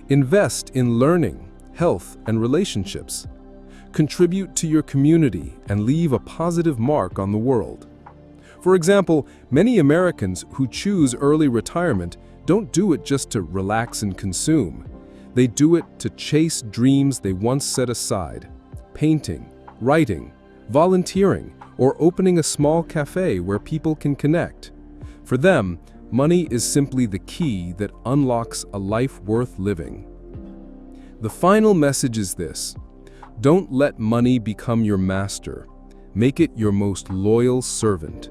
Invest in learning, health, and relationships. Contribute to your community and leave a positive mark on the world. For example, many Americans who choose early retirement don't do it just to relax and consume. They do it to chase dreams they once set aside. Painting, writing, volunteering, or opening a small cafe where people can connect. For them, money is simply the key that unlocks a life worth living. The final message is this: don't let money become your master. Make it your most loyal servant.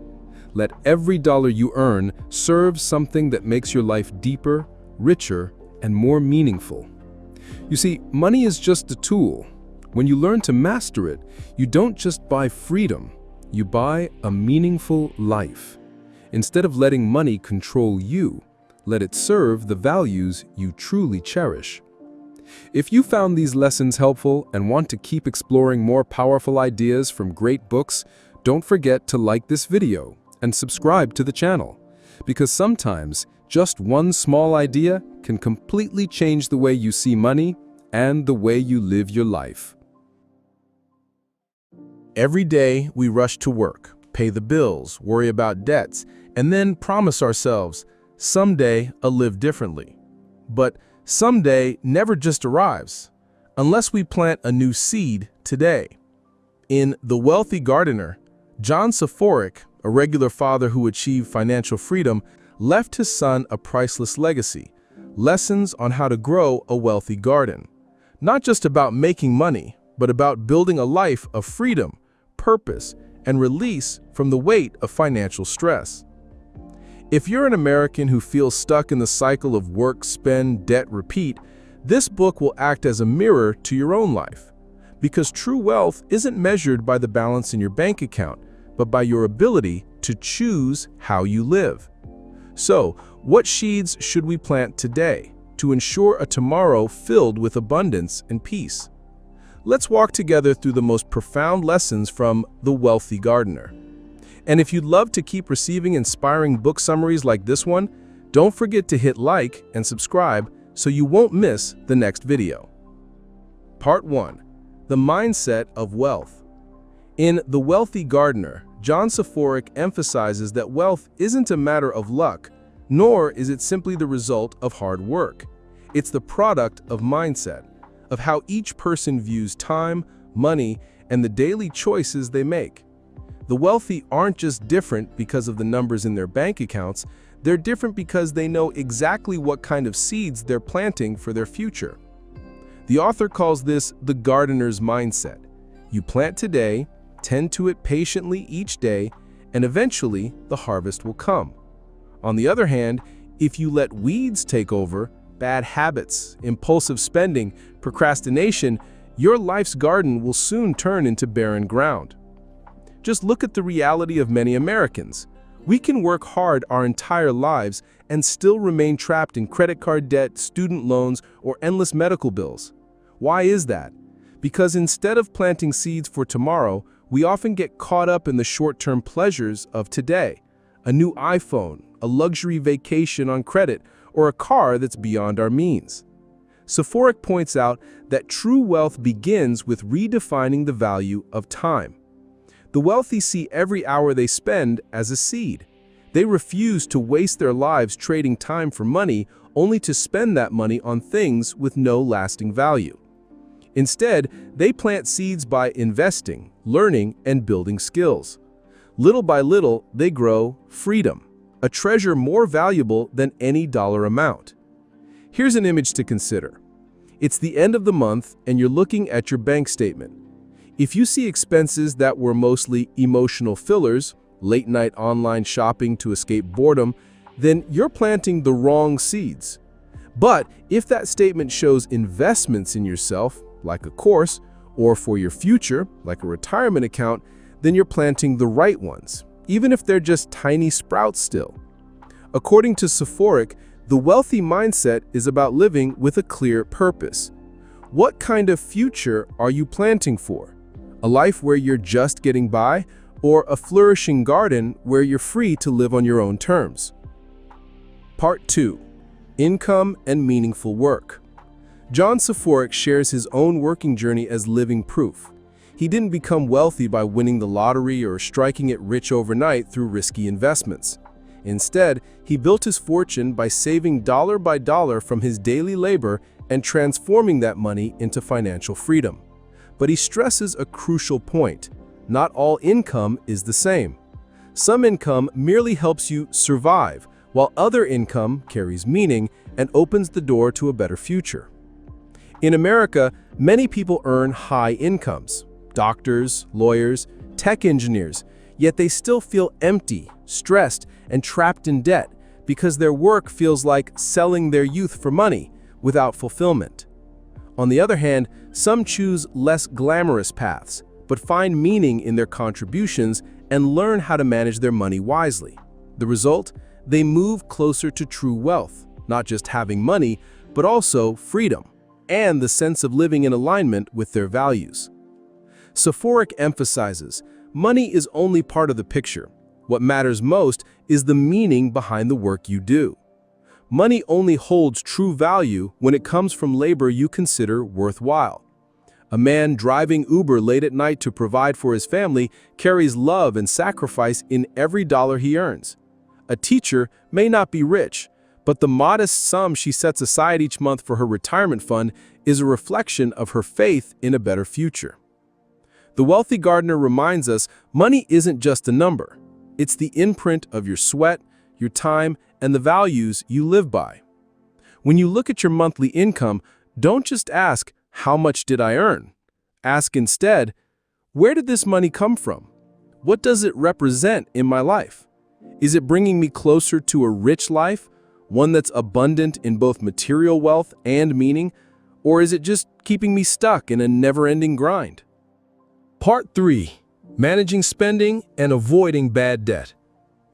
Let every dollar you earn serve something that makes your life deeper, richer, and more meaningful. You see, money is just a tool. When you learn to master it, you don't just buy freedom, you buy a meaningful life. Instead of letting money control you, let it serve the values you truly cherish. If you found these lessons helpful and want to keep exploring more powerful ideas from great books, don't forget to like this video and subscribe to the channel, because sometimes just one small idea can completely change the way you see money and the way you live your life. Every day we rush to work, pay the bills, worry about debts, and then promise ourselves, someday I'll live differently. But someday never just arrives, unless we plant a new seed today. In The Wealthy Gardener, John Soforic, a regular father who achieved financial freedom, left his son a priceless legacy, lessons on how to grow a wealthy garden. Not just about making money, but about building a life of freedom, purpose, and release from the weight of financial stress. If you're an American who feels stuck in the cycle of work, spend, debt, repeat, this book will act as a mirror to your own life. Because true wealth isn't measured by the balance in your bank account, but by your ability to choose how you live. So, what seeds should we plant today to ensure a tomorrow filled with abundance and peace? Let's walk together through the most profound lessons from The Wealthy Gardener. And if you'd love to keep receiving inspiring book summaries like this one, don't forget to hit like and subscribe so you won't miss the next video. Part 1. The Mindset of Wealth. In The Wealthy Gardener, John Soforic emphasizes that wealth isn't a matter of luck, nor is it simply the result of hard work. It's the product of mindset, of how each person views time, money, and the daily choices they make. The wealthy aren't just different because of the numbers in their bank accounts, they're different because they know exactly what kind of seeds they're planting for their future. The author calls this the gardener's mindset. You plant today, tend to it patiently each day, and eventually the harvest will come. On the other hand, if you let weeds take over, bad habits, impulsive spending, procrastination, your life's garden will soon turn into barren ground. Just look at the reality of many Americans. We can work hard our entire lives and still remain trapped in credit card debt, student loans, or endless medical bills. Why is that? Because instead of planting seeds for tomorrow, we often get caught up in the short-term pleasures of today. A new iPhone, a luxury vacation on credit, or a car that's beyond our means. Soforic points out that true wealth begins with redefining the value of time. The wealthy see every hour they spend as a seed. They refuse to waste their lives trading time for money only to spend that money on things with no lasting value. Instead, they plant seeds by investing, learning, and building skills. Little by little, they grow freedom, a treasure more valuable than any dollar amount. Here's an image to consider. It's the end of the month and you're looking at your bank statement. If you see expenses that were mostly emotional fillers, late-night online shopping to escape boredom, then you're planting the wrong seeds. But if that statement shows investments in yourself, like a course, or for your future, like a retirement account, then you're planting the right ones, even if they're just tiny sprouts still. According to Soforic, the wealthy mindset is about living with a clear purpose. What kind of future are you planting for? A life where you're just getting by, or a flourishing garden where you're free to live on your own terms? Part 2. Income and Meaningful Work. John Soforic shares his own working journey as living proof. He didn't become wealthy by winning the lottery or striking it rich overnight through risky investments. Instead, he built his fortune by saving dollar by dollar from his daily labor and transforming that money into financial freedom. But he stresses a crucial point. Not all income is the same. Some income merely helps you survive, while other income carries meaning and opens the door to a better future. In America, many people earn high incomes, doctors, lawyers, tech engineers, yet they still feel empty, stressed, and trapped in debt because their work feels like selling their youth for money without fulfillment. On the other hand, some choose less glamorous paths, but find meaning in their contributions and learn how to manage their money wisely. The result? They move closer to true wealth, not just having money, but also freedom and the sense of living in alignment with their values. Soforic emphasizes, money is only part of the picture. What matters most is the meaning behind the work you do. Money only holds true value when it comes from labor you consider worthwhile. A man driving Uber late at night to provide for his family carries love and sacrifice in every dollar he earns. A teacher may not be rich, but the modest sum she sets aside each month for her retirement fund is a reflection of her faith in a better future. The wealthy gardener reminds us money isn't just a number. It's the imprint of your sweat, your time, and the values you live by. When you look at your monthly income, don't just ask, how much did I earn? Ask instead, where did this money come from? What does it represent in my life? Is it bringing me closer to a rich life, one that's abundant in both material wealth and meaning, or is it just keeping me stuck in a never-ending grind? Part 3. Managing spending and avoiding bad debt.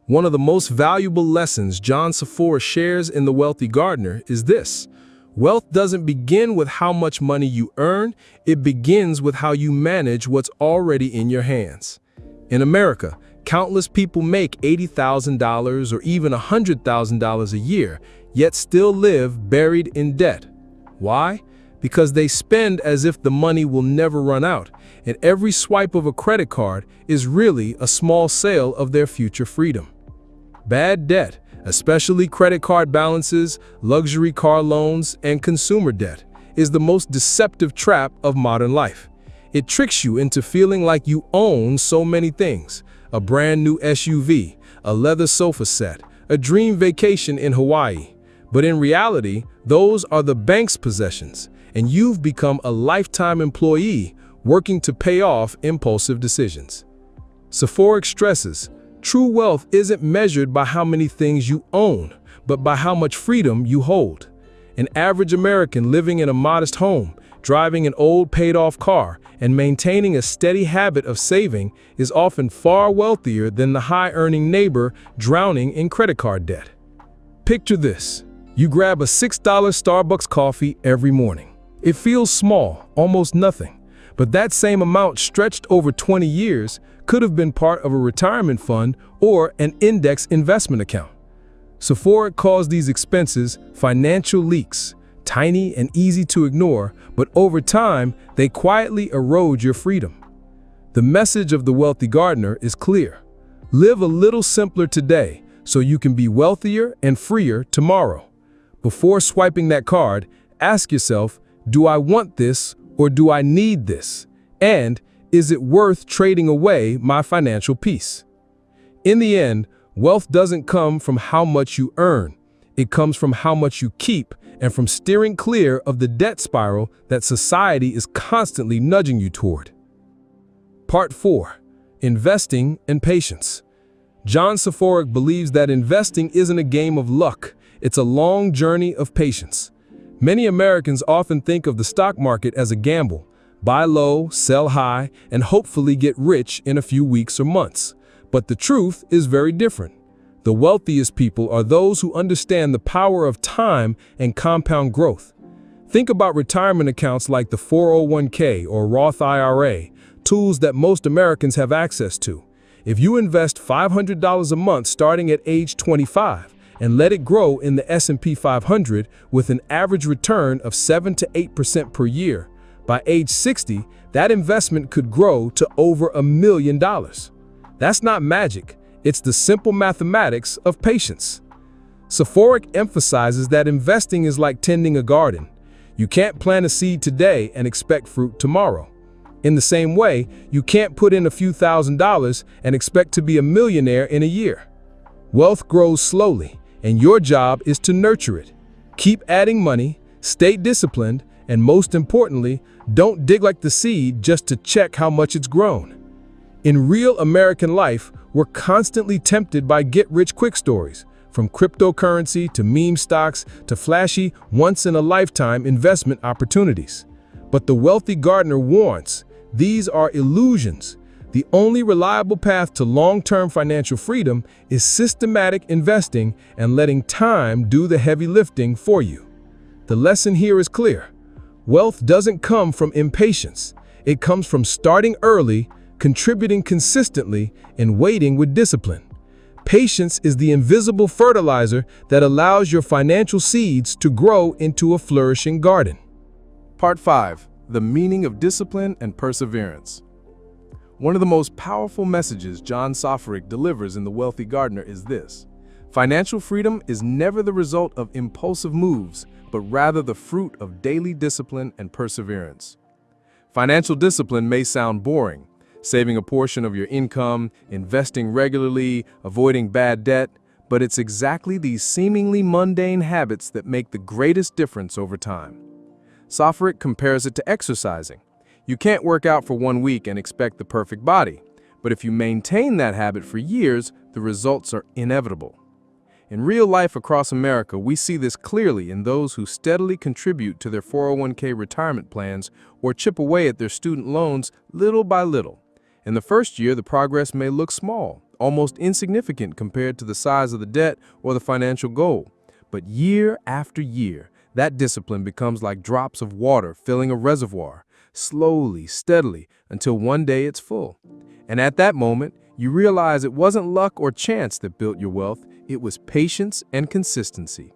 One of the most valuable lessons John Soforic shares in The Wealthy Gardener is this: wealth doesn't begin with how much money you earn, it begins with how you manage what's already in your hands. In America, countless people make $80,000 or even $100,000 a year, yet still live buried in debt. Why? Because they spend as if the money will never run out, and every swipe of a credit card is really a small sale of their future freedom. Bad debt, especially credit card balances, luxury car loans, and consumer debt, is the most deceptive trap of modern life. It tricks you into feeling like you own so many things: a brand new SUV, a leather sofa set, a dream vacation in Hawaii. But in reality, those are the bank's possessions, and you've become a lifetime employee working to pay off impulsive decisions. Soforic stresses, True wealth isn't measured by how many things you own, but by how much freedom you hold. An average American living in a modest home, driving an old paid-off car, and maintaining a steady habit of saving is often far wealthier than the high-earning neighbor drowning in credit card debt. Picture this. You grab a $6 Starbucks coffee every morning. It feels small, almost nothing, but that same amount stretched over 20 years could have been part of a retirement fund or an index investment account. Soforic calls these expenses financial leaks, tiny and easy to ignore, but over time, they quietly erode your freedom. The message of the wealthy gardener is clear. Live a little simpler today so you can be wealthier and freer tomorrow. Before swiping that card, ask yourself, do I want this or do I need this? And is it worth trading away my financial peace? In the end, wealth doesn't come from how much you earn. It comes from how much you keep and from steering clear of the debt spiral that society is constantly nudging you toward. Part 4. Investing and Patience. John Soforic believes that investing isn't a game of luck, it's a long journey of patience. Many Americans often think of the stock market as a gamble. Buy low, sell high, and hopefully get rich in a few weeks or months. But the truth is very different. The wealthiest people are those who understand the power of time and compound growth. Think about retirement accounts like the 401k or Roth IRA, tools that most Americans have access to. If you invest $500 a month starting at age 25 and let it grow in the S&P 500 with an average return of 7 to 8% per year, by age 60, that investment could grow to over $1 million. That's not magic. It's the simple mathematics of patience. Soforic emphasizes that investing is like tending a garden. You can't plant a seed today and expect fruit tomorrow. In the same way, you can't put in a few $1,000s and expect to be a millionaire in a year. Wealth grows slowly, and your job is to nurture it. Keep adding money, stay disciplined, and most importantly, don't dig like the seed just to check how much it's grown. In real American life, we're constantly tempted by get-rich-quick stories, from cryptocurrency to meme stocks to flashy, once-in-a-lifetime investment opportunities. But the wealthy gardener warns, these are illusions. The only reliable path to long-term financial freedom is systematic investing and letting time do the heavy lifting for you. The lesson here is clear. Wealth doesn't come from impatience. It comes from starting early, contributing consistently, and waiting with discipline. Patience is the invisible fertilizer that allows your financial seeds to grow into a flourishing garden. Part 5. The Meaning of Discipline and Perseverance. One of the most powerful messages John Soforic delivers in The Wealthy Gardener is this: financial freedom is never the result of impulsive moves, but rather the fruit of daily discipline and perseverance. Financial discipline may sound boring, saving a portion of your income, investing regularly, avoiding bad debt, but it's exactly these seemingly mundane habits that make the greatest difference over time. Soforic compares it to exercising. You can't work out for 1 week and expect the perfect body, but if you maintain that habit for years, the results are inevitable. In real life across America, we see this clearly in those who steadily contribute to their 401k retirement plans or chip away at their student loans little by little. In the first year, the progress may look small, almost insignificant compared to the size of the debt or the financial goal. But year after year, that discipline becomes like drops of water filling a reservoir, slowly, steadily, until one day it's full. And at that moment, you realize it wasn't luck or chance that built your wealth, it was patience and consistency.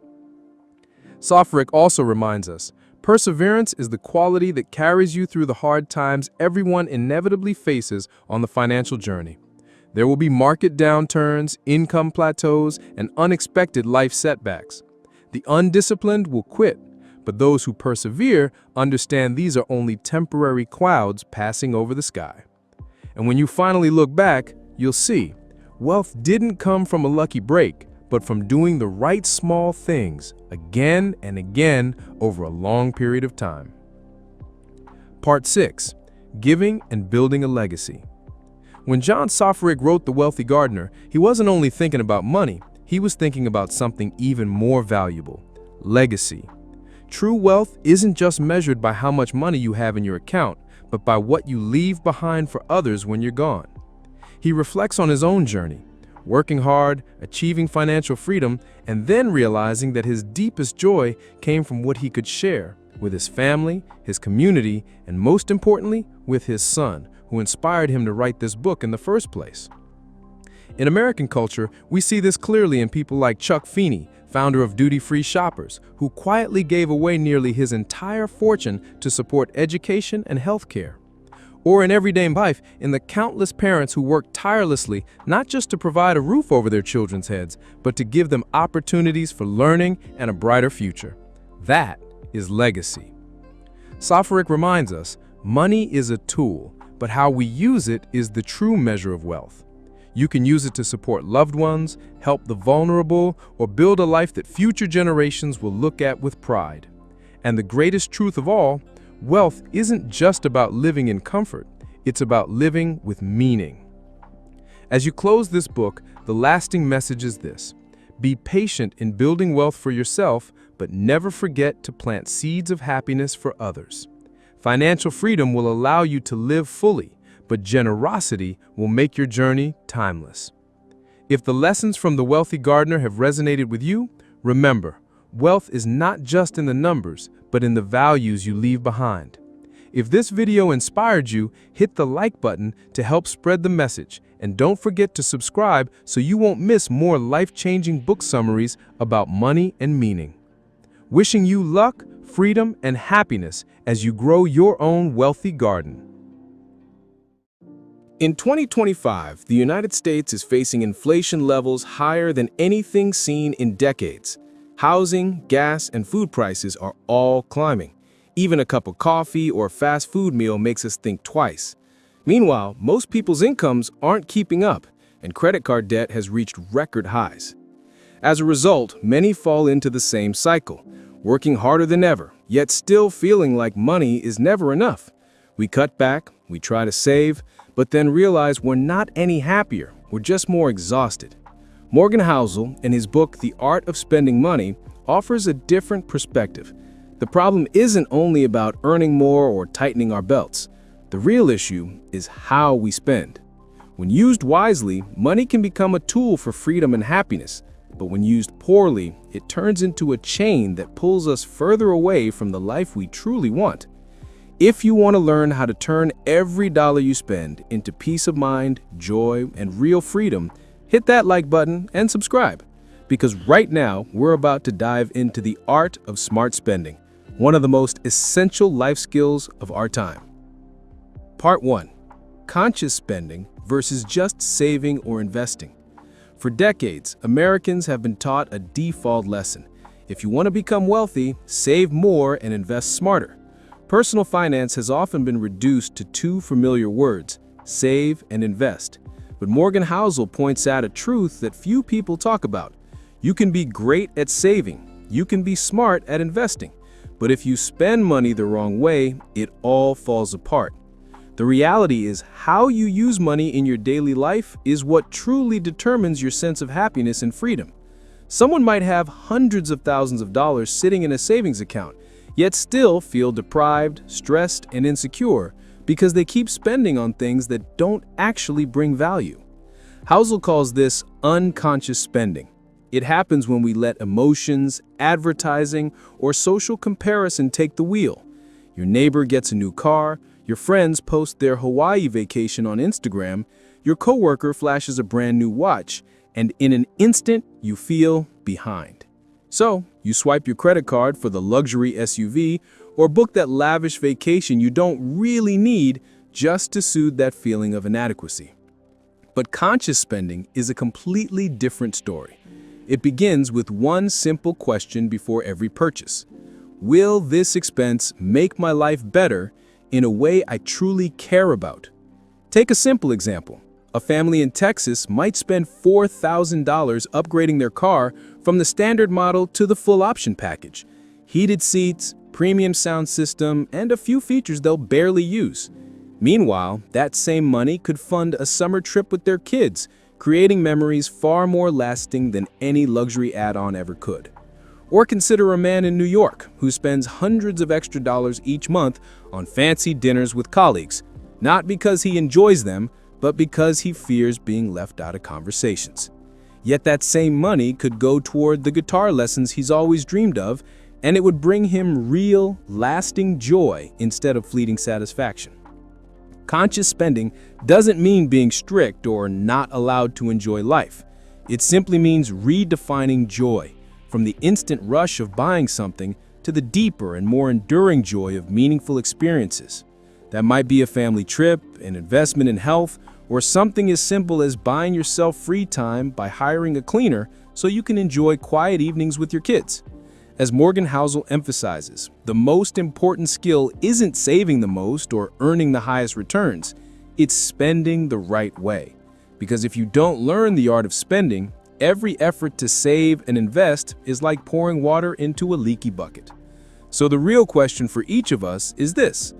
Soforic also reminds us, perseverance is the quality that carries you through the hard times everyone inevitably faces on the financial journey. There will be market downturns, income plateaus, and unexpected life setbacks. The undisciplined will quit, but those who persevere understand these are only temporary clouds passing over the sky. And when you finally look back, you'll see, wealth didn't come from a lucky break, but from doing the right small things again and again over a long period of time. Part 6. Giving and Building a Legacy. When John Soforic wrote The Wealthy Gardener, he wasn't only thinking about money, he was thinking about something even more valuable: legacy. True wealth isn't just measured by how much money you have in your account, but by what you leave behind for others when you're gone. He reflects on his own journey, working hard, achieving financial freedom, and then realizing that his deepest joy came from what he could share with his family, his community, and most importantly, with his son, who inspired him to write this book in the first place. In American culture, we see this clearly in people like Chuck Feeney, founder of Duty-Free Shoppers, who quietly gave away nearly his entire fortune to support education and health care. Or in everyday life, in the countless parents who work tirelessly not just to provide a roof over their children's heads, but to give them opportunities for learning and a brighter future. That is legacy. Soforic reminds us, money is a tool, but how we use it is the true measure of wealth. You can use it to support loved ones, help the vulnerable, or build a life that future generations will look at with pride. And the greatest truth of all, wealth isn't just about living in comfort, it's about living with meaning. As you close this book, the lasting message is this: be patient in building wealth for yourself, but never forget to plant seeds of happiness for others. Financial freedom will allow you to live fully, but generosity will make your journey timeless. If the lessons from The Wealthy Gardener have resonated with you, remember, wealth is not just in the numbers, but in the values you leave behind. If this video inspired you, hit the like button to help spread the message, and don't forget to subscribe so you won't miss more life-changing book summaries about money and meaning. Wishing you luck, freedom, and happiness as you grow your own wealthy garden. In 2025, the United States is facing inflation levels higher than anything seen in decades. Housing, gas, and food prices are all climbing. Even a cup of coffee or a fast food meal makes us think twice. Meanwhile, most people's incomes aren't keeping up, and credit card debt has reached record highs. As a result, many fall into the same cycle, working harder than ever, yet still feeling like money is never enough. We cut back, we try to save, but then realize we're not any happier, we're just more exhausted. Morgan Housel, in his book The Art of Spending Money, offers a different perspective. The problem isn't only about earning more or tightening our belts. The real issue is how we spend. When used wisely, money can become a tool for freedom and happiness, but when used poorly, it turns into a chain that pulls us further away from the life we truly want. If you want to learn how to turn every dollar you spend into peace of mind, joy, and real freedom, hit that like button and subscribe. Because right now, we're about to dive into the art of smart spending, one of the most essential life skills of our time. Part 1. Conscious spending versus just saving or investing. For decades, Americans have been taught a default lesson. If you want to become wealthy, save more and invest smarter. Personal finance has often been reduced to two familiar words: save and invest. But Morgan Housel points out a truth that few people talk about. You can be great at saving, you can be smart at investing, but if you spend money the wrong way, it all falls apart. The reality is, how you use money in your daily life is what truly determines your sense of happiness and freedom. Someone might have hundreds of thousands of dollars sitting in a savings account, yet still feel deprived, stressed, and insecure because they keep spending on things that don't actually bring value. Housel calls this unconscious spending. It happens when we let emotions, advertising, or social comparison take the wheel. Your neighbor gets a new car, your friends post their Hawaii vacation on Instagram, your coworker flashes a brand new watch, and in an instant, you feel behind. So, you swipe your credit card for the luxury SUV or book that lavish vacation you don't really need just to soothe that feeling of inadequacy. But conscious spending is a completely different story. It begins with one simple question before every purchase. Will this expense make my life better in a way I truly care about? Take a simple example. A family in Texas might spend $4,000 upgrading their car from the standard model to the full option package. Heated seats, premium sound system, and a few features they'll barely use. Meanwhile, that same money could fund a summer trip with their kids, creating memories far more lasting than any luxury add-on ever could. Or consider a man in New York who spends hundreds of extra dollars each month on fancy dinners with colleagues, not because he enjoys them, but because he fears being left out of conversations. Yet that same money could go toward the guitar lessons he's always dreamed of, and it would bring him real, lasting joy instead of fleeting satisfaction. Conscious spending doesn't mean being strict or not allowed to enjoy life. It simply means redefining joy, from the instant rush of buying something to the deeper and more enduring joy of meaningful experiences. That might be a family trip, an investment in health, or something as simple as buying yourself free time by hiring a cleaner so you can enjoy quiet evenings with your kids. As Morgan Housel emphasizes, the most important skill isn't saving the most or earning the highest returns, it's spending the right way. Because if you don't learn the art of spending, every effort to save and invest is like pouring water into a leaky bucket. So the real question for each of us is this: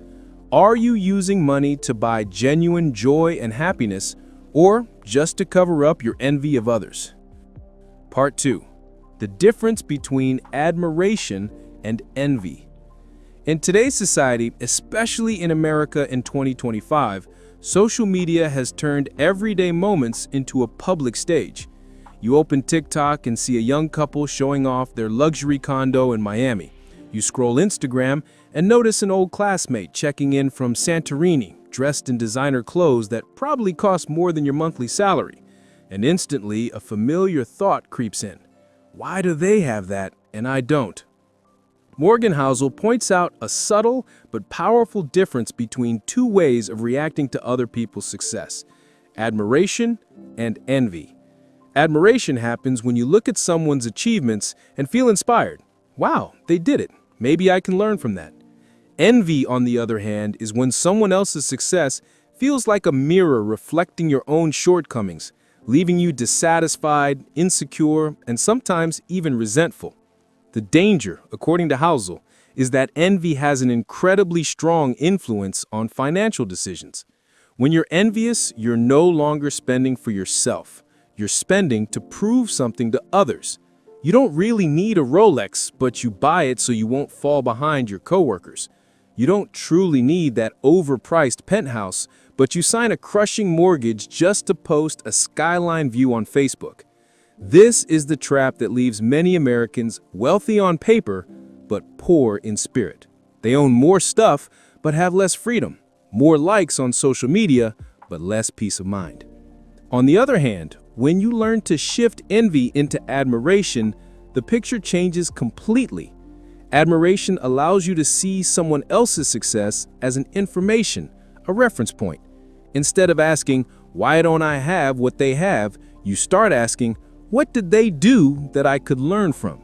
are you using money to buy genuine joy and happiness, or just to cover up your envy of others? Part 2. The difference between admiration and envy. In today's society, especially in America in 2025, social media has turned everyday moments into a public stage. You open TikTok and see a young couple showing off their luxury condo in Miami. You scroll Instagram and notice an old classmate checking in from Santorini, dressed in designer clothes that probably cost more than your monthly salary. And instantly, a familiar thought creeps in. Why do they have that and I don't? Morgan Housel points out a subtle but powerful difference between two ways of reacting to other people's success: admiration and envy. Admiration happens when you look at someone's achievements and feel inspired. Wow, they did it. Maybe I can learn from that. Envy, on the other hand, is when someone else's success feels like a mirror reflecting your own shortcomings, leaving you dissatisfied, insecure, and sometimes even resentful. The danger, according to Housel, is that envy has an incredibly strong influence on financial decisions. When you're envious, you're no longer spending for yourself. You're spending to prove something to others. You don't really need a Rolex, but you buy it so you won't fall behind your coworkers. You don't truly need that overpriced penthouse, but you sign a crushing mortgage just to post a skyline view on Facebook. This is the trap that leaves many Americans wealthy on paper, but poor in spirit. They own more stuff, but have less freedom, more likes on social media, but less peace of mind. On the other hand, when you learn to shift envy into admiration, the picture changes completely. Admiration allows you to see someone else's success as an information, a reference point. Instead of asking, why don't I have what they have, you start asking, what did they do that I could learn from?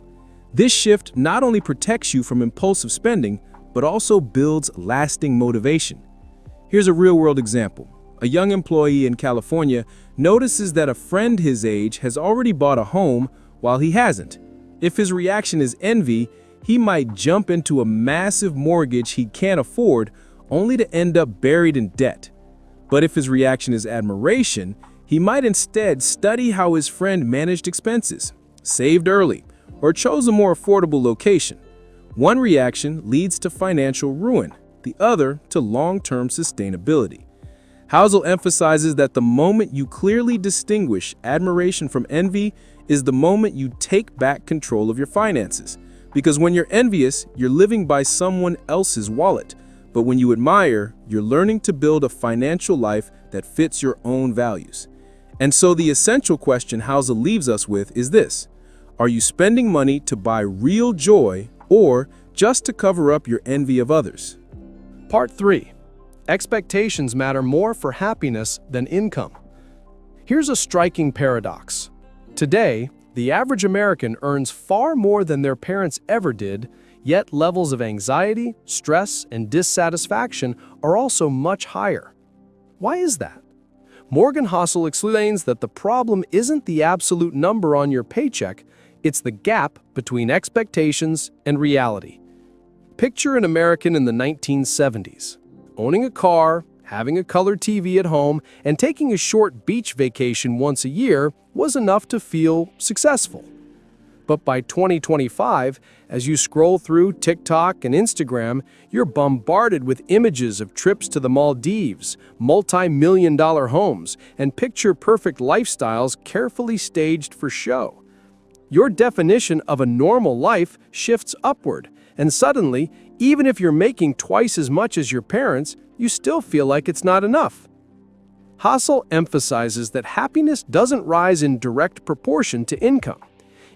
This shift not only protects you from impulsive spending, but also builds lasting motivation. Here's a real-world example. A young employee in California notices that a friend his age has already bought a home while he hasn't. If his reaction is envy, he might jump into a massive mortgage he can't afford, only to end up buried in debt. But if his reaction is admiration, he might instead study how his friend managed expenses, saved early, or chose a more affordable location. One reaction leads to financial ruin, the other to long-term sustainability. Housel emphasizes that the moment you clearly distinguish admiration from envy is the moment you take back control of your finances. Because when you're envious, you're living by someone else's wallet. But when you admire, you're learning to build a financial life that fits your own values. And so the essential question Housel leaves us with is this: are you spending money to buy real joy or just to cover up your envy of others? Part 3. Expectations matter more for happiness than income. Here's a striking paradox. Today, the average American earns far more than their parents ever did, yet levels of anxiety, stress, and dissatisfaction are also much higher. Why is that? Morgan Housel explains that the problem isn't the absolute number on your paycheck, it's the gap between expectations and reality. Picture an American in the 1970s, owning a car, having a color TV at home, and taking a short beach vacation once a year was enough to feel successful. But by 2025, as you scroll through TikTok and Instagram, you're bombarded with images of trips to the Maldives, multi-million-dollar homes, and picture-perfect lifestyles carefully staged for show. Your definition of a normal life shifts upward, and suddenly, even if you're making twice as much as your parents, you still feel like it's not enough. Housel emphasizes that happiness doesn't rise in direct proportion to income.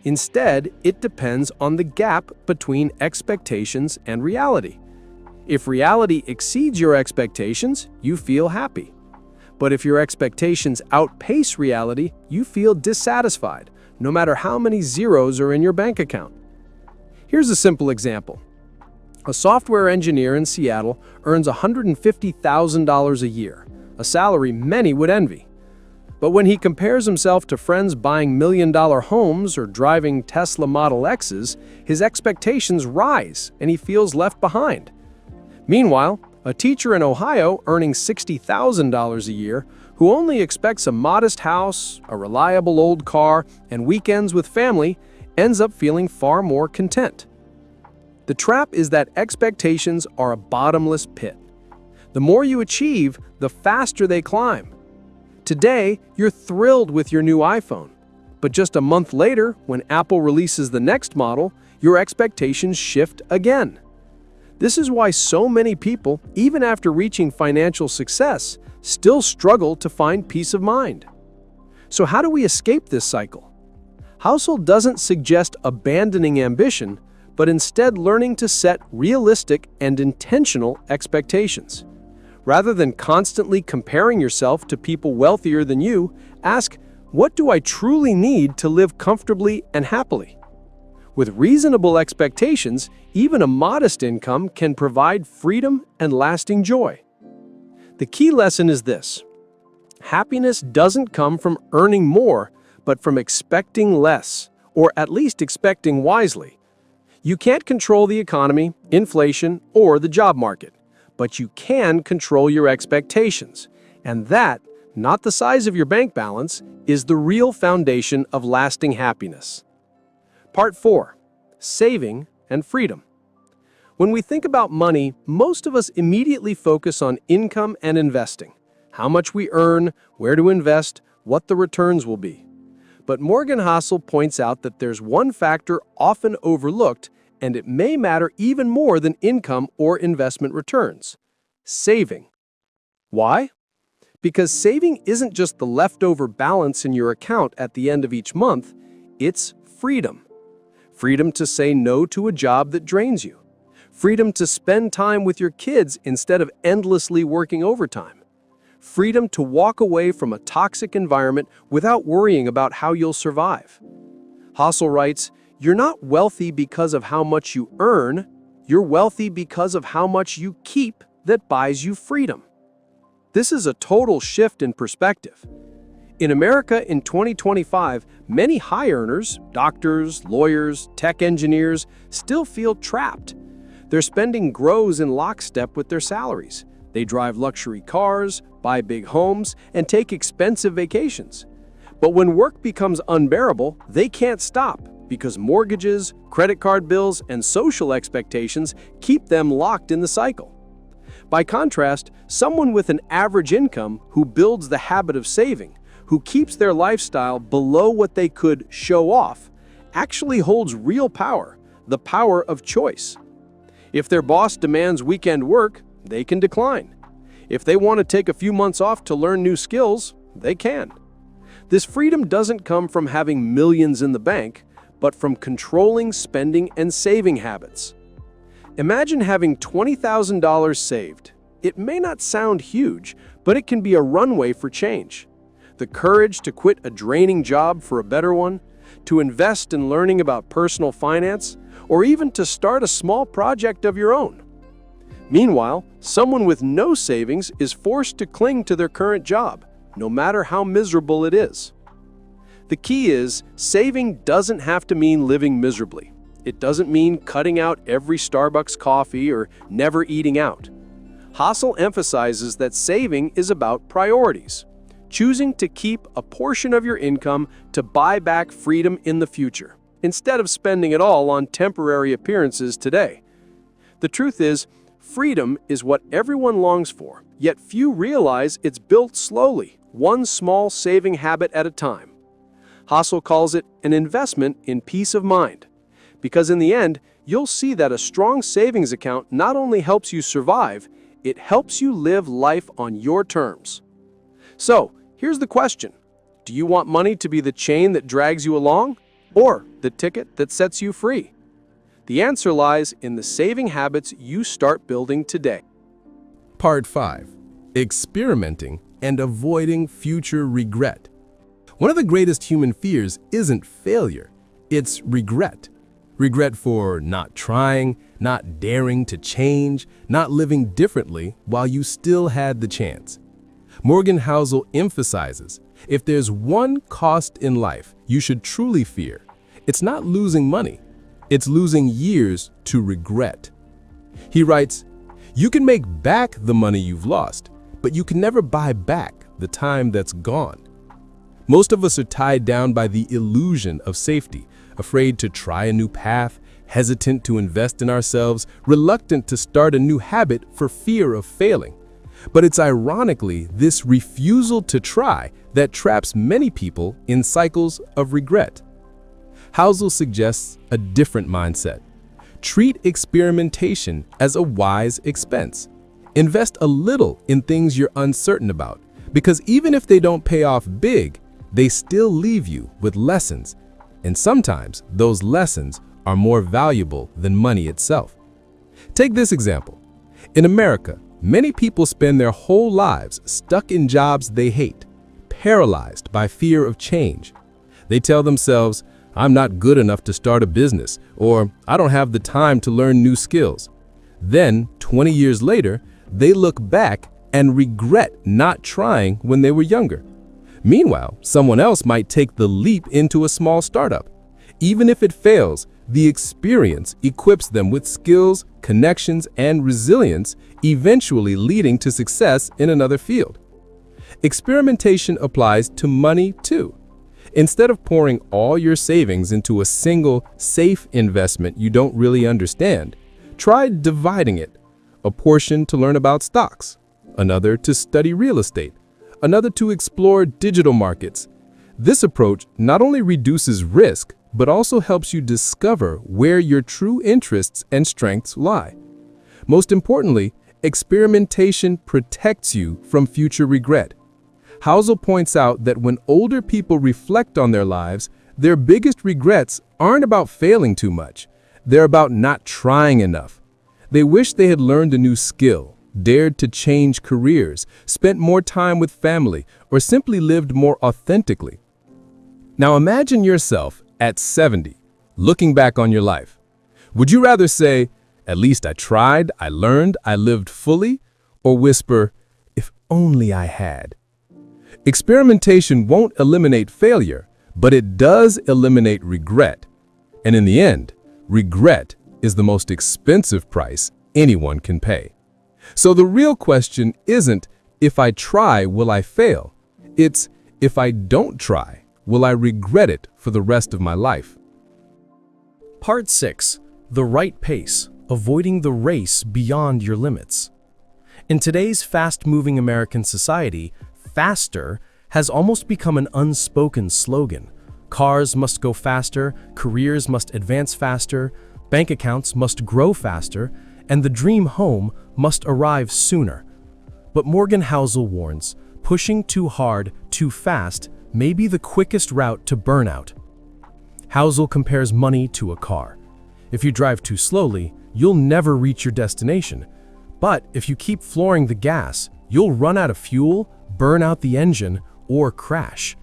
Instead, it depends on the gap between expectations and reality. If reality exceeds your expectations, you feel happy. But if your expectations outpace reality, you feel dissatisfied, no matter how many zeros are in your bank account. Here's a simple example. A software engineer in Seattle earns $150,000 a year, a salary many would envy. But when he compares himself to friends buying million-dollar homes or driving Tesla Model X's, his expectations rise and he feels left behind. Meanwhile, a teacher in Ohio earning $60,000 a year, who only expects a modest house, a reliable old car, and weekends with family, ends up feeling far more content. The trap is that expectations are a bottomless pit. The more you achieve, the faster they climb. Today, you're thrilled with your new iPhone, but just a month later, when Apple releases the next model, your expectations shift again. This is why so many people, even after reaching financial success, still struggle to find peace of mind. So how do we escape this cycle? Housel doesn't suggest abandoning ambition, but instead learning to set realistic and intentional expectations. Rather than constantly comparing yourself to people wealthier than you, ask, what do I truly need to live comfortably and happily? With reasonable expectations, even a modest income can provide freedom and lasting joy. The key lesson is this: happiness doesn't come from earning more, but from expecting less, or at least expecting wisely. You can't control the economy, inflation, or the job market, but you can control your expectations. And that, not the size of your bank balance, is the real foundation of lasting happiness. Part 4. Saving and freedom. When we think about money, most of us immediately focus on income and investing. How much we earn, where to invest, what the returns will be. But Morgan Housel points out that there's one factor often overlooked, and it may matter even more than income or investment returns: saving. Why? Because saving isn't just the leftover balance in your account at the end of each month, it's freedom. Freedom to say no to a job that drains you. Freedom to spend time with your kids instead of endlessly working overtime. Freedom to walk away from a toxic environment without worrying about how you'll survive. Housel writes, "You're not wealthy because of how much you earn, you're wealthy because of how much you keep that buys you freedom." This is a total shift in perspective. In America in 2025, many high earners, doctors, lawyers, tech engineers, still feel trapped. Their spending grows in lockstep with their salaries. They drive luxury cars, buy big homes, and take expensive vacations. But when work becomes unbearable, they can't stop, because mortgages, credit card bills, and social expectations keep them locked in the cycle. By contrast, someone with an average income who builds the habit of saving, who keeps their lifestyle below what they could show off, actually holds real power, the power of choice. If their boss demands weekend work, they can decline. If they want to take a few months off to learn new skills, they can. This freedom doesn't come from having millions in the bank, but from controlling spending and saving habits. Imagine having $20,000 saved. It may not sound huge, but it can be a runway for change. The courage to quit a draining job for a better one, to invest in learning about personal finance, or even to start a small project of your own. Meanwhile, someone with no savings is forced to cling to their current job, no matter how miserable it is. The key is, saving doesn't have to mean living miserably. It doesn't mean cutting out every Starbucks coffee or never eating out. Housel emphasizes that saving is about priorities, choosing to keep a portion of your income to buy back freedom in the future, instead of spending it all on temporary appearances today. The truth is, freedom is what everyone longs for, yet few realize it's built slowly, one small saving habit at a time. Housel calls it an investment in peace of mind, because in the end, you'll see that a strong savings account not only helps you survive, it helps you live life on your terms. So, here's the question. Do you want money to be the chain that drags you along, or the ticket that sets you free? The answer lies in the saving habits you start building today. Part 5. Experimenting and avoiding future regret. One of the greatest human fears isn't failure, it's regret. Regret for not trying, not daring to change, not living differently while you still had the chance. Morgan Housel emphasizes, if there's one cost in life you should truly fear, it's not losing money, it's losing years to regret. He writes, you can make back the money you've lost, but you can never buy back the time that's gone. Most of us are tied down by the illusion of safety, afraid to try a new path, hesitant to invest in ourselves, reluctant to start a new habit for fear of failing. But it's ironically this refusal to try that traps many people in cycles of regret. Housel suggests a different mindset. Treat experimentation as a wise expense. Invest a little in things you're uncertain about, because even if they don't pay off big, they still leave you with lessons. And sometimes those lessons are more valuable than money itself. Take this example. In America, many people spend their whole lives stuck in jobs they hate, paralyzed by fear of change. They tell themselves, I'm not good enough to start a business, or I don't have the time to learn new skills. Then, 20 years later, they look back and regret not trying when they were younger. Meanwhile, someone else might take the leap into a small startup. Even if it fails, the experience equips them with skills, connections, and resilience, eventually leading to success in another field. Experimentation applies to money too. Instead of pouring all your savings into a single, safe investment you don't really understand, try dividing it. A portion to learn about stocks, another to study real estate, another to explore digital markets. This approach not only reduces risk, but also helps you discover where your true interests and strengths lie. Most importantly, experimentation protects you from future regret. Housel points out that when older people reflect on their lives, their biggest regrets aren't about failing too much. They're about not trying enough. They wish they had learned a new skill, dared to change careers, spent more time with family, or simply lived more authentically. Now imagine yourself at 70, looking back on your life. Would you rather say, at least I tried, I learned, I lived fully, or whisper, if only I had? Experimentation won't eliminate failure, but it does eliminate regret. And in the end, regret is the most expensive price anyone can pay. So the real question isn't, if I try, will I fail? It's, if I don't try, will I regret it for the rest of my life? Part 6. The right pace, avoiding the race beyond your limits. In today's fast-moving American society, faster has almost become an unspoken slogan. Cars must go faster, careers must advance faster, bank accounts must grow faster, and the dream home must arrive sooner. But Morgan Housel warns, pushing too hard, too fast may be the quickest route to burnout. Housel compares money to a car. If you drive too slowly, you'll never reach your destination. But if you keep flooring the gas, you'll run out of fuel, burn out the engine, or crash.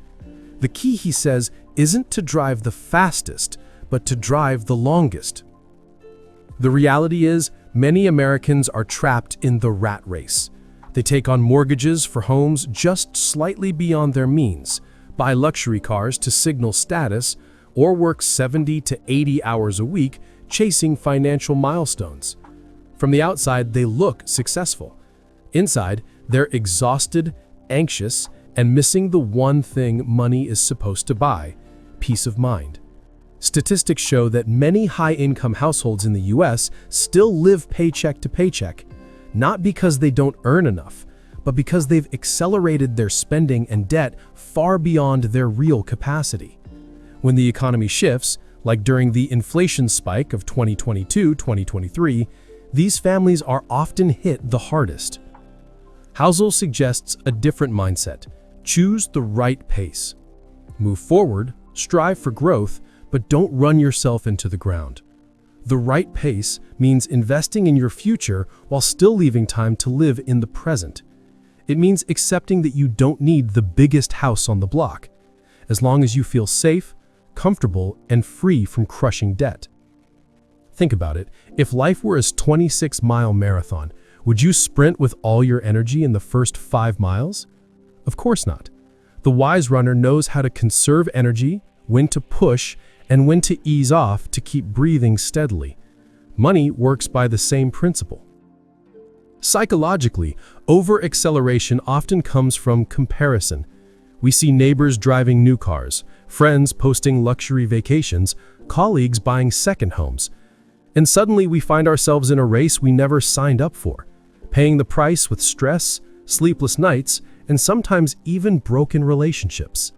The key, he says, isn't to drive the fastest, but to drive the longest. The reality is, many Americans are trapped in the rat race. They take on mortgages for homes just slightly beyond their means, buy luxury cars to signal status, or work 70 to 80 hours a week chasing financial milestones. From the outside, they look successful. Inside, they're exhausted, anxious, and missing the one thing money is supposed to buy: peace of mind. Statistics show that many high-income households in the US still live paycheck to paycheck, not because they don't earn enough, but because they've accelerated their spending and debt far beyond their real capacity. When the economy shifts, like during the inflation spike of 2022-2023, these families are often hit the hardest. Housel suggests a different mindset. Choose the right pace. Move forward, strive for growth, but don't run yourself into the ground. The right pace means investing in your future while still leaving time to live in the present. It means accepting that you don't need the biggest house on the block, as long as you feel safe, comfortable, and free from crushing debt. Think about it. If life were a 26-mile marathon, would you sprint with all your energy in the first 5 miles? Of course not. The wise runner knows how to conserve energy, when to push, and when to ease off to keep breathing steadily. Money works by the same principle. Psychologically, over-acceleration often comes from comparison. We see neighbors driving new cars, friends posting luxury vacations, colleagues buying second homes. And suddenly we find ourselves in a race we never signed up for, paying the price with stress, sleepless nights, and sometimes even broken relationships.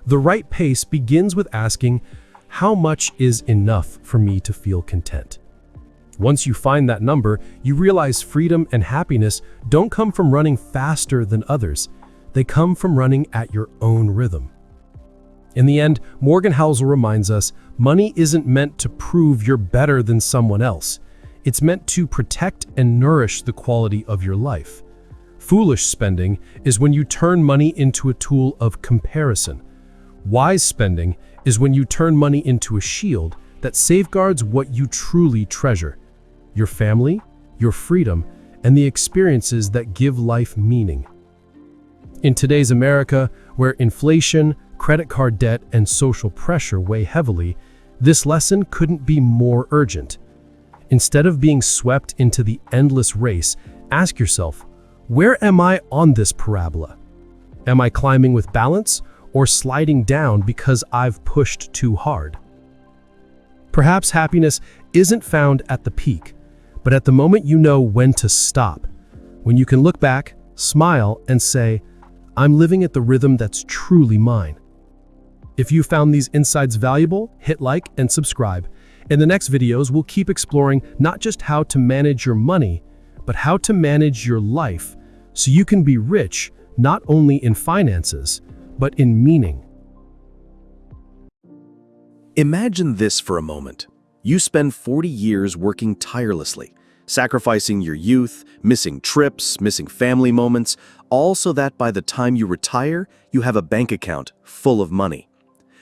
The right pace begins with asking, how much is enough for me to feel content? Once you find that number, you realize freedom and happiness don't come from running faster than others. They come from running at your own rhythm. In the end, Morgan Housel reminds us, money isn't meant to prove you're better than someone else. It's meant to protect and nourish the quality of your life. Foolish spending is when you turn money into a tool of comparison. Wise spending is when you turn money into a shield that safeguards what you truly treasure: your family, your freedom, and the experiences that give life meaning. In today's America, where inflation, credit card debt, and social pressure weigh heavily, this lesson couldn't be more urgent. Instead of being swept into the endless race, ask yourself, where am I on this parabola? Am I climbing with balance or sliding down because I've pushed too hard? Perhaps happiness isn't found at the peak, but at the moment you know when to stop, when you can look back, smile, and say, I'm living at the rhythm that's truly mine. If you found these insights valuable, hit like and subscribe. In the next videos, we'll keep exploring not just how to manage your money, but how to manage your life so you can be rich not only in finances, but in meaning. Imagine this for a moment. You spend 40 years working tirelessly, sacrificing your youth, missing trips, missing family moments, all so that by the time you retire, you have a bank account full of money.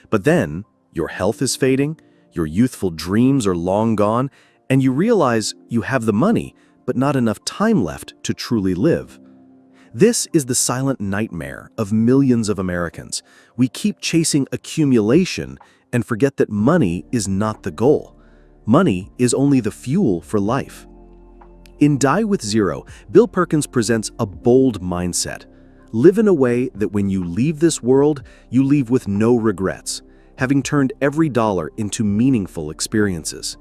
But then, your health is fading, your youthful dreams are long gone, and you realize you have the money, but not enough time left to truly live. This is the silent nightmare of millions of Americans. We keep chasing accumulation and forget that money is not the goal. Money is only the fuel for life. In Die with Zero, Bill Perkins presents a bold mindset. Live in a way that when you leave this world, you leave with no regrets, having turned every dollar into meaningful experiences.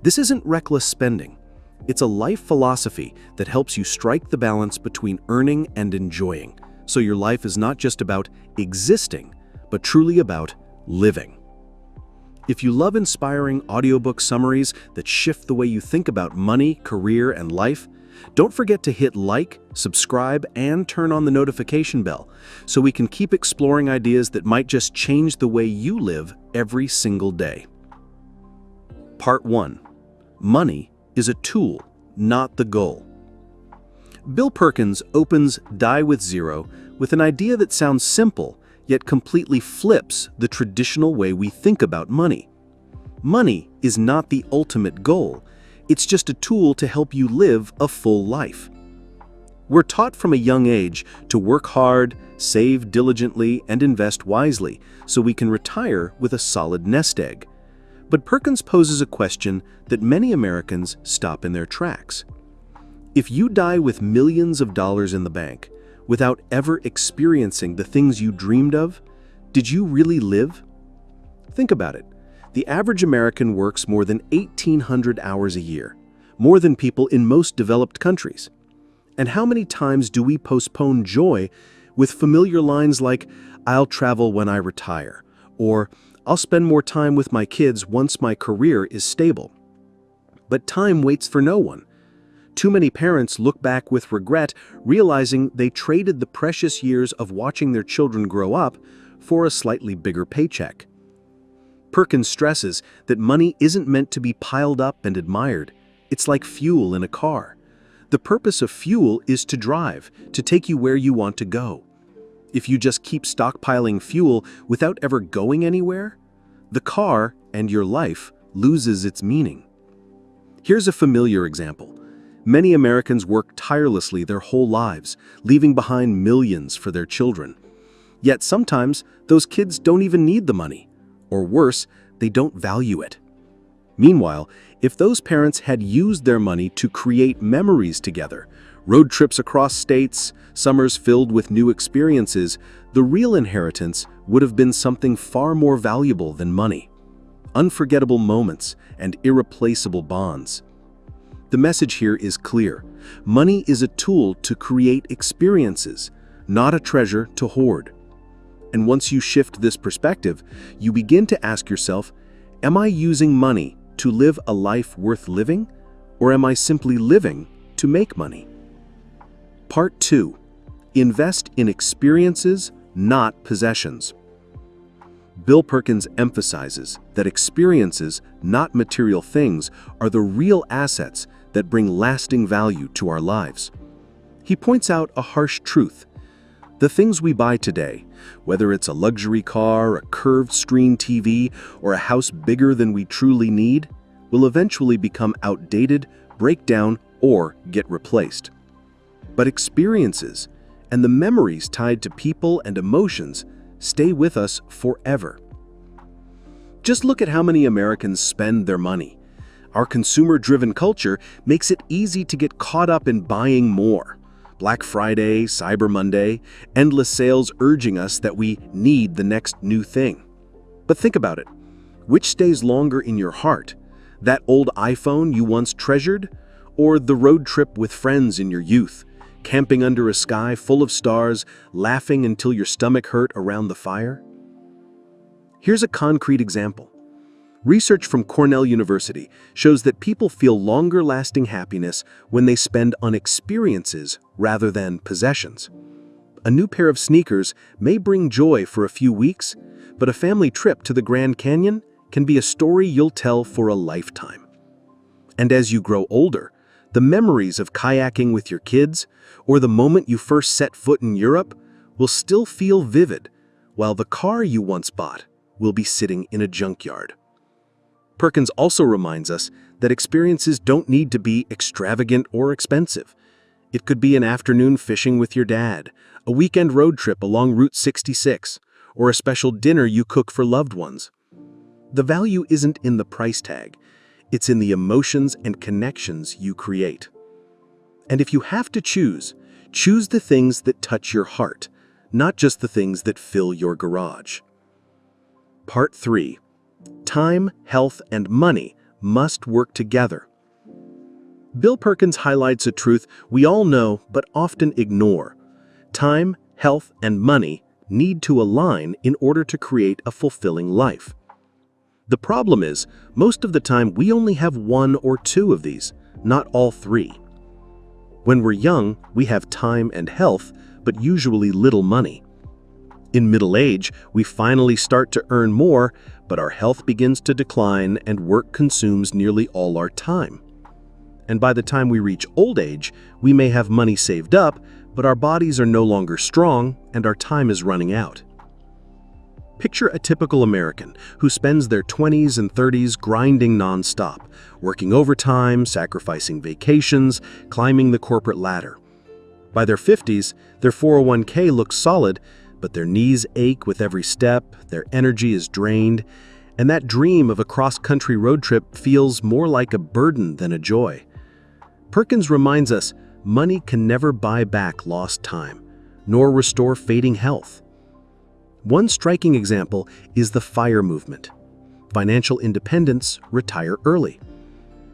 This isn't reckless spending. It's a life philosophy that helps you strike the balance between earning and enjoying, so your life is not just about existing, but truly about living. If you love inspiring audiobook summaries that shift the way you think about money, career, and life, don't forget to hit like, subscribe, and turn on the notification bell so we can keep exploring ideas that might just change the way you live every single day. Part 1. Money is a tool, not the goal. Bill Perkins opens Die with Zero with an idea that sounds simple, yet completely flips the traditional way we think about money. Money is not the ultimate goal. It's just a tool to help you live a full life. We're taught from a young age to work hard, save diligently, and invest wisely so we can retire with a solid nest egg. But Perkins poses a question that many Americans stop in their tracks. If you die with millions of dollars in the bank, without ever experiencing the things you dreamed of, did you really live? Think about it. The average American works more than 1,800 hours a year, more than people in most developed countries. And how many times do we postpone joy with familiar lines like, "I'll travel when I retire," or "I'll spend more time with my kids once my career is stable"? But time waits for no one. Too many parents look back with regret, realizing they traded the precious years of watching their children grow up for a slightly bigger paycheck. Perkins stresses that money isn't meant to be piled up and admired. It's like fuel in a car. The purpose of fuel is to drive, to take you where you want to go. If you just keep stockpiling fuel without ever going anywhere, the car and your life loses its meaning. Here's a familiar example. Many Americans work tirelessly their whole lives, leaving behind millions for their children. Yet sometimes those kids don't even need the money, or worse, they don't value it. Meanwhile, if those parents had used their money to create memories together, road trips across states, summers filled with new experiences, the real inheritance would have been something far more valuable than money. Unforgettable moments and irreplaceable bonds. The message here is clear. Money is a tool to create experiences, not a treasure to hoard. And once you shift this perspective, you begin to ask yourself, am I using money to live a life worth living, or am I simply living to make money? Part 2. Invest in experiences, not possessions. Bill Perkins emphasizes that experiences, not material things, are the real assets that bring lasting value to our lives. He points out a harsh truth. The things we buy today, whether it's a luxury car, a curved screen TV, or a house bigger than we truly need, will eventually become outdated, break down, or get replaced. But experiences and the memories tied to people and emotions stay with us forever. Just look at how many Americans spend their money. Our consumer-driven culture makes it easy to get caught up in buying more. Black Friday, Cyber Monday, endless sales urging us that we need the next new thing. But think about it. Which stays longer in your heart? That old iPhone you once treasured? Or the road trip with friends in your youth, camping under a sky full of stars, laughing until your stomach hurt around the fire? Here's a concrete example. Research from Cornell University shows that people feel longer-lasting happiness when they spend on experiences rather than possessions. A new pair of sneakers may bring joy for a few weeks, but a family trip to the Grand Canyon can be a story you'll tell for a lifetime. And as you grow older, the memories of kayaking with your kids or the moment you first set foot in Europe will still feel vivid, while the car you once bought will be sitting in a junkyard. Perkins also reminds us that experiences don't need to be extravagant or expensive. It could be an afternoon fishing with your dad, a weekend road trip along Route 66, or a special dinner you cook for loved ones. The value isn't in the price tag. It's in the emotions and connections you create. And if you have to choose the things that touch your heart, not just the things that fill your garage. Part 3. Time, health, and money must work together. Bill Perkins highlights a truth we all know but often ignore. Time, health, and money need to align in order to create a fulfilling life. The problem is, most of the time we only have one or two of these, not all three. When we're young, we have time and health, but usually little money. In middle age, we finally start to earn more, but our health begins to decline and work consumes nearly all our time. And by the time we reach old age, we may have money saved up, but our bodies are no longer strong and our time is running out. Picture a typical American who spends their 20s and 30s grinding non-stop, working overtime, sacrificing vacations, climbing the corporate ladder. By their 50s, their 401k looks solid, but their knees ache with every step, their energy is drained, and that dream of a cross-country road trip feels more like a burden than a joy. Perkins reminds us money can never buy back lost time, nor restore fading health. One striking example is the FIRE movement. Financial independence, retire early.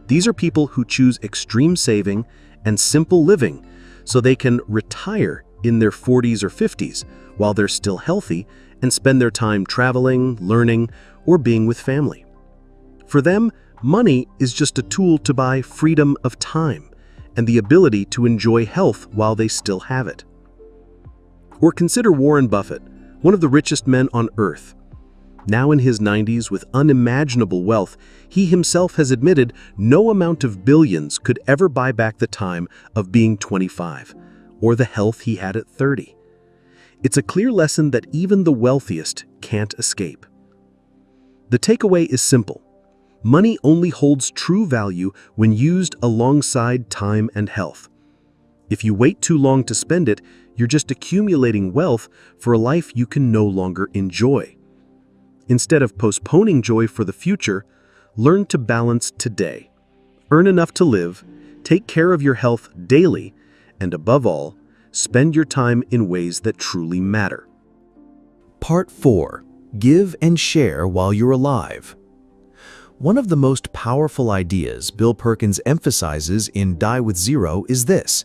These are people who choose extreme saving and simple living so they can retire in their 40s or 50s while they're still healthy and spend their time traveling, learning, or being with family. For them, money is just a tool to buy freedom of time and the ability to enjoy health while they still have it. Or consider Warren Buffett, one of the richest men on earth. Now in his 90s with unimaginable wealth, he himself has admitted no amount of billions could ever buy back the time of being 25 or the health he had at 30. It's a clear lesson that even the wealthiest can't escape. The takeaway is simple. Money only holds true value when used alongside time and health. If you wait too long to spend it, you're just accumulating wealth for a life you can no longer enjoy. Instead of postponing joy for the future, learn to balance today. Earn enough to live, take care of your health daily, and above all, spend your time in ways that truly matter. Part 4. Give and share while you're alive. One of the most powerful ideas Bill Perkins emphasizes in Die with Zero is this: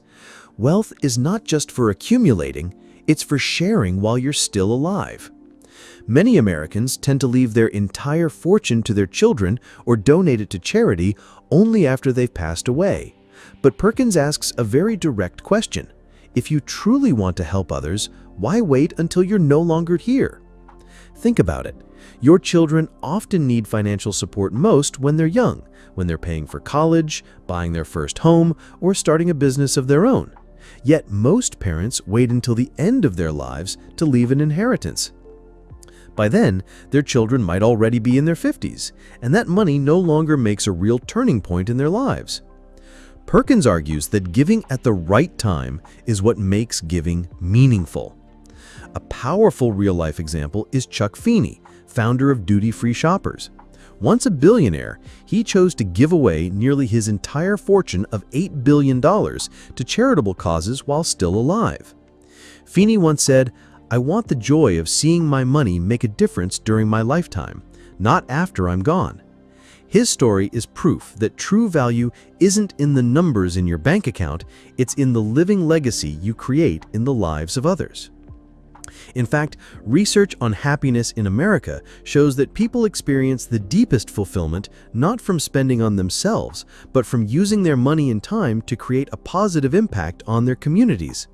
wealth is not just for accumulating, it's for sharing while you're still alive. Many Americans tend to leave their entire fortune to their children or donate it to charity only after they've passed away. But Perkins asks a very direct question. If you truly want to help others, why wait until you're no longer here? Think about it. Your children often need financial support most when they're young, when they're paying for college, buying their first home, or starting a business of their own. Yet most parents wait until the end of their lives to leave an inheritance. By then, their children might already be in their 50s, and that money no longer makes a real turning point in their lives. Perkins argues that giving at the right time is what makes giving meaningful. A powerful real-life example is Chuck Feeney, founder of Duty-Free Shoppers. Once a billionaire, he chose to give away nearly his entire fortune of $8 billion to charitable causes while still alive. Feeney once said, "I want the joy of seeing my money make a difference during my lifetime, not after I'm gone." His story is proof that true value isn't in the numbers in your bank account, it's in the living legacy you create in the lives of others. In fact, research on happiness in America shows that people experience the deepest fulfillment not from spending on themselves, but from using their money and time to create a positive impact on their communities.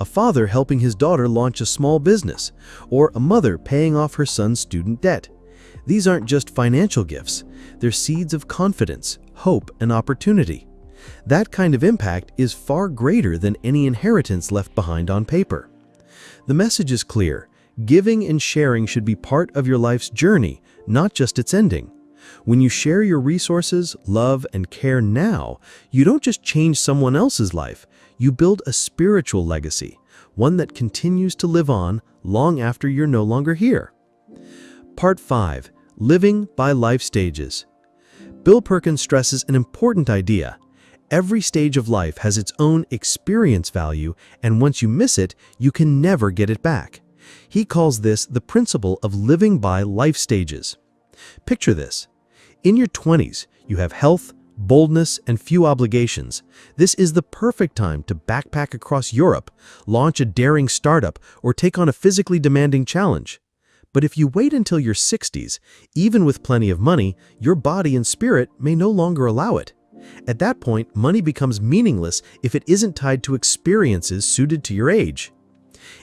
A father helping his daughter launch a small business, or a mother paying off her son's student debt. These aren't just financial gifts, they're seeds of confidence, hope, and opportunity. That kind of impact is far greater than any inheritance left behind on paper. The message is clear. Giving and sharing should be part of your life's journey, not just its ending. When you share your resources, love, and care now, you don't just change someone else's life, you build a spiritual legacy, one that continues to live on long after you're no longer here. Part 5. Living by life stages. Bill Perkins stresses an important idea. Every stage of life has its own experience value, and once you miss it, you can never get it back. He calls this the principle of living by life stages. Picture this. In your 20s, you have health, boldness, and few obligations. This is the perfect time to backpack across Europe, launch a daring startup, or take on a physically demanding challenge. But if you wait until your 60s, even with plenty of money, your body and spirit may no longer allow it. At that point, money becomes meaningless if it isn't tied to experiences suited to your age.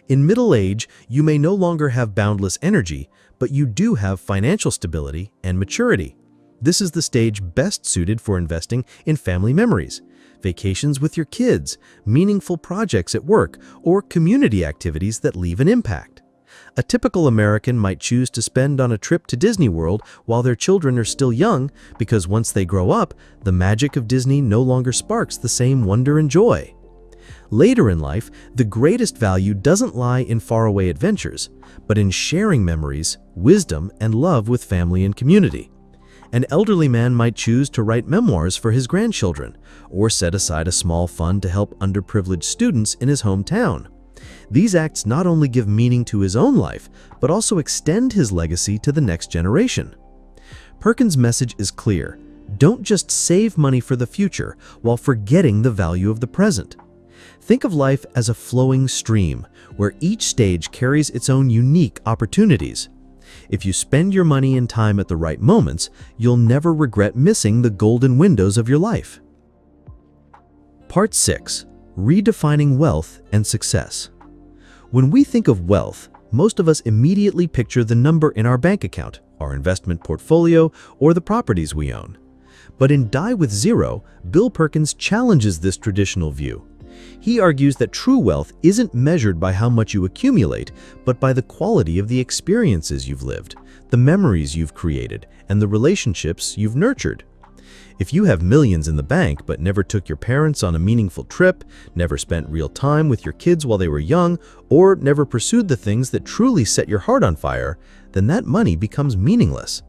In middle age, you may no longer have boundless energy, but you do have financial stability and maturity. This is the stage best suited for investing in family memories, vacations with your kids, meaningful projects at work, or community activities that leave an impact. A typical American might choose to spend on a trip to Disney World while their children are still young because once they grow up, the magic of Disney no longer sparks the same wonder and joy. Later in life, the greatest value doesn't lie in faraway adventures, but in sharing memories, wisdom, and love with family and community. An elderly man might choose to write memoirs for his grandchildren, or set aside a small fund to help underprivileged students in his hometown. These acts not only give meaning to his own life, but also extend his legacy to the next generation. Perkins' message is clear. Don't just save money for the future while forgetting the value of the present. Think of life as a flowing stream, where each stage carries its own unique opportunities. If you spend your money and time at the right moments, you'll never regret missing the golden windows of your life. Part 6. Redefining Wealth and Success. When we think of wealth, most of us immediately picture the number in our bank account, our investment portfolio, or the properties we own. But in Die with Zero, Bill Perkins challenges this traditional view. He argues that true wealth isn't measured by how much you accumulate, but by the quality of the experiences you've lived, the memories you've created, and the relationships you've nurtured. If you have millions in the bank but never took your parents on a meaningful trip, never spent real time with your kids while they were young, or never pursued the things that truly set your heart on fire, then that money becomes meaningless.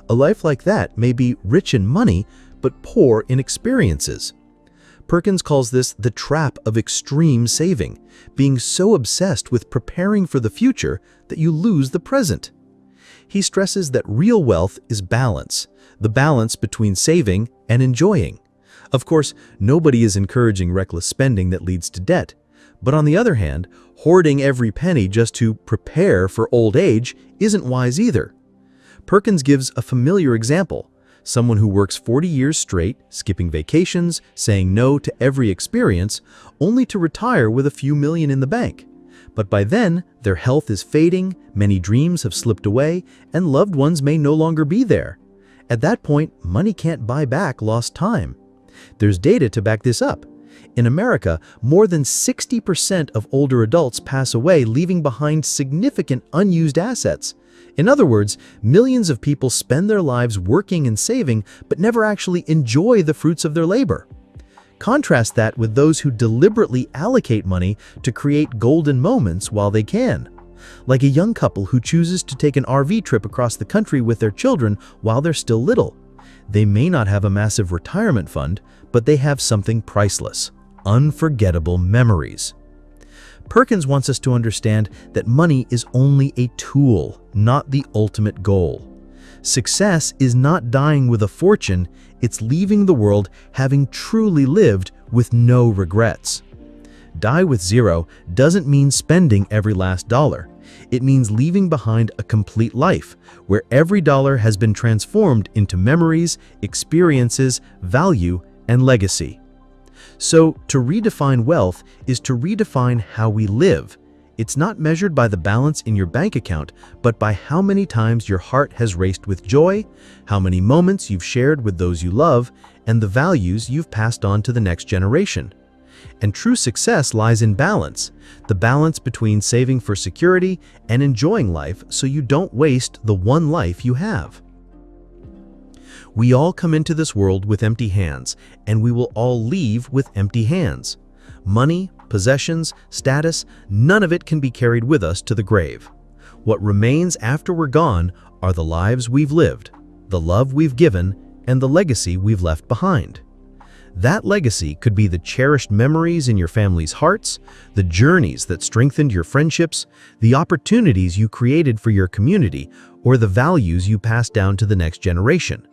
A life like that may be rich in money, but poor in experiences. Perkins calls this the trap of extreme saving, being so obsessed with preparing for the future that you lose the present. He stresses that real wealth is balance, the balance between saving and enjoying. Of course, nobody is encouraging reckless spending that leads to debt. But on the other hand, hoarding every penny just to prepare for old age isn't wise either. Perkins gives a familiar example. Someone who works 40 years straight, skipping vacations, saying no to every experience, only to retire with a few million in the bank. But by then, their health is fading, many dreams have slipped away, and loved ones may no longer be there. At that point, money can't buy back lost time. There's data to back this up. In America, more than 60% of older adults pass away, leaving behind significant unused assets. In other words, millions of people spend their lives working and saving, but never actually enjoy the fruits of their labor. Contrast that with those who deliberately allocate money to create golden moments while they can. Like a young couple who chooses to take an RV trip across the country with their children while they're still little. They may not have a massive retirement fund, but they have something priceless: unforgettable memories. Perkins wants us to understand that money is only a tool, not the ultimate goal. Success is not dying with a fortune, it's leaving the world having truly lived with no regrets. Die with Zero doesn't mean spending every last dollar. It means leaving behind a complete life, where every dollar has been transformed into memories, experiences, value, and legacy. So, to redefine wealth is to redefine how we live. It's not measured by the balance in your bank account, but by how many times your heart has raced with joy, how many moments you've shared with those you love, and the values you've passed on to the next generation. And true success lies in balance, the balance between saving for security and enjoying life so you don't waste the one life you have. We all come into this world with empty hands, and we will all leave with empty hands. Money, possessions, status, none of it can be carried with us to the grave. What remains after we're gone are the lives we've lived, the love we've given, and the legacy we've left behind. That legacy could be the cherished memories in your family's hearts, the journeys that strengthened your friendships, the opportunities you created for your community, or the values you passed down to the next generation.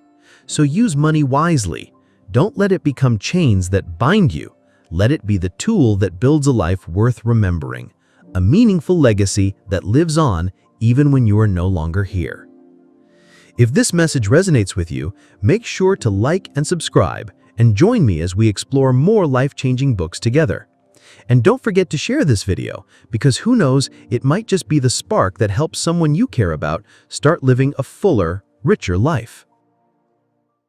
So use money wisely. Don't let it become chains that bind you. Let it be the tool that builds a life worth remembering, a meaningful legacy that lives on even when you are no longer here. If this message resonates with you, make sure to like and subscribe, and join me as we explore more life-changing books together. And don't forget to share this video, because who knows, it might just be the spark that helps someone you care about start living a fuller, richer life.